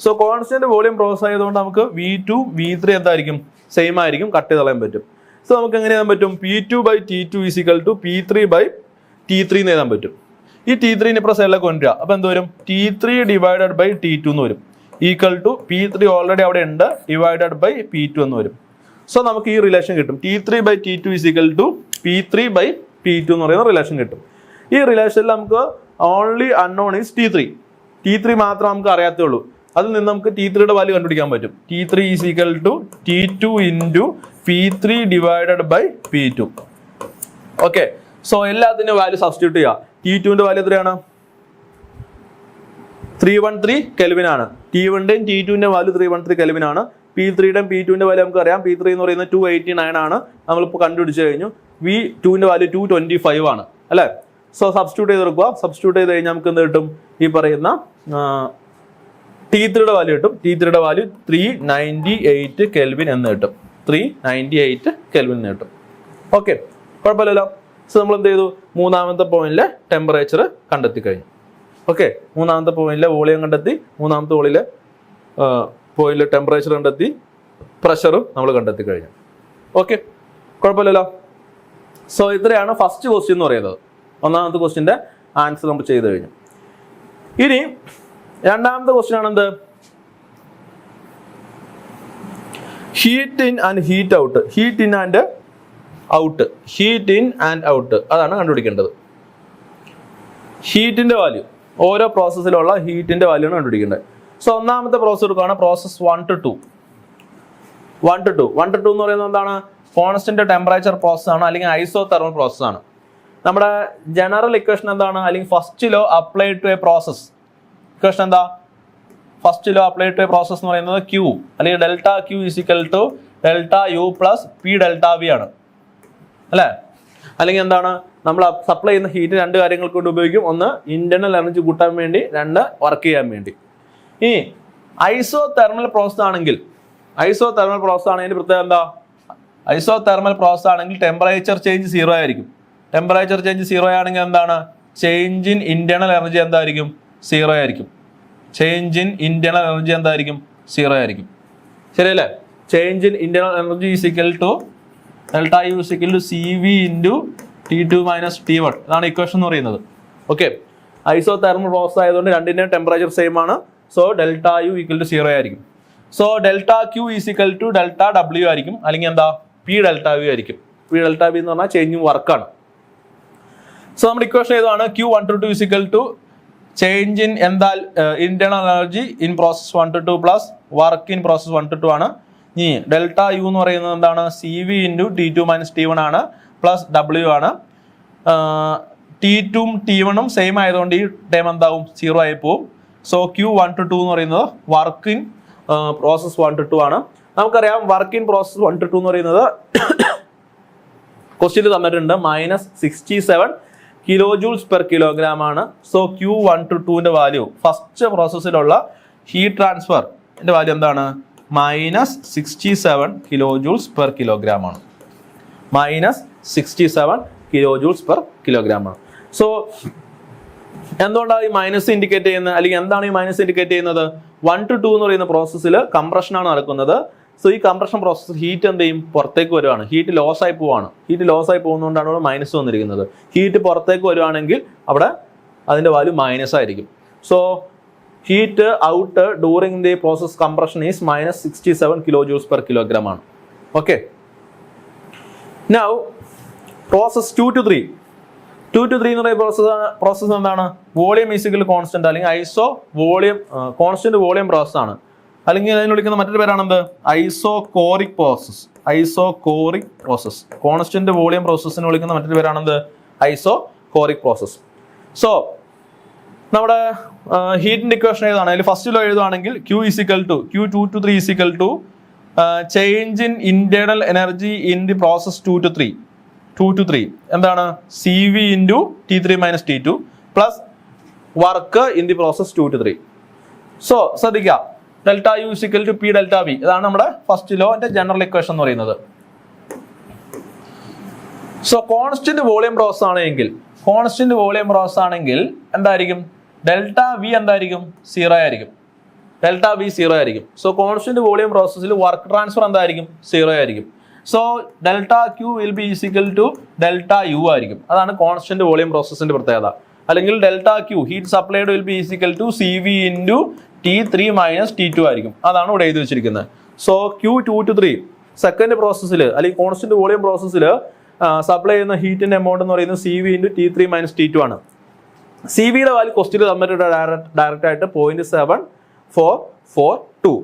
So constant volume process ആയതുകൊണ്ട് നമുക്ക് V2 V3 എന്തായിരിക്കും? സെയിം ആയിരിക്കും, കട്ട് ചെയ്ത് കളയാൻ പറ്റും. സോ നമുക്ക് എങ്ങനെ എഴുതാൻ പറ്റും? P2 by T2 is equal to P3 by T3 എന്ന് എഴുതാൻ പറ്റും. ഈ T3 ഇപ്പോൾ സൈഡിലേക്ക് കൊണ്ടുവരിക. അപ്പോൾ എന്ത് വരും? T3 ഡിവൈഡഡ് ബൈ T2 എന്ന് വരും. ഈക്വൽ ടു P3 ഓൾറെഡി അവിടെ ഉണ്ട്, ഡിവൈഡഡ് ബൈ P2 എന്ന് വരും. സോ നമുക്ക് ഈ റിലേഷൻ കിട്ടും. T3 by T2 is equal to P3 by P2 എന്ന് പറയുന്ന റിലേഷൻ കിട്ടും. ഈ റിലേഷനിൽ നമുക്ക് ഓൺലി അൺനോൺ ഈസ് T3 മാത്രം നമുക്ക് അറിയാത്തുള്ളൂ. അതിൽ നിന്ന് നമുക്ക് T3 വാല്യൂ കണ്ടുപിടിക്കാൻ പറ്റും. T3 is equal to T2 into P3 divided by P2. Okay. So എല്ലാത്തിൻ്റെ വാല്യൂ സബ്സ്റ്റിറ്റ്യൂട്ട് ചെയ്യുക. T2 വാല്യൂ എത്രയാണ്? 313 കെൽവിൻ ആണ്. T1 T2 വാല്യൂ 313 കെൽവിൻ ആണ്. P3 P2 വാല്യൂ നമുക്ക് അറിയാം. P3 എന്ന് പറയുന്നത് 289 ആണ്. നമ്മളിപ്പോൾ കണ്ടുപിടിച്ച് കഴിഞ്ഞു. V2 വാല്യൂ 225 ആണ് അല്ലേ? സോ സബ്സ്റ്റിറ്റ്യൂട്ട് ചെയ്ത് എടുക്കുക. സബ്സ്റ്റിറ്റ്യൂട്ട് ചെയ്ത് കഴിഞ്ഞാൽ നമുക്ക് എന്ത് കിട്ടും? ഈ പറയുന്ന T3 വാല്യൂ കിട്ടും. T3 വാല്യൂ 398 കെൽവിൻ എന്ന് കിട്ടും. 398 കെൽവിൻ എന്ന് കിട്ടും. ഓക്കെ, കുഴപ്പമില്ലല്ലോ. സോ നമ്മൾ എന്ത് ചെയ്തു? മൂന്നാമത്തെ പോയിന്റിലെ ടെമ്പറേച്ചർ കണ്ടെത്തി കഴിഞ്ഞു. ഓക്കെ, മൂന്നാമത്തെ പോയിന്റിലെ വോളിയം കണ്ടെത്തി, മൂന്നാമത്തെ പോയിന്റിലെ ടെമ്പറേച്ചർ കണ്ടെത്തി, പ്രഷറും നമ്മൾ കണ്ടെത്തി കഴിഞ്ഞു. ഓക്കെ, കുഴപ്പമില്ലല്ലോ. സോ ഇത്രയാണ് ഫസ്റ്റ് ക്വസ്റ്റ്യൻ എന്ന് പറയുന്നത്. ഒന്നാമത്തെ ക്വസ്റ്റ്യൻ്റെ ആൻസർ നമ്മൾ ചെയ്ത് കഴിഞ്ഞു. ഇനി രണ്ടാമത്തെ ക്വസ്റ്റ്യൻ ആണ് എന്ത്? Heat in and heat out. Heat in and out. Heat in and out അതാണ് കണ്ടുപിടിക്കേണ്ടത്. ഹീറ്റിന്റെ വാല്യൂ, ഓരോ പ്രോസസ്സിലുള്ള ഹീറ്റിന്റെ വാല്യൂ ആണ് കണ്ടുപിടിക്കേണ്ടത്. സോ ഒന്നാമത്തെ പ്രോസസ്സ് എടുക്കുകയാണ് പ്രോസസ് 1 to 2. 1 to 2 എന്ന് പറയുന്നത് എന്താണ്? കോൺസ്റ്റന്റ് ടെമ്പറേച്ചർ പ്രോസസ് ആണ്, അല്ലെങ്കിൽ ഐസോ തെർമൽ പ്രോസസ് ആണ്. നമ്മുടെ ജനറൽ ഇക്വേഷൻ എന്താണ്? അല്ലെങ്കിൽ first law applied to a process. Equation എന്താ? First law applied to a process എന്ന് പറയുന്നത് Q അല്ലെങ്കിൽ delta Q is equal to delta U plus P delta V ആണ് അല്ലേ? അല്ലെങ്കിൽ എന്താണ്? നമ്മൾ സപ്ലൈ ചെയ്യുന്ന ഹീറ്റ് രണ്ട് കാര്യങ്ങൾക്ക് കൊണ്ട് ഉപയോഗിക്കും. ഒന്ന് ഇന്റർണൽ എനർജി കൂട്ടാൻ വേണ്ടി, രണ്ട് വർക്ക് ചെയ്യാൻ വേണ്ടി. ഇനി ഐസോ തെർമൽ പ്രോസസ് ആണെങ്കിൽ, പ്രത്യേകത എന്താ? ഐസോ തെർമൽ പ്രോസസ് ആണെങ്കിൽ ടെമ്പറേച്ചർ ചേഞ്ച് 0 ആയിരിക്കും. ടെമ്പറേച്ചർ ചേഞ്ച് 0 ആണെങ്കിൽ എന്താണ്? ചേഞ്ച് ഇൻ ഇന്റർണൽ എനർജി എന്തായിരിക്കും? 0 ആയിരിക്കും. ചേഞ്ച് ഇൻ ഇന്റർണൽ എനർജി എന്തായിരിക്കും? 0 ആയിരിക്കും. ശരിയല്ലേ? Change in internal energy is equal to delta U is equal to CV into T2 minus T1. ഇതാണ് ഇക്വേഷൻ എന്ന് പറയുന്നത്. ഓക്കെ, ഐസോ തെർമൽ പ്രോസസ് ആയതുകൊണ്ട് രണ്ടിൻ്റെയും ടെമ്പറേച്ചർ സെയിം ആണ്. So delta U equal to 0 ആയിരിക്കും. So delta Q is equal to delta W ആയിരിക്കും, അല്ലെങ്കിൽ എന്താ? P ഡെൽറ്റ V ആയിരിക്കും. P ഡെൽറ്റ V എന്ന് പറഞ്ഞാൽ ചേഞ്ചിങ് വർക്കാണ്. സോ നമ്മുടെ ഇക്വേഷൻ ഏതാണ്? Q1 to 2 is equal to change in internal energy in process 1 to 2 plus work in process 1 to 2 ആണ്. ഇനി ഡെൽറ്റ യു എന്ന് പറയുന്നത് എന്താണ്? CV into T2 minus T1 ആണ്, പ്ലസ് W ആണ്. T2 T1 സെയിം ആയതുകൊണ്ട് ഈ ടൈം എന്താവും? 0 ആയി പോവും. സോ Q1 to 2 എന്ന് പറയുന്നത് വർക്ക് ഇൻ പ്രോസസ് 1 to 2 ആണ്. നമുക്കറിയാം വർക്ക് ഇൻ പ്രോസസ് 1 to 2 എന്ന് പറയുന്നത് ക്വസ്റ്റ്യൻ തന്നിട്ടുണ്ട് -67 കിലോ ജൂൾസ് പെർ കിലോഗ്രാം ആണ്. സോ Q1 to 2ന്റെ വാല്യൂ ഫസ്റ്റ് പ്രോസസ്സിലുള്ള ഹീറ്റ് ട്രാൻസ്ഫർ വാല്യൂ എന്താണ്? -67 കിലോ ജൂൾസ് പെർ കിലോഗ്രാം ആണ്. -67 കിലോ ജൂൾസ് പെർ കിലോഗ്രാം ആണ്. സോ എന്തുകൊണ്ടാണ് ഈ മൈനസ് ഇൻഡിക്കേറ്റ് ചെയ്യുന്നത്, അല്ലെങ്കിൽ എന്താണ് ഈ മൈനസ് ഇൻഡിക്കേറ്റ് ചെയ്യുന്നത്? 1 to 2 എന്ന് പറയുന്ന പ്രോസസ്സിൽ കംപ്രഷൻ ആണ് നടക്കുന്നത്. സോ ഈ കംപ്രഷൻ പ്രോസസ് ഹീറ്റ് എന്ത് ചെയ്യും? പുറത്തേക്ക് വരുവാണ്. ഹീറ്റ് ലോസ് ആയി പോവാണ്. ഹീറ്റ് ലോസ് ആയി പോകുന്നതുകൊണ്ടാണ് അവിടെ മൈനസ് വന്നിരിക്കുന്നത്. ഹീറ്റ് പുറത്തേക്ക് വരുവാണെങ്കിൽ അവിടെ അതിന്റെ വാല്യൂ മൈനസ് ആയിരിക്കും. So heat out during the process compression is -67 kilo joules per kilogram ആണ്. ഓക്കെ, നൗ പ്രോസസ് 2 to 3 എന്ന് പറയുന്ന പ്രോസസ് എന്താണ്? വോളിയം ഈസിക്കൽ കോൺസ്റ്റന്റ് അല്ലെങ്കിൽ iso volume constant volume process ആണ്. അല്ലെങ്കിൽ അതിന് വിളിക്കുന്ന മറ്റൊരു പേരാണെന്ത്? Isochoric process. കോൺസ്റ്റന്റ് വോളിയം പ്രോസസ്സിന് വിളിക്കുന്ന മറ്റൊരു പേരാണെന്ത്? Isochoric process. സോ നമ്മുടെ ഹീറ്റിന്റെ ഇക്വേഷൻ ഏതാണ്? അതിൽ ഫസ്റ്റിലോ എഴുതുകയാണെങ്കിൽ Q2 to 3 is equal to change in internal energy in the process 2 to 3 എന്താണ്? CV into T3 minus T2 plus work in the process 2 to 3. So ശ്രദ്ധിക്കുക, delta U is equal to P delta V. ഇതാണ് നമ്മുടെ first ലോന്റെ general equation എന്ന് പറയുന്നത്. So constant volume process ആണെങ്കിൽ എന്തായിരിക്കും? Delta V എന്തായിരിക്കും? 0 ആയിരിക്കും. ഡെൽറ്റ വി 0 ആയിരിക്കും. സോ കോൺസ്റ്റന്റ് വോളിയം പ്രോസസ്സിൽ വർക്ക് ട്രാൻസ്ഫർ എന്തായിരിക്കും? 0 ആയിരിക്കും. So delta Q will be is equal to delta U ആയിരിക്കും. അതാണ് കോൺസ്റ്റന്റ് വോളിയം പ്രോസസ്സിന്റെ പ്രത്യേകത. അല്ലെങ്കിൽ delta Q heat supplied will be is equal to CV into T3 minus T2 ആയിരിക്കും. അതാണ് ഇവിടെ എഴുതി വെച്ചിരിക്കുന്നത്. സോ Q2 to 3 സെക്കൻഡ് പ്രോസസ്സിൽ അല്ലെങ്കിൽ കോൺസ്റ്റന്റ് വോളിയം പ്രോസസ്സിൽ സപ്ലൈ ചെയ്യുന്ന ഹീറ്റിന്റെ എമൗണ്ട് എന്ന് പറയുന്നത് CV into T3 minus T2 ആണ്. CVയുടെ വാല്യൂ ക്വസ്റ്റ്യൻ തന്നിട്ട് ഡയറക്റ്റ് ആയിട്ട് 0.7442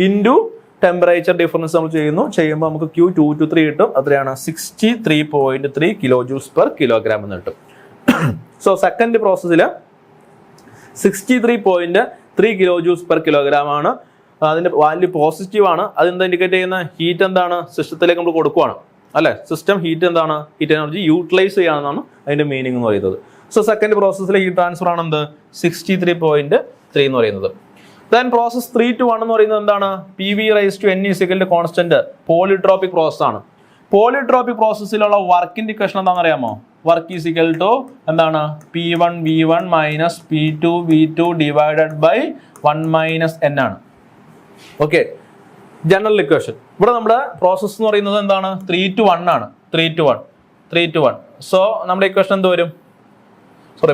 ഇൻറ്റു ടെമ്പറേച്ചർ ഡിഫറൻസ് നമ്മൾ ചെയ്യുമ്പോൾ നമുക്ക് Q2 to 3 കിട്ടും. അത്രയാണ് 63.3 കിലോ ജൂൾസ് പെർ കിലോഗ്രാം എന്ന് കിട്ടും. സോ സെക്കൻഡ് പ്രോസസ്സിൽ 63.3 കിലോ ജൂൾസ് പെർ കിലോഗ്രാം ആണ്. അതിന്റെ വാല്യൂ പോസിറ്റീവ് ആണ്. അതെന്താ ഇൻഡിക്കേറ്റ് ചെയ്യുന്ന? ഹീറ്റ് എന്താണ്? സിസ്റ്റത്തിലേക്ക് നമ്മൾ കൊടുക്കുവാണ് അല്ലെ? സിസ്റ്റം ഹീറ്റ് എന്താണ്? ഹീറ്റ് എനർജി യൂട്ടിലൈസ് ചെയ്യാണെന്നാണ് അതിന്റെ മീനിങ് എന്ന് പറയുന്നത്. സോ സെക്കൻഡ് പ്രോസസ്സിലെ ഹീറ്റ് ട്രാൻസ്ഫർ ആണ് എന്ത്? 63.3 എന്ന് പറയുന്നത്. ദെൻ പ്രോസസ് 3 to 1 എന്ന് പറയുന്നത് എന്താണ്? PV raise to N is equal to constant polytropic process ആണ്. പോളിട്രോപിക് പ്രോസസ്സിലുള്ള വർക്കിന്റെ ഇക്വേഷൻ എന്താണെന്ന് അറിയാമോ? വർക്ക് ഈസിക്കൽ ടു എന്താണ്? P1 V1 minus P2 V2 divided by 1 minus N ആണ്. Okay, general equation. ഇവിടെ നമ്മുടെ പ്രോസസ് എന്ന് പറയുന്നത് എന്താണ്? 3 to 1 ആണ്. 3 to 1. സോ നമ്മുടെ ഇക്വേഷൻ എന്ത് വരും?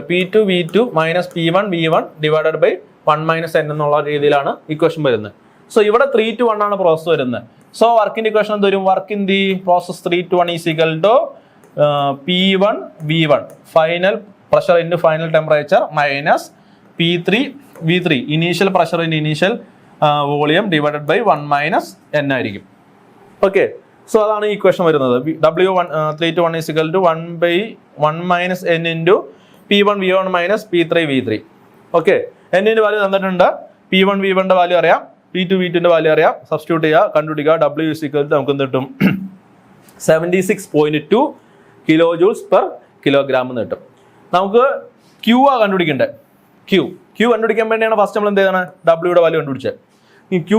P2 V2 minus P1 V1 divided by 1 minus N എന്നുള്ള രീതിയിലാണ് ഇക്വേഷൻ വരുന്നത്. സോ ഇവിടെ 3 to 1 ആണ് പ്രോസസ് വരുന്നത്. സോ വർക്കിന്റെ ഇക്വേഷൻ എന്ത് വരും? Work in the process 3 to 1 is equal to P1 V1 final pressure into final temperature minus P3 V3 initial pressure in initial volume divided by 1 minus N ആയിരിക്കും. Okay, so അതാണ് ഈ equation വരുന്നത്. W1 3 to 1 is equal to 1 by 1 minus N into P1 V1 minus P3 V3. Okay, N-ന്റെ value തന്നിട്ടുണ്ട്. P1 V1ന്റെ value അറിയാം, P2 V2ന്റെ value അറിയാം. Substitute ചെയ്യുക, കണ്ടുപിടിക്കുക. W ഈക്വൽ ടു നമുക്ക് എന്ത് കിട്ടും? 76.2 കിലോ ജൂൾസ് പെർ കിലോഗ്രാം എന്ന് കിട്ടും. നമുക്ക് Q ആ കണ്ടുപിടിക്കേണ്ടത്. Q കണ്ടുപിടിക്കാൻ വേണ്ടിയാണ് ഫസ്റ്റ് നമ്മൾ എന്ത് ചെയ്യണം? W യുടെ വാല്യൂ കണ്ടുപിടിച്ചത്. ഈ Q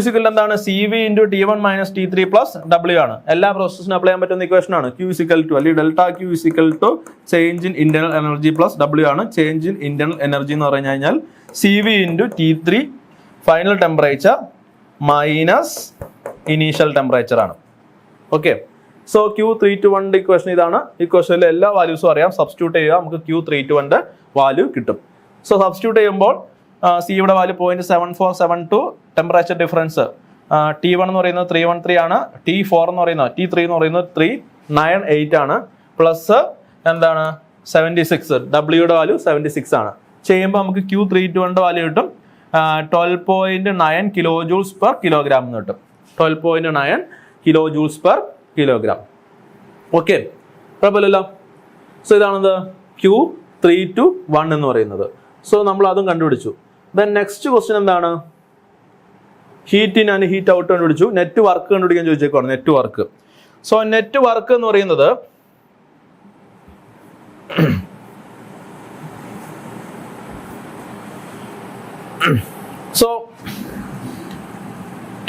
ഈക്വൽ എന്താണ്? CV into T1 minus T3 plus W ആണ്. എല്ലാ പ്രോസസ്സിനും അപ്ലൈ ചെയ്യാൻ പറ്റുന്ന ഇക്വേഷൻ ആണ്. Q ഈക്വൽ ടു അല്ലെങ്കിൽ delta Q equal to change in internal energy plus W ആണ്. ചേഞ്ച് ഇൻ ഇന്റേണൽ എനർജി എന്ന് പറഞ്ഞു കഴിഞ്ഞാൽ CV into T3 final temperature minus initial temperature ആണ്. Okay, so Q3 to 1 equation ഇതാണ്. ഇക്വേഷനിലെ എല്ലാ വാല്യൂസും അറിയാം. സബ്സ്റ്റിറ്റ്യൂട്ട് ചെയ്യുക, നമുക്ക് Q3 to 1 വാല്യൂ കിട്ടും. സോ സബ്സ്റ്റിറ്റ്യൂട്ട് ചെയ്യുമ്പോൾ സിയുടെ വാല്യൂ 0.7472, ടെമ്പറേച്ചർ ഡിഫറൻസ് T1 എന്ന് പറയുന്നത് 313 ആണ്, T3 എന്ന് പറയുന്നത് 398 ആണ്, പ്ലസ് എന്താണ് 76, ഡബ്ല്യൂയുടെ വാല്യൂ 76 ആണ്. ചെയ്യുമ്പോൾ നമുക്ക് Q3 to 1 വാല്യൂ കിട്ടും 12.9 കിലോ ജൂൾസ് പെർ കിലോഗ്രാം എന്ന് കിട്ടും. 12.9 kilo joules per kilogram. Okay, കുഴപ്പമില്ലല്ലോ. സോ ഇതാണത് Q3 എന്ന് പറയുന്നത്. സോ നമ്മൾ അതും കണ്ടുപിടിച്ചു. ദെൻ നെക്സ്റ്റ് ക്വസ്റ്റ്യൻ എന്താണ്? Heat in and heat out കണ്ടുപിടിച്ചു. നെറ്റ് വർക്ക് കണ്ടുപിടിക്കാൻ ചോദിച്ചേക്കാണ്. Net work. So net work എന്ന് പറയുന്നത്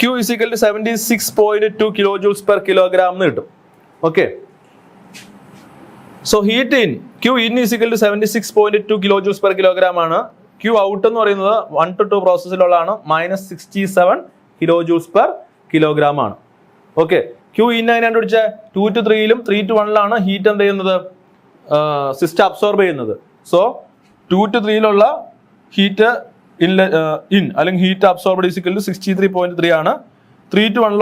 Q is equal to 76.2 kilojoules per kilogram എന്ന് കിട്ടും. Okay, so heat in Q in is equal to 76.2 kilojoules per kilogram ആണ്. Q out എന്ന് പറയുന്നത് 1 to 2 പ്രോസസ്സിലുള്ളതാണ്, -67 kilojoules per kilogram ആണ്. ഓക്കെ, Q in അതിനെ കണ്ടുപിടിച്ച 2 to 3 3 to 1 ഹീറ്റ് എന്ത് ചെയ്യുന്നത്? സിസ്റ്റം അബ്സോർബ് ചെയ്യുന്നത്. സോ 2 to 3 ഹീറ്റ് ഇൻ അല്ലെങ്കിൽ heat absorbed is equal to 63.3 ആണ്. 3 to 1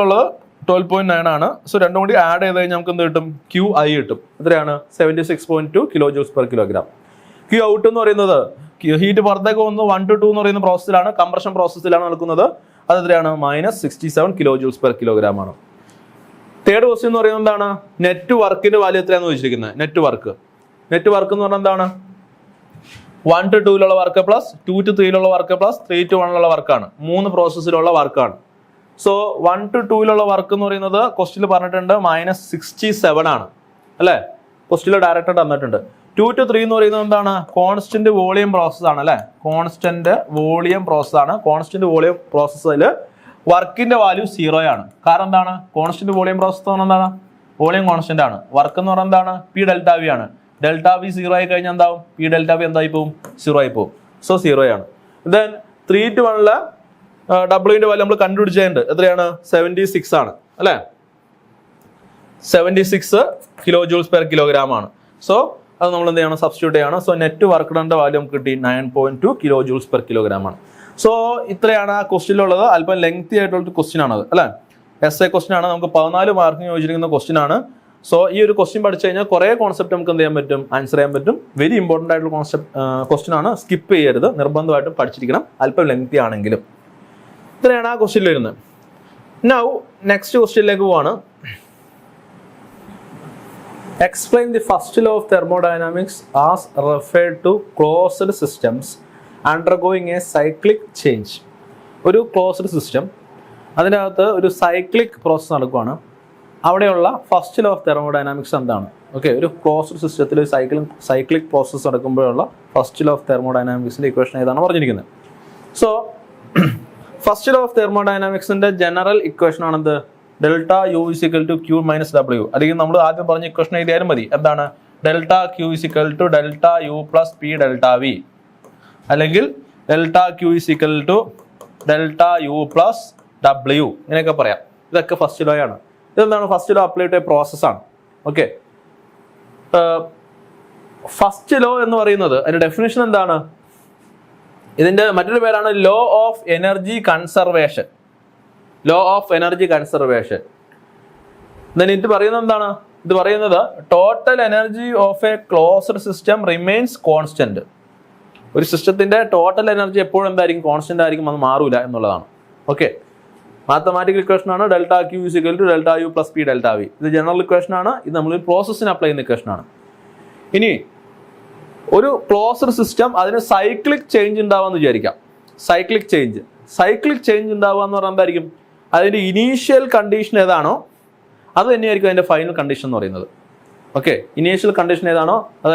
12.9 ആണ്. സോ രണ്ടും കൂടി ആഡ് ചെയ്ത് കഴിഞ്ഞാൽ നമുക്ക് എന്ത് കിട്ടും? QI കിട്ടും. എത്രയാണ്? 76.2 kilojoules per kilogram. Q out എന്ന് പറയുന്നത് ഹീറ്റ് പുറത്തേക്ക് പോകുന്നത് 1 to 2 എന്ന് പറയുന്ന പ്രോസസ്സിലാണ്, കംപ്രഷൻ പ്രോസസ്സിലാണ് നടക്കുന്നത്. അത് എത്രയാണ്? -67 kilojoules per kilogram ആണ്. തേർഡ് ക്വസ്റ്റ്യൻ എന്ന് പറയുന്നത് എന്താണ്? നെറ്റ് വർക്കിന്റെ വാല്യൂ എത്രയാണെന്ന് ചോദിച്ചിരിക്കുന്നത്. നെറ്റ് വർക്ക് എന്ന് പറഞ്ഞാൽ എന്താണ്? 1 to 2 work plus 2 to 3 work plus 3 to 1 വർക്കാണ്. 3 പ്രോസസ്സിലുള്ള വർക്കാണ്. സോ 1 to 2 വർക്ക് എന്ന് പറയുന്നത് ക്വസ്റ്റ്യനിൽ പറഞ്ഞിട്ടുണ്ട് -67 ആണ് അല്ലേ? ക്വസ്റ്റ്യനിൽ ഡയറക്റ്റ് തന്നിട്ടുണ്ട്. 2 to 3 എന്ന് പറയുന്നത് എന്താണ്? കോൺസ്റ്റന്റ് വോളിയം പ്രോസസ് ആണ് അല്ലേ? കോൺസ്റ്റന്റ് വോളിയം പ്രോസസ് ആണ്. കോൺസ്റ്റന്റ് വോളിയം പ്രോസസ്സിൽ വർക്കിന്റെ വാല്യൂ 0 ആണ്. കാരണം എന്താണ്? കോൺസ്റ്റന്റ് വോളിയം പ്രോസസ് എന്ന് പറഞ്ഞാൽ എന്താണ്? വോളിയം കോൺസ്റ്റന്റ് ആണ്. വർക്ക് എന്ന് പറഞ്ഞാൽ എന്താണ്? P∆V ആണ്. ∆V 0 ആയി കഴിഞ്ഞാൽ എന്താവും? P∆V എന്തായി പോവും? 0 ആയി പോവും. സോ 0 ആണ്. ദെൻ 3 to 1 ഡബ്ല്യൂന്റെ വാല്യൂ നമ്മൾ കണ്ടുപിടിച്ചിട്ടുണ്ട്. എത്രയാണ്? 76 ആണ് അല്ലേ? 76 kilojoules per kilogram ആണ്. സോ അത് നമ്മൾ എന്ത് ചെയ്യണം? സബ്സ്റ്റിറ്റ്യൂട്ട് ചെയ്യണം. സോ നെറ്റ് വർക്ക് ഡണ്ടെ വാല്യൂ നമുക്ക് കിട്ടി 9.2 kilojoules per kilogram ആണ്. സോ ഇത്രയാണ് ആ ക്വസ്റ്റ്യനിലുള്ളത്. അല്പം ലെങ്തി ആയിട്ടുള്ള ക്വസ്റ്റ്യൻ ആണത് അല്ലേ? essay ക്വസ്റ്റ്യൻ ആണ്. നമുക്ക് 14 മാർക്കിന് ചോദിച്ചിരിക്കുന്ന ക്വസ്റ്റ്യൻ ആണ്. സോ ഈ ഒരു ക്വസ്റ്റ്യൻ പഠിച്ചു കഴിഞ്ഞാൽ കുറേ കോൺസെപ്റ്റ് നമുക്ക് എന്ത് ചെയ്യാൻ പറ്റും? ആൻസർ ചെയ്യാൻ പറ്റും. വെരി ഇമ്പോർട്ടൻ്റ് ആയിട്ടുള്ള ക്വസ്റ്റ്യൻ ആണ്. സ്കിപ്പ് ചെയ്യരുത്, നിർബന്ധമായിട്ടും പഠിച്ചിരിക്കണം, അല്പം ലെങ്തി ആണെങ്കിലും. ഇത്രയാണ് ആ ക്വസ്റ്റ്യനിൽ വരുന്നത്. നൗ നെക്സ്റ്റ് ക്വസ്റ്റ്യനിലേക്ക് പോവാണ്. Explain the first law of thermodynamics as referred to closed systems undergoing a cyclic change. ഒരു ക്ലോസ്ഡ് സിസ്റ്റം, അതിനകത്ത് ഒരു സൈക്ലിക് പ്രോസസ് നടക്കുകയാണ്. അവിടെയുള്ള ഫസ്റ്റ് ലോ ഓഫ് തെർമോഡൈനാമിക്സ് എന്താണ്? ഓക്കെ, ഒരു ക്ലോസ്ഡ് സിസ്റ്റത്തിൽ സൈക്ലിക് പ്രോസസ് നടക്കുമ്പോഴുള്ള ഫസ്റ്റ് ലോ ഓഫ് തെർമോഡൈനാമിക്സിന്റെ ഇക്വേഷൻ ഏതാണ് പറഞ്ഞിരിക്കുന്നത്. സോ ഫസ്റ്റ് ലോ ഓഫ് തെർമോഡൈനാമിക്സിന്റെ ജനറൽ ഇക്വേഷൻ ആണെന്ത്? ΔU = Q - W. അല്ലെങ്കിൽ നമ്മൾ ആദ്യം പറഞ്ഞ ഇക്വേഷൻ എഴുതിയാലും മതി. എന്താണ്? ΔQ = ΔU + P∆V, അല്ലെങ്കിൽ ΔQ = ΔU + W, ഇങ്ങനെയൊക്കെ പറയാം. ഇതൊക്കെ ഫസ്റ്റ് ലോ ആണ്. ഇതെന്താണ്? First law apply to a process ആണ്. ഓക്കെ, ഫസ്റ്റ് ലോ എന്ന് പറയുന്നത് അതിന്റെ ഡെഫിനിഷൻ എന്താണ്? ഇതിന്റെ മറ്റൊരു പേരാണ് law of energy conservation. Law of energy conservation. ഇത് പറയുന്നത് എന്താണ്? ഇത് പറയുന്നത് total energy of a closed system remains constant. ഒരു സിസ്റ്റത്തിന്റെ ടോട്ടൽ എനർജി എപ്പോഴും എന്തായിരിക്കും? കോൺസ്റ്റന്റ് ആയിരിക്കും, അത് മാറൂല എന്നുള്ളതാണ്. ഓക്കെ, മാത്തമാറ്റിക്കൽ ഇക്വേഷൻ ആണ്. ΔQ = ΔU + P∆V. ഇത് ജനറൽ ഇക്വേഷൻ ആണ്. ഇത് നമ്മൾ പ്രോസസ്സിന് അപ്ലൈ ചെയ്യുന്ന ഇക്വേഷൻ ആണ്. ഇനി ഒരു ക്ലോസ്ഡ് സിസ്റ്റം, അതിന് സൈക്ലിക് ചേഞ്ച് ഉണ്ടാവാന്ന് വിചാരിക്കാം. സൈക്ലിക് ചേഞ്ച് ഉണ്ടാവുക എന്ന് പറഞ്ഞാൽ എന്തായിരിക്കും? അതിന്റെ ഇനീഷ്യൽ കണ്ടീഷൻ ഏതാണോ അത് തന്നെയായിരിക്കും അതിന്റെ ഫൈനൽ കണ്ടീഷൻ എന്ന് പറയുന്നത്. ഓക്കെ, ഇനീഷ്യൽ കണ്ടീഷൻ ഏതാണോ അത്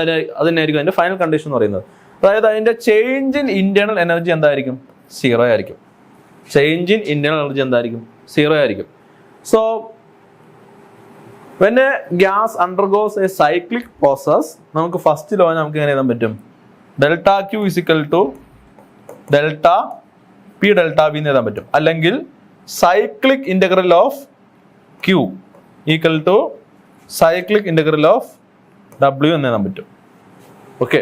തന്നെയായിരിക്കും അതിന്റെ ഫൈനൽ കണ്ടീഷൻ എന്ന് പറയുന്നത്. അതായത് അതിന്റെ ചേഞ്ച് ഇൻ ഇന്റേണൽ എനർജി എന്തായിരിക്കും? 0 ആയിരിക്കും. ചേഞ്ച് ഇൻ ഇന്റേണൽ എനർജി എന്തായിരിക്കും? 0 ആയിരിക്കും. So when a gas undergoes a cyclic process, നമുക്ക് ഫസ്റ്റ് ലോ നമുക്ക് എങ്ങനെ എഴുതാൻ പറ്റും? ΔQ = ΔP∆V എന്ന് എഴുതാൻ പറ്റും. അല്ലെങ്കിൽ cyclic integral of Q = cyclic integral of W എന്ന് എഴുതാൻ പറ്റും. Okay,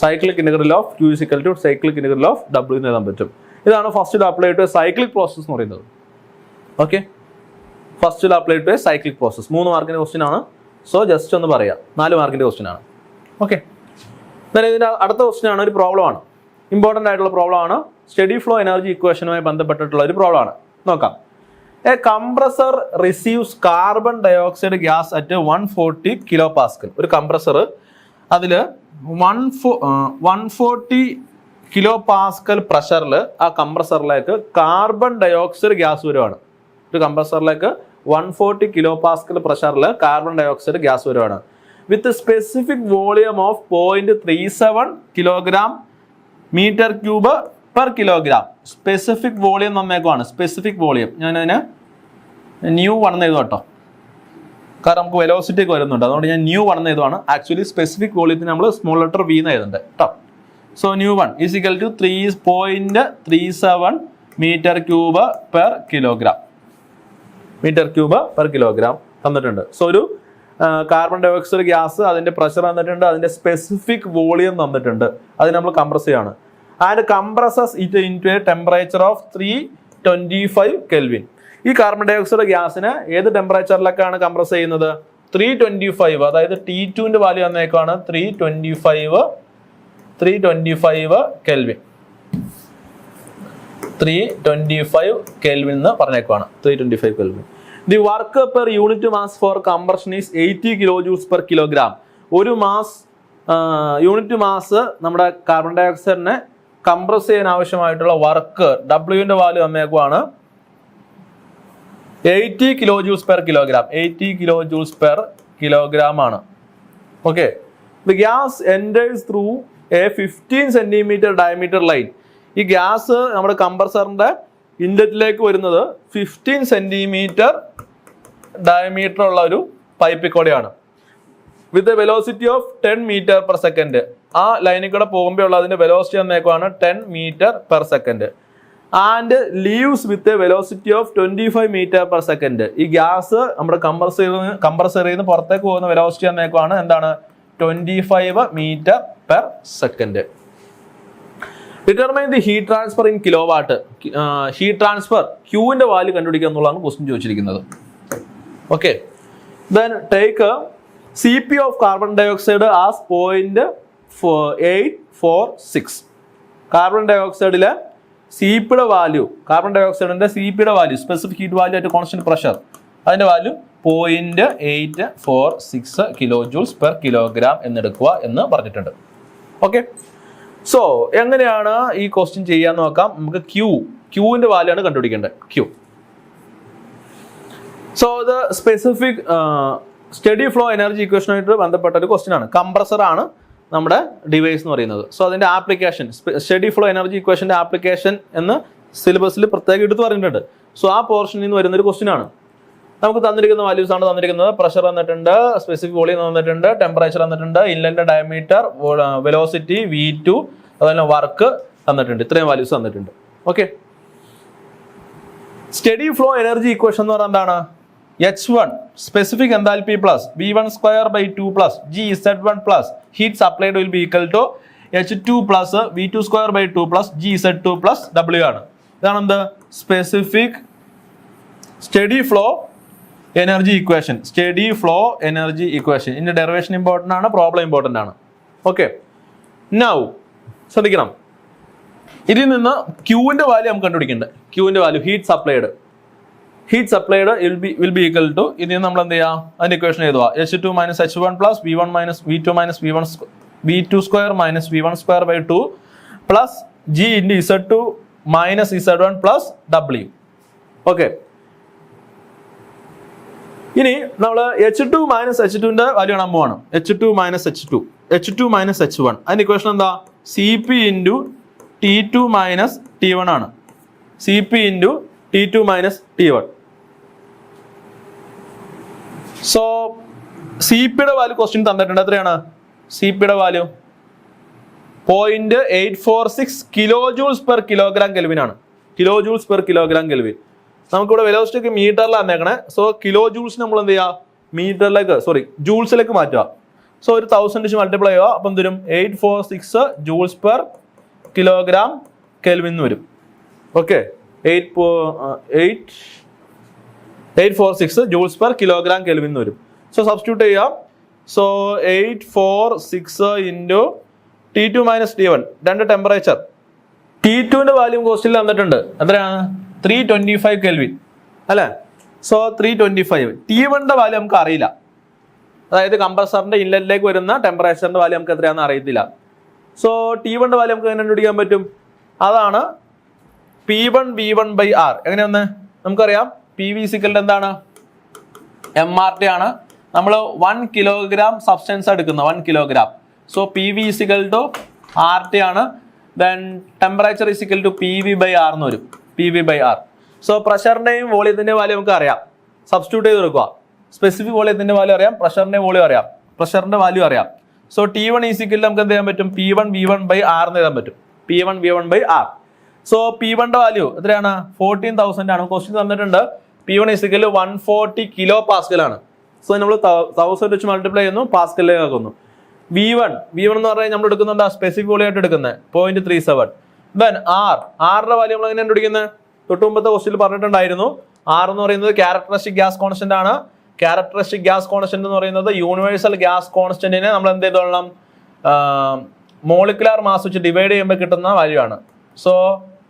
cyclic integral of Q = cyclic integral of W എന്ന് എഴുതാൻ പറ്റും. ഇതാണ് first law apply to a cyclic process എന്ന് പറയുന്നത്. Okay, first law apply to a cyclic process. 3 മാർക്കിന്റെ ക്വസ്റ്റ്യൻ ആണ്. സോ ജസ്റ്റ് ഒന്ന് പറയാം, 4 മാർക്കിന്റെ ക്വസ്റ്റ്യൻ ആണ്. ഓക്കെ, ഇതിന്റെ അടുത്ത ക്വസ്റ്റ്യൻ ആണ്, ഒരു പ്രോബ്ലം ആണ്. ഇമ്പോർട്ടൻ്റ് ആയിട്ടുള്ള പ്രോബ്ലം ആണ്. സ്റ്റഡി ഫ്ലോ എനർജി ഇക്വേഷനുമായി ബന്ധപ്പെട്ടിട്ടുള്ള ഒരു പ്രോബ്ലം ആണ്. നോക്കാം. A compressor receives carbon dioxide gas at 140 kilo Pascal. ഒരു കംപ്രസർ അതിൽ 140 കിലോ പാസ്കൽ പ്രഷറിൽ ആ കംപ്രസറിലേക്ക് കാർബൺ ഡയോക്സൈഡ് ഗ്യാസ് വരുവാണ്. ഒരു കംപ്രസറിലേക്ക് 140 കിലോ പാസ്കൽ പ്രഷറിൽ കാർബൺ ഡയോക്സൈഡ് ഗ്യാസ് വരുവാണ്. With specific volume of 0.37 kilogram metre cube per kilogram. Specific volume തന്നേക്കുവാണ്. Specific volume ഞാനതിന് ന്യൂ 1 എഴുതും കേട്ടോ, കാരണം നമുക്ക് വെലോസിറ്റി ഒക്കെ വരുന്നുണ്ട്. അതുകൊണ്ട് ഞാൻ ന്യൂ 1 എഴുതുവാണ്. ആക്ച്വലി സ്പെസിഫിക് വോളിയത്തിന് നമ്മൾ സ്മോൾ ലെറ്റർ വി എന്ന് എഴുതുന്നുണ്ട് കേട്ടോ. So nu 1 is equal to 3.37 metre cube per kilogram. Metre cube per kilogram തന്നിട്ടുണ്ട്. സോ ഒരു കാർബൺ ഡയോക്സൈഡ് ഗ്യാസ് അതിന്റെ പ്രഷർ തന്നിട്ടുണ്ട്, അതിന്റെ സ്പെസിഫിക് വോളിയം തന്നിട്ടുണ്ട്, അത് നമ്മൾ കംപ്രസ് ചെയ്യാണ്. And compresses it in to a temperature of 325 kelvin. ഈ കാർബൺ ഡയോക്സൈഡ് ഗ്യാസിന് ഏത് ടെമ്പറേച്ചറിലേക്കാണ് കംപ്രസ് ചെയ്യുന്നത്? 325, അതായത് T2ന്റെ വാല്യൂ തന്നേക്കാണ് 325 കെൽവിൻ. 325 കെൽവിൻ എന്ന് പറഞ്ഞേക്കാണ്. 325 kelvin. The work per unit mass for compression is 80 kilo joules per kilogram. ഒരു യൂണിറ്റ് മാസ് നമ്മുടെ കാർബൺ ഡയോക്സൈഡിനെ കംപ്രസ് ചെയ്യാൻ ആവശ്യമായിട്ടുള്ള വർക്ക് ഡബ്ല്യുവിന്റെ വാല്യൂ തന്നേക്കുവാണ് 80 kilo joules per kilogram. 80 kilo joules per kilogram ആണ്. Okay. The gas enters through a 15 centimetre diameter line. ഈ gas നമ്മുടെ കംപ്രസറിന്റെ ഇൻലെറ്റിലേക്ക് വരുന്നത് 15 സെന്റിമീറ്റർ ഡയമീറ്റർ ഉള്ള ഒരു പൈപ്പിൽ കൂടെയാണ്. With a velocity of 10 metre per second. ആ ലൈനിൽ കൂടെ പോകുമ്പോൾ ഉള്ള അതിന്റെ വെലോസിറ്റി എന്നേക്കുവാണ് 10 metre per second. And leaves with a velocity of 25 metre per second. ഈ ഗ്യാസ് നമ്മുടെ കംപ്രസറിൽ നിന്ന് പുറത്തേക്ക് പോകുന്ന വെലോസിറ്റി എന്നേക്കുവാണ് എന്താണ്? 25 metre per second. Determine the heat transfer in kilowatt. Heat transfer ക്യൂവിന്റെ വാല്യൂ കണ്ടുപിടിക്കുക എന്നുള്ളതാണ് ക്വസ്റ്റ്യൻ ചോദിച്ചിരിക്കുന്നത്. Okay. Then take CP of carbon dioxide as 0.846. Carbon ഡയോക്സൈഡിലെ CPയുടെ വാല്യൂ, കാർബൺ ഡയോക്സൈഡിന്റെ CPയുടെ വാല്യൂ, സ്പെസിഫിക് ഹീറ്റ് വാല്യൂ ആയിട്ട് കോൺസ്റ്റന്റ് പ്രഷർ, അതിന്റെ value 0.846 kilo joules per kilogram എന്നെടുക്കുക എന്ന് പറഞ്ഞിട്ടുണ്ട്. ഓക്കെ. സോ എങ്ങനെയാണ് ഈ ക്വസ്റ്റ്യൻ ചെയ്യാന്ന് നോക്കാം. നമുക്ക് ക്യൂവിന്റെ വാല്യൂ ആണ് കണ്ടുപിടിക്കേണ്ടത്. ക്യൂ. സോ ഇത് സ്പെസിഫിക് സ്റ്റഡി ഫ്ലോ എനർജി ഇക്വേഷനായിട്ട് ബന്ധപ്പെട്ട ഒരു ക്വസ്റ്റ്യൻ ആണ്. കംപ്രസർ ആണ് നമ്മുടെ ഡിവൈസ് എന്ന് പറയുന്നത്. സോ അതിന്റെ ആപ്ലിക്കേഷൻ, സ്റ്റഡി ഫ്ലോ എനർജി ഇക്വേഷന്റെ ആപ്ലിക്കേഷൻ എന്ന് സിലബസിൽ പ്രത്യേകം എടുത്ത് പറഞ്ഞിട്ടുണ്ട്. സോ ആ പോർഷനിൽ നിന്ന് വരുന്ന ഒരു ക്വസ്റ്റ്യൻ ആണ്. നമുക്ക് തന്നിരിക്കുന്ന വാല്യൂസ് ആണ് തന്നിരിക്കുന്നത്. പ്രഷർ തന്നിട്ടുണ്ട്, സ്പെസിഫിക് വോളിയം തന്നിട്ടുണ്ട്, ടെമ്പറേച്ചർ തന്നിട്ടുണ്ട്, ഇൻലെറ്റ് ഡയമീറ്റർ, വെലോസിറ്റി, V2, അതുപോലെ വർക്ക് തന്നിട്ടുണ്ട്. ഇത്രയും വാല്യൂസ് തന്നിട്ടുണ്ട്. Okay. Steady flow energy equation എന്ന് പറഞ്ഞാൽ എന്താണ്? H1 specific enthalpy plus V1² + 2 + GZ1 plus heat supplied will be equal to H2 plus V2² 2 + GZ2 plus W ആണ്. ഇതാണ് എന്ത്? Specific steady flow energy equation. Steady flow energy equation. ഇതിന്റെ derivation important ആണ്, problem important ആണ്. Okay. Now ശ്രദ്ധിക്കണം, ഇതിൽ നിന്ന് ക്യൂവിന്റെ വാല്യൂ നമുക്ക് കണ്ടുപിടിക്കേണ്ടത്. ക്യൂവിന്റെ value heat supplied will be equal to, ഇതിൽ നമ്മൾ എന്ത് ചെയ്യാം? അതിന്റെ ഇക്വേഷൻ എഴുതുക. H2 - H1 + V1 - V2 - V2² - V1² 2 plus G × Z2 - Z1 plus W. Okay. ഇനി നമ്മൾ H2 - H2ന്റെ വാല്യൂ കാണാൻ പോവാണ്. H2 - H2, H2 - H1. അതിന്റെ ഇക്വേഷൻ എന്താ? CP × T2 - T1 ആണ്. CP × T2 - T1. സോ CPയുടെ വാല്യൂ ക്വസ്റ്റ്യൻ തന്നിട്ടുണ്ട്. എത്രയാണ് CPയുടെ value? 0.846 kilo joules per kilogram kelvin ആണ്. Kilo joules per kilogram kelvin. നമുക്കിവിടെ വെലോസിറ്റി മീറ്ററിലാണ് തന്നേക്കണേ. സോ കിലോ ജൂൾസ് നമ്മൾ എന്ത് ചെയ്യുക? ജൂൾസിലേക്ക് മാറ്റുക. സോ ഒരു 1000 വെച്ച് മൾട്ടിപ്ലൈ ചെയ്യുക. അപ്പം എന്തുവരും? 846 ജൂൾസ് പെർ കിലോഗ്രാം കെൽവിൻ വരും. Okay. 846 joules per kilogram kelvin വരും. സോ സബ്സ്റ്റിറ്റ്യൂട്ട് ചെയ്യാം. സോ 846 ഇൻറ്റു T2 - T1, രണ്ട് ടെമ്പറേച്ചർ. T2ന്റെ വാല്യൂ ക്വസ്റ്റ്യനിൽ തന്നിട്ടുണ്ട്. എത്രയാണ്? 325 കെൽവിൻ. അല്ലേ? സോ 325. T1ന്റെ വാല്യൂ നമുക്ക് അറിയില്ല. അതായത് കംപ്രസറിന്റെ ഇൻലെറ്റിലേക്ക് വരുന്ന ടെമ്പറേച്ചറിന്റെ വാല്യൂ നമുക്ക് എത്രയാണെന്ന് അറിയത്തില്ല. സോ T1ന്റെ വാല്യൂ നമുക്ക് എങ്ങനെ കണ്ടുപിടിക്കാൻ പറ്റും? അതാണ് P1 V1/R. എങ്ങനെയൊന്ന് നമുക്കറിയാം, PV = എന്താണ്? MRT ആണ്. നമ്മൾ 1 കിലോഗ്രാം സബ്സ്റ്റൻസ് എടുക്കുന്നത് 1 കിലോഗ്രാം. സോ PV = RT ആണ്. ദെൻ ടെമ്പറേച്ചർ PV/R എന്ന് വരും. PV/R. സോ പ്രഷറിന്റെയും വോളിയത്തിന്റെയും വാല്യൂ നമുക്ക് അറിയാം. സബ്സ്റ്റിറ്റ്യൂട്ട് ചെയ്ത് കൊടുക്കുക. സ്പെസിഫിക് വോളിയത്തിന്റെ വാല്യൂ അറിയാം, പ്രഷറിന്റെ വോളിയം അറിയാം, പ്രഷറിന്റെ വാല്യൂ അറിയാം. സോ T1 നമുക്ക് എന്ത് ചെയ്യാൻ പറ്റും? P1 V1/R എന്ന് എഴുതാൻ പറ്റും. P1 V1/R. സോ P1ന്റെ വാല്യൂ എത്രയാണ്? 14,000 ആണ്. ക്വസ്റ്റ്യൻ തന്നിട്ടുണ്ട്. P1 140 കിലോ പാസ്കൽ ആണ്. സോ നമ്മൾ 1000 വെച്ച് മൾട്ടിപ്ലൈ ചെയ്യുന്നു, പാസ്കലിലേക്ക് ആക്കുന്നു. V1 എന്ന് പറഞ്ഞാൽ നമ്മൾ എടുക്കുന്നുണ്ട് സ്പെസിഫിക് വോളിയം ആയിട്ട് എടുക്കുന്നത് 0.37. ദെൻ ആറിന്റെ വാല്യൂ നമ്മൾ എങ്ങനെ കണ്ടുപിടിക്കുന്നത്? തൊട്ട് മുമ്പത്തെ ക്വസ്റ്റ്യൻ പറഞ്ഞിട്ടുണ്ടായിരുന്നു. R എന്ന് പറയുന്നത് ക്യാരക്ടറിസ്റ്റിക് ഗ്യാസ് കോൺസ്റ്റന്റ് ആണ്. ക്യാരക്ടറിസ്റ്റിക് ഗ്യാസ് കോൺസ്റ്റന്റ് എന്ന് പറയുന്നത് യൂണിവേഴ്സൽ ഗ്യാസ് കോൺസ്റ്റന്റിനെ നമ്മൾ എന്ത് ചെയ്തോളണം? മോളിക്കുലാർ മാസ് വെച്ച് ഡിവൈഡ് ചെയ്യുമ്പോൾ കിട്ടുന്ന വാല്യൂ ആണ്. സോ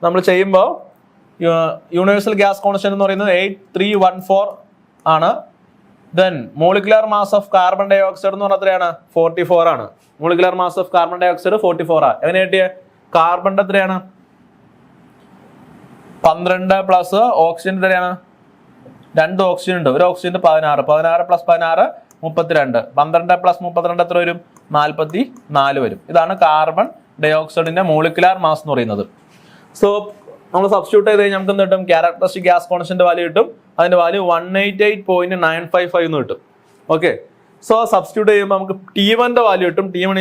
നമ്മൾ ചെയ്യുമ്പോൾ യൂണിവേഴ്സൽ ഗ്യാസ് കോൺസ്റ്റന്റ് എന്ന് പറയുന്നത് 8314 ആണ്. Then molecular mass of carbon dioxide എന്ന് പറഞ്ഞാൽ എത്രയാണ്? 44 ആണ്. Molecular mass of carbon dioxide 44 ആണ്. എങ്ങനെ കിട്ടിയ? കാർബണിന്റെ എത്രയാണ്? 12 പ്ലസ് ഓക്സിജൻ എത്രയാണ്? 2 ഓക്സിജൻ ഉണ്ട്. ഒരു ഓക്സിജൻ 16 + 16 32. 12 + 32 എത്ര വരും? 44 വരും. ഇതാണ് കാർബൺ ഡൈ ഓക്സൈഡിന്റെ മോളിക്കുലാർ മാസ് എന്ന് പറയുന്നത്. സോ നമ്മൾ സബ്സ്റ്റിറ്റ്യൂട്ട് ചെയ്ത് കഴിഞ്ഞാൽ നമുക്ക് എന്ത് കിട്ടും? ക്യാരക്ടറിസ്റ്റിക് ഗ്യാസ് കോൺസ്റ്റന്റ് വാല്യൂ കിട്ടും. അതിന്റെ വാല്യൂ 188.955 എന്ന് കിട്ടും. ഓക്കെ. സോ സബ്സ്റ്റിറ്റ്യൂട്ട് ചെയ്യുമ്പോൾ നമുക്ക് T1ന്റെ വാല്യൂ കിട്ടും. T1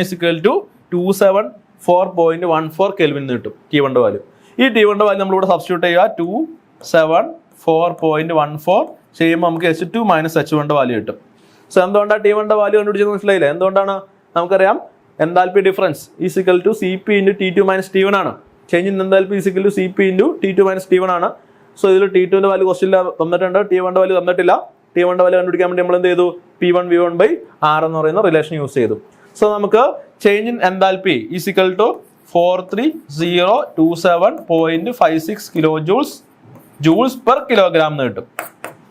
274.14 കെൽവിൻ എന്ന് കിട്ടും. T1ന്റെ വാല്യൂ. ഈ T1ന്റെ വാല്യൂ നമ്മളിവിടെ സബ്സ്റ്റിറ്റ്യൂട്ട് ചെയ്യുക. 274.14 ചെയ്യുമ്പോൾ നമുക്ക് H2 - H1ന്റെ വാല്യൂ കിട്ടും. സോ എന്തുകൊണ്ടാണ് T1ന്റെ വാല്യൂ കണ്ടുപിടിച്ചത് മനസ്സിലായില്ലേ? എന്തുകൊണ്ടാണ്? നമുക്കറിയാം enthalpy difference CP × T2 - T1 ആണ്. Change in enthalpy CP × T2 - T1 ആണ്. സോ ഇതിൽ T2ന്റെ വാല്യൂ ക്വസ്റ്റ്യനിൽ തന്നിട്ടുണ്ട്, T1ന്റെ വാല്യൂ തന്നിട്ടില്ല. T1ന്റെ വാല്യൂ കണ്ടുപിടിക്കാൻ വേണ്ടി നമ്മൾ എന്ത് ചെയ്തു? P1 V1/R എന്ന് പറയുന്ന റിലേഷൻ യൂസ് ചെയ്തു. സോ നമുക്ക് change in enthalpy = 43027.56 joules per kilogram എന്ന് കിട്ടും.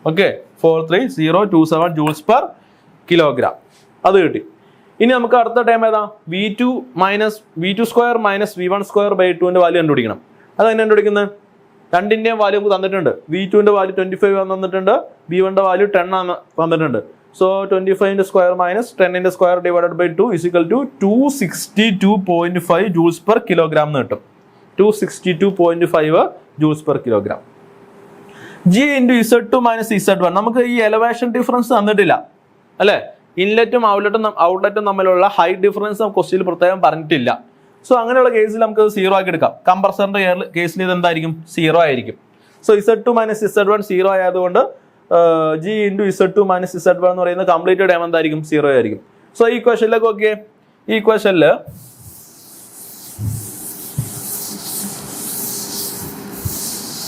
ഓക്കെ, 43027 ജൂൾസ് പെർ കിലോഗ്രാം അത് കിട്ടി. ഇനി നമുക്ക് അടുത്ത ടൈം ഏതാ? V2 - V2² - V1²/2ന്റെ വാല്യൂ കണ്ടുപിടിക്കണം. അത് എങ്ങനെ കണ്ടുപിടിക്കുന്നത്? രണ്ടിന്റെയും വാല്യൂ നമുക്ക് തന്നിട്ടുണ്ട്. V2ന്റെ വാല്യൂ 25 തന്നിട്ടുണ്ട്, V1ന്റെ വാല്യൂ 10 തന്നിട്ടുണ്ട്. സോ 25² - 10² / 2 = 262.5 ജൂൾസ് പെർ കിലോഗ്രാം എന്ന് കിട്ടും. 262.5 joules per kilogram. G × Z2 - Z1. നമുക്ക് ഈ എലവേഷൻ ഡിഫറൻസ് തന്നിട്ടില്ല അല്ലെ? ഇൻലെറ്റും ഔട്ട്ലെറ്റും തമ്മിലുള്ള ഹൈറ്റ് ഡിഫറൻസ് ക്വസ്റ്റ്യനിൽ പ്രത്യേകം പറഞ്ഞിട്ടില്ല. സോ അങ്ങനെയുള്ള കേസിൽ നമുക്ക് 0 ആക്കി എടുക്കാം. കംപ്രസറിന്റെ കേസിൽ ഇത് എന്തായിരിക്കും? 0 ആയിരിക്കും. സോ Z2 - Z1 0 ആയതുകൊണ്ട് G × Z2 - Z1 എന്ന് പറയുന്ന കംപ്ലീറ്റ് ടൈം എന്തായിരിക്കും? 0 ആയിരിക്കും. സോ ഈ ഇക്വേഷനിലേക്ക് നോക്കിയേ. ഈ ഇക്വേഷനിൽ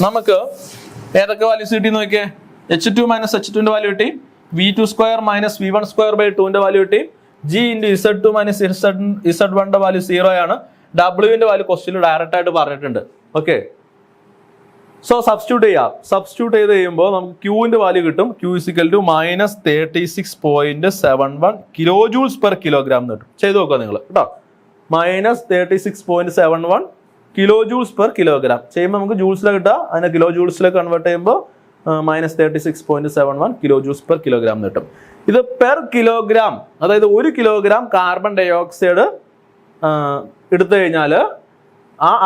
നമുക്ക് ഏതൊക്കെ വാല്യൂസ് കിട്ടി നോക്കിയേ? H2 - H2ന്റെ വാല്യൂ കിട്ടി, V2² - V1²/2ന്റെ വാല്യൂ കിട്ടി, G × Z2 - Z1ന്റെ വാല്യൂ 0 ആണ്. W-ന്റെ വാല്യൂ ക്വസ്റ്റ്യനിൽ ഡയറക്റ്റ് ആയിട്ട് പറഞ്ഞിട്ടുണ്ട്. ഓക്കെ. സോ സബ്സ്റ്റിറ്റ്യൂട്ട് ചെയ്യാം. സബ്സ്റ്റിറ്റ്യൂട്ട് ചെയ്ത് കഴിയുമ്പോൾ നമുക്ക് Qന്റെ വാല്യൂ കിട്ടും. Q = -36.71 kilo joules per kilogram എന്ന് കിട്ടും. ചെയ്ത് നോക്കുക നിങ്ങൾ കേട്ടോ. -36.71 കിലോ ജൂൾസ് പെർ കിലോഗ്രാം ചെയ്യുമ്പോൾ നമുക്ക് ജൂൾസിലാണ് കിട്ടുക. അതിനെ കിലോ ജൂൾസിലേക്ക് കൺവേർട്ട് ചെയ്യുമ്പോൾ -36.71 കിലോ ജൂൾസ് പെർ കിലോഗ്രാം കിട്ടും. ഇത് പെർ കിലോഗ്രാം, അതായത് 1 കിലോഗ്രാം കാർബൺ ഡൈ ഓക്സൈഡ് എടുത്തു കഴിഞ്ഞാൽ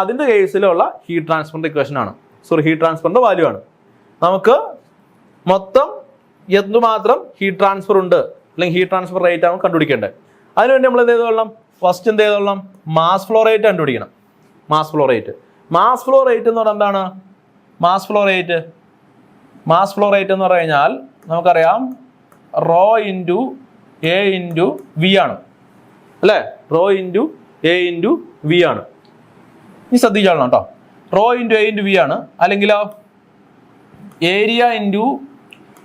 അതിന്റെ കേസിലുള്ള ഹീറ്റ് ട്രാൻസ്ഫറിന്റെ ഇക്വേഷൻ ആണ്. സോറി, ഹീറ്റ് ട്രാൻസ്ഫറിന്റെ വാല്യൂ ആണ്. നമുക്ക് മൊത്തം എന്തുമാത്രം ഹീറ്റ് ട്രാൻസ്ഫർ ഉണ്ട് അല്ലെങ്കിൽ ഹീറ്റ് ട്രാൻസ്ഫർ റേറ്റ് ആണ് കണ്ടുപിടിക്കേണ്ടത്. അതിനുവേണ്ടി നമ്മൾ എന്ത് ചെയ്തോളാം? ഫസ്റ്റ് എന്ത് ചെയ്തോളാം? മാസ് ഫ്ലോ റേറ്റ് കണ്ടുപിടിക്കണം. മാസ് ഫ്ലോ റേറ്റ് എന്ന് പറഞ്ഞാൽ എന്താണ്? മാസ് ഫ്ലോ റേറ്റ് എന്ന് പറഞ്ഞു കഴിഞ്ഞാൽ നമുക്കറിയാം ρ × A × V ആണ് അല്ലേ? ρ × A × V ആണ്. ഈ ശ്രദ്ധിച്ചോളണം കേട്ടോ. ρ × A × V ആണ്. അല്ലെങ്കിൽ ഏരിയ ×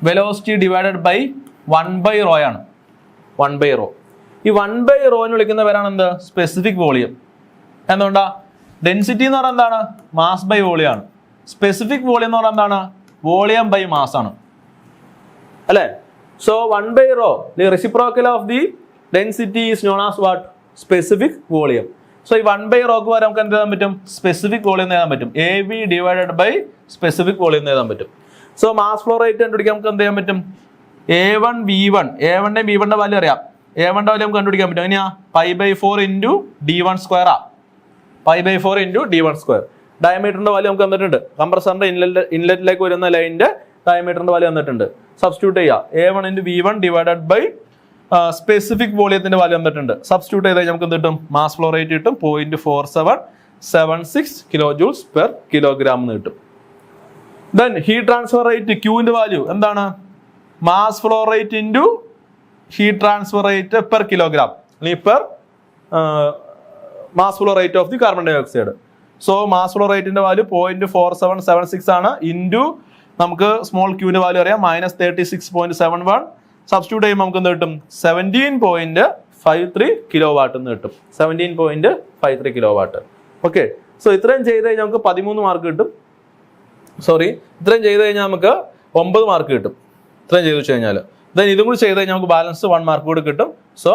വെലോസിറ്റി ഡിവൈഡഡ് ബൈ 1/ρ ആണ്. 1/ρ. ഈ 1/ρ വിളിക്കുന്ന പേരാണ് എന്ത്? Specific volume. എന്തുകൊണ്ടാ? ഡെൻസിറ്റി എന്ന് പറഞ്ഞാൽ എന്താണ്? മാസ് ബൈ വോളിയം ആണ്. സ്പെസിഫിക് വോളിയം എന്ന് പറഞ്ഞാൽ എന്താണ്? വോളിയം ബൈ മാസ് ആണ് അല്ലേ. So 1/ρ the reciprocal of the density is known as what? Specific volume. So ഈ 1/ρ ക്ക് വരെ നമുക്ക് എന്ത് എഴുതാൻ പറ്റും? സ്പെസിഫിക് വോളിയം എഴുതാൻ പറ്റും. AB divided by specific volume എഴുതാൻ പറ്റും. സോ മാസ് ഫ്ലോ റേറ്റ് കണ്ടുപിടിക്കാൻ നമുക്ക് എന്ത് ചെയ്യാൻ പറ്റും? A1 V1 A1ന്റെ V1ന്റെ വാല്യൂ അറിയാം. A1ന്റെ വാല്യൂ നമുക്ക് കണ്ടുപിടിക്കാൻ പറ്റും. എങ്ങനെയാ? π/4 ഇൻറ്റു d1 സ്ക്വയർ ആ. π/4 ഇൻറ്റു d1 സ്ക്വയർ. ഡയമീറ്ററിന്റെ വാല്യൂ നമുക്ക് തന്നിട്ടുണ്ട്. കംപ്രസറിന്റെ ഇൻലെറ്റിലേക്ക് വരുന്ന ലൈനിന്റെ ഡയമീറ്ററിന്റെ വാല്യൂ തന്നിട്ടുണ്ട്. സബ്സ്റ്റിറ്റ്യൂട്ട് ചെയ്യുക. A1 into V1 divided by specific വോളിയത്തിന്റെ വാല്യൂ തന്നിട്ടുണ്ട്. സബ്സ്റ്റിറ്റ്യൂട്ട് ചെയ്താൽ നമുക്ക് എന്ത് കിട്ടും? മാസ് ഫ്ലോ റേറ്റ് കിട്ടും 0.4776 കിലോ ജൂൾസ് പെർ കിലോഗ്രാം എന്ന് കിട്ടും. ദെൻ ഹീറ്റ് ട്രാൻസ്ഫർ റേറ്റ് ക്യൂവിന്റെ വാല്യൂ എന്താണ്? Mass flow rate into heat transfer rate per kilogram അല്ലെങ്കിൽ per mass flow rate of the carbon dioxide. So mass flow റേറ്റിന്റെ value 0.4776 ആണ്. Into നമുക്ക് small ക്യൂവിന്റെ value അറിയാം -36.71. Substitute ചെയ്യുമ്പോൾ നമുക്ക് എന്ത് കിട്ടും? 17.53 കിലോ വാട്ട് എന്ന് കിട്ടും. 17.53 കിലോ വാട്ട്. ഓക്കെ. സോ ഇത്രയും ചെയ്ത് കഴിഞ്ഞാൽ നമുക്ക് 13 മാർക്ക് കിട്ടും. ഇത്രയും ചെയ്ത് കഴിഞ്ഞാൽ നമുക്ക് 9 മാർക്ക് കിട്ടും. ഇത്രയും ചെയ്ത് വെച്ച് കഴിഞ്ഞാൽ ദെൻ ഇതും കൂടി ചെയ്ത് കഴിഞ്ഞാൽ നമുക്ക് ബാലൻസ് 1 മാർക്ക് കൂടി കിട്ടും. സോ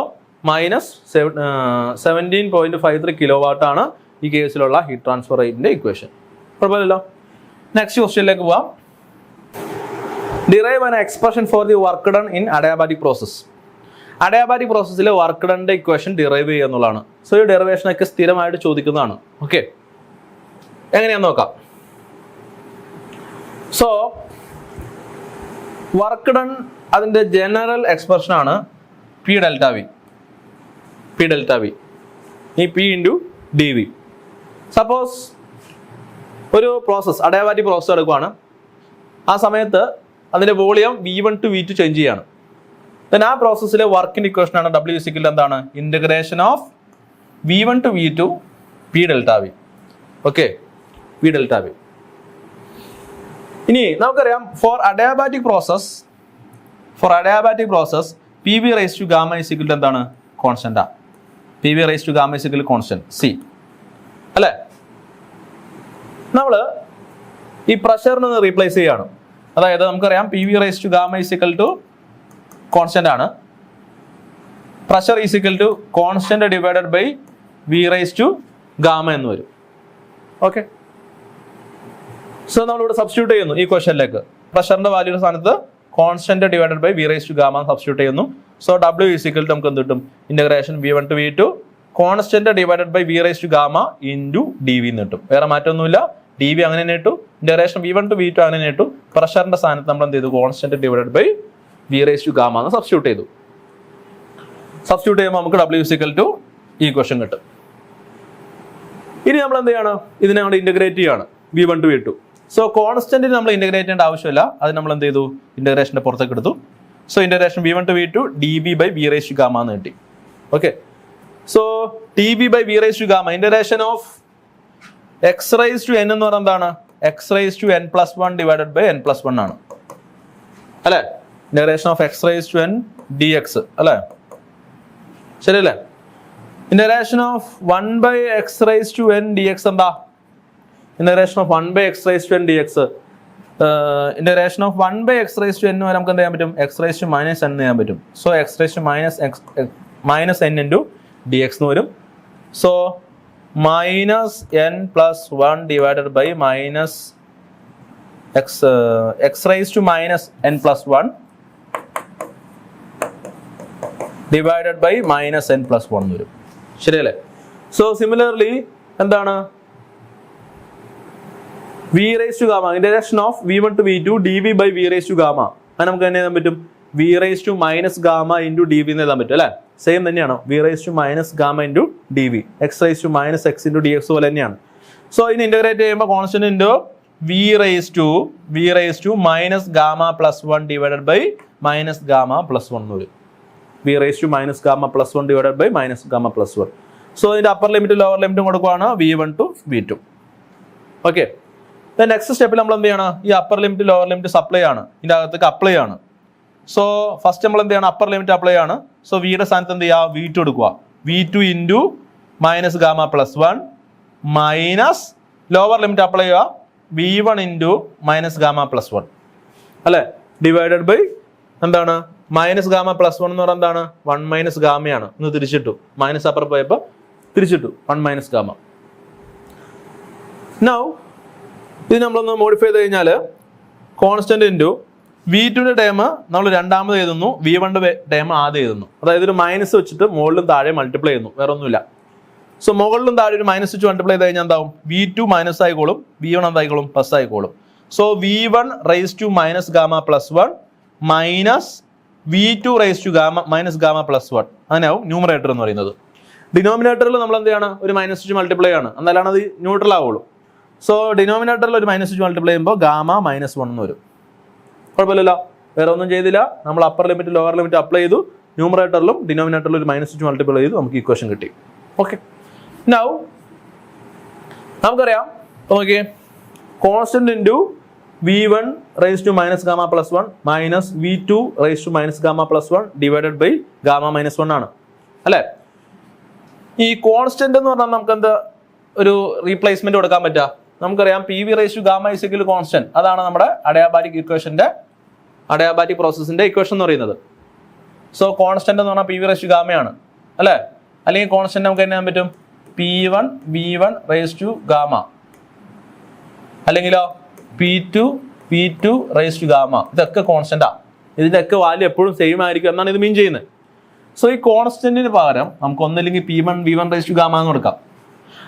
-17.53 കിലോ വാട്ട് ആണ് ഈ കേസിലുള്ള ഹീറ്റ് ട്രാൻസ്ഫർ റേറ്റിന്റെ ഇക്വേഷൻ. കുഴപ്പമില്ലല്ലോ. നെക്സ്റ്റ് ക്വസ്റ്റ്യനിലേക്ക് പോവാം. Derive an expression for the work done in adiabatic process. Adiabatic പ്രോസസ്സിൽ വർക്ക് ഡണിന്റെ ഇക്വേഷൻ ഡിറൈവ് ചെയ്യുക എന്നുള്ളതാണ്. സോ ഈ ഡെറിവേഷനൊക്കെ സ്ഥിരമായിട്ട് ചോദിക്കുന്നതാണ്. ഓക്കെ, എങ്ങനെയാന്ന് നോക്കാം. സോ വർക്ക് ഡൺ അതിന്റെ ജനറൽ എക്സ്പ്രഷൻ ആണ് P ഡെൽറ്റ വി. ഈ P ഇൻറ്റു dV. സപ്പോസ് ഒരു പ്രോസസ് അഡയാബാറ്റിക് പ്രോസസ് എടുക്കുവാണ്. ആ സമയത്ത് അതിന്റെ volume V1 to V2 change ചെയ്യാണ്. ദെൻ ആ പ്രോസസ്സിലെ വർക്കിന്റെ ഇക്വേഷൻ ആണ് W = എന്താണ്? Integration of V1 to V2 P delta V. Okay, P delta V. ഇനി നമുക്കറിയാം for adiabatic process PV raise to gamma = എന്താണ്? Constant. PV raise to gamma = constant C അല്ലേ. നമ്മൾ ഈ പ്രഷറിനെ റീപ്ലേസ് ചെയ്യാണ്. അതായത് നമുക്കറിയാം PV raise to gamma = constant ആണ്. Pressure = constant divided by V raise to gamma എന്ന് വരും. ഓക്കെ, സോ നമ്മളിവിടെ സബ്സ്റ്റിറ്റ്യൂട്ട് ചെയ്യുന്നു ഈ ക്വസ്റ്റ്യനിലേക്ക്. പ്രഷറിന്റെ വാല്യൂയുടെ സ്ഥാനത്ത് constant divided by V raise to gamma substitute ചെയ്യുന്നു. സോ W = നമുക്ക് എന്ത് കിട്ടും? Integration V1 to V2 constant divided by V raise to gamma into dV എന്ന് കിട്ടും. വേറെ മാറ്റമൊന്നുമില്ല. dV അങ്ങനെ തന്നെ ഇട്ടു, ഇന്റഗ്രേഷൻ V1 to V2 അങ്ങനെ ഇട്ടു. പ്രഷറിന്റെ സ്ഥാനത്ത് നമ്മൾ എന്ത് ചെയ്തു? Constant divided by V raise to gamma എന്ന് സബ്സ്റ്റിറ്റ്യൂട്ട് ചെയ്തു. സബ്സ്റ്റിറ്റ്യൂട്ട് ചെയ്യുമ്പോൾ നമുക്ക് W = ഈ ഇക്വേഷൻ കിട്ടും. ഇനി നമ്മൾ എന്ത് ചെയ്യണം? ഇതിനെ നമ്മൾ ഇന്റഗ്രേറ്റ് ചെയ്യാണ് V1 to V2. സോ കോൺസ്റ്റന്റിന് നമ്മൾ ഇന്റഗ്രേറ്റ് ചെയ്യേണ്ട ആവശ്യമില്ല. അത് നമ്മൾ എന്ത് ചെയ്തു? ഇന്റഗ്രേഷന്റെ പുറത്തേക്ക് എടുത്തു. So integration V1 to V2 dV by V raise to gamma എന്ന് കിട്ടി. Okay, so dV by V raise to gamma integration of x raise to n എന്ന് പറയുന്നത് എന്താണ്? x raise to n+1 divided by n+1 ആണ് അല്ലേ. Integration of x raise to n dx അല്ലേ, ശരിയല്ലേ. Integration of 1/x raise to n dx എന്താ? Integration of 1/x raise to n dx. Integration of 1/x raise to n വരെ നമുക്ക് എന്ത് ചെയ്യാൻ പറ്റും? x റൈസ് ടു -n ചെയ്യാൻ പറ്റും. So x raise to -n into dx എന്ന് വരും. So -n+1 divided by x raise to -n+1 divided by -n+1 വരും. ശരിയല്ലേ. സോ സിമിലർലി എന്താണ്? V raise to gamma integration of V1 to V2 dV by V raise to gamma. അങ്ങനെ നമുക്ക് തന്നെ എഴുതാൻ പറ്റും V raise to -gamma into dV എന്ന് എഴുതാൻ പറ്റും അല്ലേ. സെയിം തന്നെയാണ്. V raise to -gamma into dV. x raise to -x into dx പോലെ തന്നെയാണ്. സോ ഇനി ഇന്റഗ്രേറ്റ് ചെയ്യുമ്പോൾ constant into V raise to -ഗാമ+1 ഡിവൈഡഡ് ബൈ -ഗാമ+1 എന്ന് വരും. V റൈസ് ടു -ഗാമ+1 ഡിവൈഡഡ് ബൈ -ഗാമ+1. സോ ഇതിന്റെ അപ്പർ ലിമിറ്റ് ലോവർ ലിമിറ്റും കൊടുക്കുകയാണ് V1 to V2. Okay, next സ്റ്റെപ്പിൽ നമ്മൾ എന്ത് ചെയ്യണം? ഈ upper limit lower limit supply ആണ്, ഇതിന്റെ അകത്തേക്ക് അപ്ലൈ ആണ്. സോ ഫസ്റ്റ് നമ്മൾ എന്ത് ചെയ്യണം? അപ്പർ ലിമിറ്റ് അപ്ലൈ ആണ്. സോ വിയുടെ സ്ഥാനത്ത് എന്ത് ചെയ്യുക? V2 എടുക്കുക. V2 ഇൻറ്റു -ഗാമ+1 മൈനസ് ലോവർ ലിമിറ്റ് അപ്ലൈ ചെയ്യുക V1 into minus gamma plus 1 അല്ലേ, ഡിവൈഡഡ് ബൈ എന്താണ് മൈനസ് ഗാമ പ്ലസ് 1 എന്ന് പറഞ്ഞാൽ എന്താണ് 1 മൈനസ് ഗാമയാണ്. ഇന്ന് തിരിച്ചിട്ടു, മൈനസ് അപ്പുറം പോയപ്പോൾ തിരിച്ചിട്ടു 1 മൈനസ് ഗാമ. നൗ ഇത് നമ്മളൊന്ന് മോഡിഫൈ ചെയ്ത് കഴിഞ്ഞാൽ കോൺസ്റ്റന്റ് ഇൻറ്റു V2ന്റെ ടേം നമ്മൾ രണ്ടാമത് എഴുതുന്നു, V1ന്റെ ടേം ആദ്യം എഴുതുന്നു. അതായത് ഒരു മൈനസ് വെച്ചിട്ട് മുകളിലും താഴെ മൾട്ടിപ്ലൈ ചെയ്യുന്നു, വേറെ ഒന്നുമില്ല. സോ മുകളിലും താഴെ ഒരു മൈനസ് വെച്ച് മൾട്ടിപ്ലൈ ചെയ്ത് കഴിഞ്ഞാൽ എന്താവും, V2 മൈനസ് ആയിക്കോളും, V1 എന്തായിക്കോളും പ്ലസ് ആയിക്കോളും. So V1 raise to minus gamma plus 1 minus V2 raise to gamma minus gamma plus 1 അങ്ങനെയാവും ന്യൂമറേറ്റർ എന്ന് പറയുന്നത്. ഡിനോമിനേറ്ററിൽ നമ്മൾ എന്ത് ചെയ്യണം, ഒരു മൈനസ് വെച്ച് മൾട്ടിപ്ലൈ ആണ്, എന്നാലാണ് അത് ന്യൂട്രൽ ആവുള്ളൂ. സോ ഡിനോമിനേറ്ററിൽ ഒരു മൈനസ് വെച്ച് മൾട്ടിപ്ലൈ ചെയ്യുമ്പോൾ ഗാമ മൈനസ് 1 എന്ന് വരും. കുഴപ്പമില്ലല്ലോ, വേറെ ഒന്നും ചെയ്തില്ല. നമ്മൾ upper limit lower limit apply ചെയ്തു, ന്യൂമറേറ്ററിലും ഡിനോമിനേറ്ററിലും ഒരു മൈനസ് വെച്ച് മൾട്ടിപ്ലൈ ചെയ്തു, നമുക്ക് ഇക്വേഷൻ കിട്ടി. ഓക്കെ, നൗ നമുക്കറിയാം, നോക്കിയേ, constant into V1 raise to minus gamma plus 1 minus V2 raise to minus gamma plus 1 divided by gamma minus 1 ആണ് അല്ലേ. ഈ കോൺസ്റ്റന്റ് എന്ന് പറഞ്ഞാൽ നമുക്ക് എന്താ ഒരു റീപ്ലേസ്മെന്റ് കൊടുക്കാൻ പറ്റുക. നമുക്കറിയാം PV raise to gamma is equal constant, അതാണ് നമ്മുടെ അഡയാബാറ്റിക് ഇക്വേഷന്റെ അഡയാബാറ്റിക് പ്രോസസ്സിന്റെ ഇക്വേഷൻ എന്ന് പറയുന്നത്. സോ കോൺസ്റ്റന്റ് എന്ന് പറഞ്ഞാൽ PV റേസ് ടു ഗാമയാണ് അല്ലേ. അല്ലെങ്കിൽ കോൺസ്റ്റന്റ് നമുക്ക് എന്നാൻ പറ്റും, P1 V1 raise to gamma, അല്ലെങ്കിലോ P2 റേസ് ടു ഗാമ. ഇതൊക്കെ കോൺസ്റ്റന്റാ, ഇതിന്റെയൊക്കെ വാല്യൂ എപ്പോഴും സെയിം ആയിരിക്കും എന്നാണ് ഇത് മീൻ ചെയ്യുന്നത്. സോ ഈ കോൺസ്റ്റന്റിന് പകരം നമുക്ക് ഒന്നല്ലെങ്കിൽ P1 V1 raise to gamma എന്ന് കൊടുക്കാം,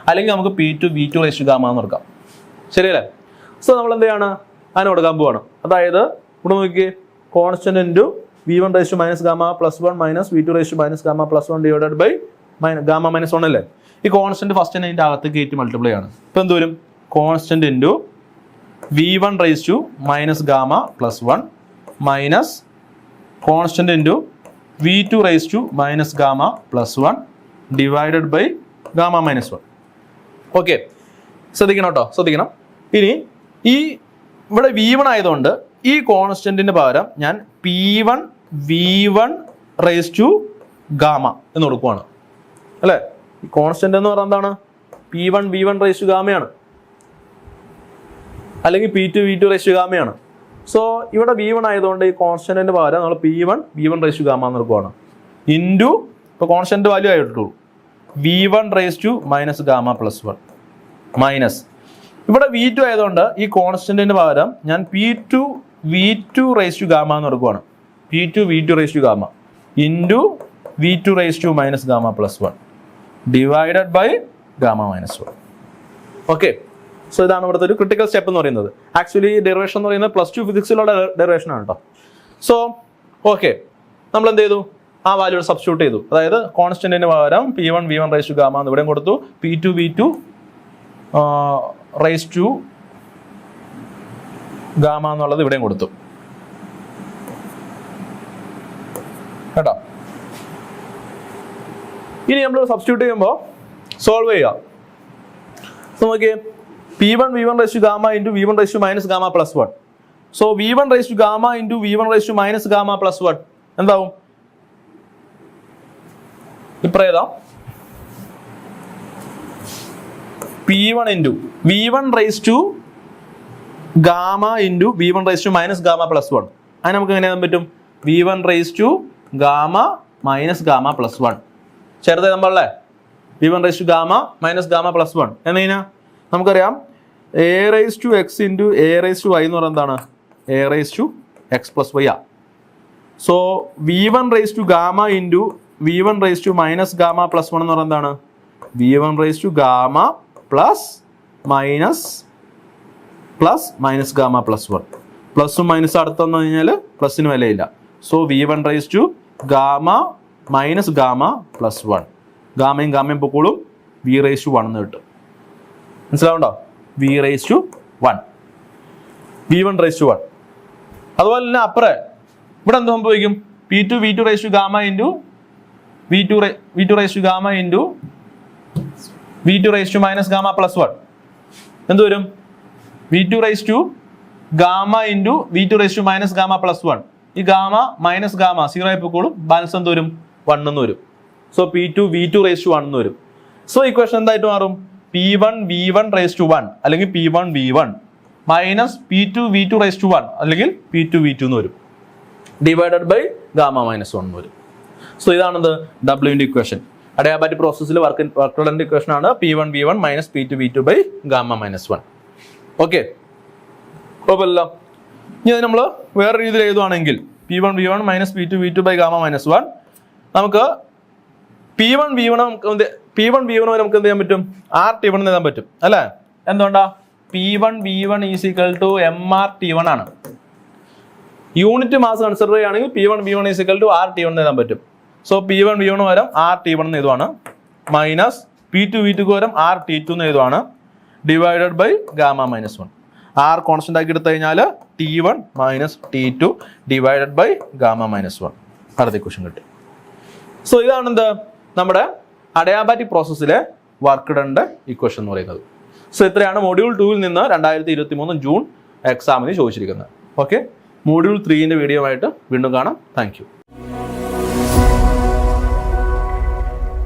അല്ലെങ്കിൽ നമുക്ക് P2 V2 raise to gamma എന്ന് കൊടുക്കാം. ശരിയല്ലേ. സോ നമ്മൾ എന്ത് ചെയ്യാണ്, അതിന് കൊടുക്കാൻ പോവാണ്. അതായത് ഇവിടെ നോക്കിയേ, constant into V1 raise to minus gamma plus 1 minus V2 raise to minus gamma plus 1 divided by gamma minus 1 അല്ലേ. ഈ കോൺസ്റ്റന്റ് ഫസ്റ്റ് തന്നെ അതിൻ്റെ അകത്ത് കയറ്റി മൾട്ടിപ്ലൈ ആണ്. ഇപ്പം എന്ത് വരും, constant into V1 raise to minus gamma plus 1 minus constant into V2 raise to minus gamma plus 1 divided by gamma minus 1. Okay, ശ്രദ്ധിക്കണം കേട്ടോ, ശ്രദ്ധിക്കണം. ഇനി ഈ ഇവിടെ V1 ആയതുകൊണ്ട് ഈ കോൺസ്റ്റന്റിന് പകരം ഞാൻ P1 V1 raise to gamma എന്ന് കൊടുക്കുവാണ് അല്ലേ. ഈ കോൺസ്റ്റന്റ് എന്ന് പറഞ്ഞാൽ എന്താണ്, P1 V1 റേസ് ടു ഗാമയാണ്, അല്ലെങ്കിൽ P2 V2 raise to ഗാമയാണ്. So ഇവിടെ V1 ആയതുകൊണ്ട് ഈ കോൺസ്റ്റന്റിന് പകരം നമ്മൾ P1 V1 raise to gamma എന്ന് എടുക്കുവാണ്. ഇൻറ്റു ഇപ്പോൾ കോൺസ്റ്റന്റ് വാല്യൂ ആയിട്ടുള്ളൂ V1 raise to minus gamma plus 1 minus ഇവിടെ V2 ആയതുകൊണ്ട് ഈ കോൺസ്റ്റന്റിന് പകരം ഞാൻ P2 V2 raise to gamma എന്ന് എടുക്കുവാണ്. P2 V2 raise to gamma into V2 raise to minus gamma plus 1 divided by gamma minus 1. Okay, so ഇതാണ് ഇവിടുത്തെ ഒരു ക്രിട്ടിക്കൽ സ്റ്റെപ്പ് എന്ന് പറയുന്നത്. ആക്ച്വലി ഡെറിവേഷൻ എന്ന് പറയുന്നത് +2 ഫിസിക്സിലുള്ള ഡെറിവേഷൻ ആണ് കേട്ടോ. സോ ഓക്കെ, നമ്മൾ എന്ത് ചെയ്തു, ആ വാല്യൂ സബ്സ്റ്റിറ്റ്യൂട്ട് ചെയ്തു. അതായത് കോൺസ്റ്റന്റിന് പകരം P1 V1 raise to gamma എന്ന് ഇവിടെയും കൊടുത്തു, P2 V2 raise to gamma എന്നുള്ളത് ഇവിടെയും കൊടുത്തു കേട്ടോ. ഇനി നമ്മൾ സബ്സ്റ്റിറ്റ്യൂട്ട് ചെയ്യുമ്പോൾ സോൾവ് ചെയ്യുക. നോക്കിയേ, P1 V1 raise to gamma into V1 raise to minus gamma plus 1. So V1 raise to gamma into V1 raise to minus gamma plus 1 എന്താവും, ഇപ്പറ ഏതാ, P1 into V1 raise to gamma into V1 raise to minus gamma plus 1. അതിന് നമുക്ക് എങ്ങനെ ചെയ്യാൻ പറ്റും, V1 raise to gamma minus gamma plus 1 ചെറുത് നമ്മളല്ലേ, V1 raise to gamma minus gamma plus 1 എന്ന് കഴിഞ്ഞാൽ നമുക്കറിയാം A raise to x into A raise to y എന്ന് പറയുന്നത് എന്താണ്, A raise to x plus y ആ. സോ V1 raise to gamma into V1 raise to minus gamma plus 1 എന്ന് പറയുന്നത് എന്താണ്, V1 raise to gamma plus minus gamma plus 1. പ്ലസും minus അടുത്തെന്ന് കഴിഞ്ഞാൽ പ്ലസിന് വിലയില്ല. So V1 raise to gamma minus gamma plus 1. ഗാമയും ഗാമയും പൊക്കോളും, V റേസ് ടു 1 എന്ന് കിട്ടും. മനസ്സിലാവുണ്ടോ, V raise to 1, V1 raise to 1. അതുപോലെ തന്നെ അപ്പുറേ ഇവിടെ എന്ത് സംഭവിക്കും, P2 V2 raise to gamma into V2 raise to gamma into V2 raise to minus gamma plus 1 എന്ത് വരും, V2 raise to gamma into V2 raise to minus gamma plus 1. ഈ gamma minus gamma 0 ആയി പോയിക്കോളും, balance എന്ത് വരും, 1 എന്ന് വരും. So P2 V2 raise to 1 എന്ന് വരും. സോ ഇക്വേഷൻ എന്തായിട്ട് മാറും, P1 V1 റേസ് ടു 1 അല്ലെങ്കിൽ P1 V1 മൈനസ് P2V2 അല്ലെങ്കിൽ P2V2 എന്ന് വരും, ഡിവൈഡഡ് ബൈ ഗാമ മൈനസ് 1 എന്ന് വരും. സോ ഇതാണെന്ത് ഡബ്ല്യുവിന്റെ ഇക്വേഷൻ. അഡിയാബാറ്റിക് പ്രോസസ്സിൽ വർക്ക് ഡണിന്റെ ഇക്വേഷൻ ആണ് P1V1 minus P2V2 by gamma minus 1. Okay, കുഴപ്പമില്ല. ഇനി നമ്മൾ വേറെ രീതിയിൽ എഴുതുവാണെങ്കിൽ P1V1 minus P2V2 by gamma minus 1, നമുക്ക് P1V1 നമുക്ക് എന്ത് ചെയ്യാൻ പറ്റും? RT1 എന്ന് എഴുതാൻ പറ്റും അല്ലേ? എന്തുകൊണ്ടാ? P1V1 is equal to MRT1 ആണ്. യൂണിറ്റ് മാസ് കൺസിഡർ ചെയ്യുകയാണെങ്കിൽ P1V1 is equal to RT1 എന്ന് എഴുതാൻ പറ്റും. സോ P1V1 പകരം RT1 എന്ന് എഴുതുവാണ്, മൈനസ് P2V2 പകരം RT2 എന്ന് എഴുതുവാണ്, divided by gamma minus 1. R constant ആക്കി എടുത്തു കഴിഞ്ഞാൽ T1 minus T2 divided by gamma minus 1. അടുത്ത ഇക്വേഷൻ കിട്ടി. സോ ഇതാണ് എന്ത് നമ്മുടെ അഡിയാബാറ്റിക് പ്രോസസ്സിലെ വർക്ക് ഡണിന്റെ ഇക്വേഷൻ എന്ന് പറയുന്നത്. സോ ഇത്രയാണ് മൊഡ്യൂൾ 2-ൽ നിന്ന് 2023 ജൂൺ എക്സാമിന് ചോദിച്ചിരിക്കുന്നത്. ഓക്കെ, മൊഡ്യൂൾ 3-ന്റെ വീഡിയോ ആയിട്ട് വീണ്ടും കാണാം. Thank you.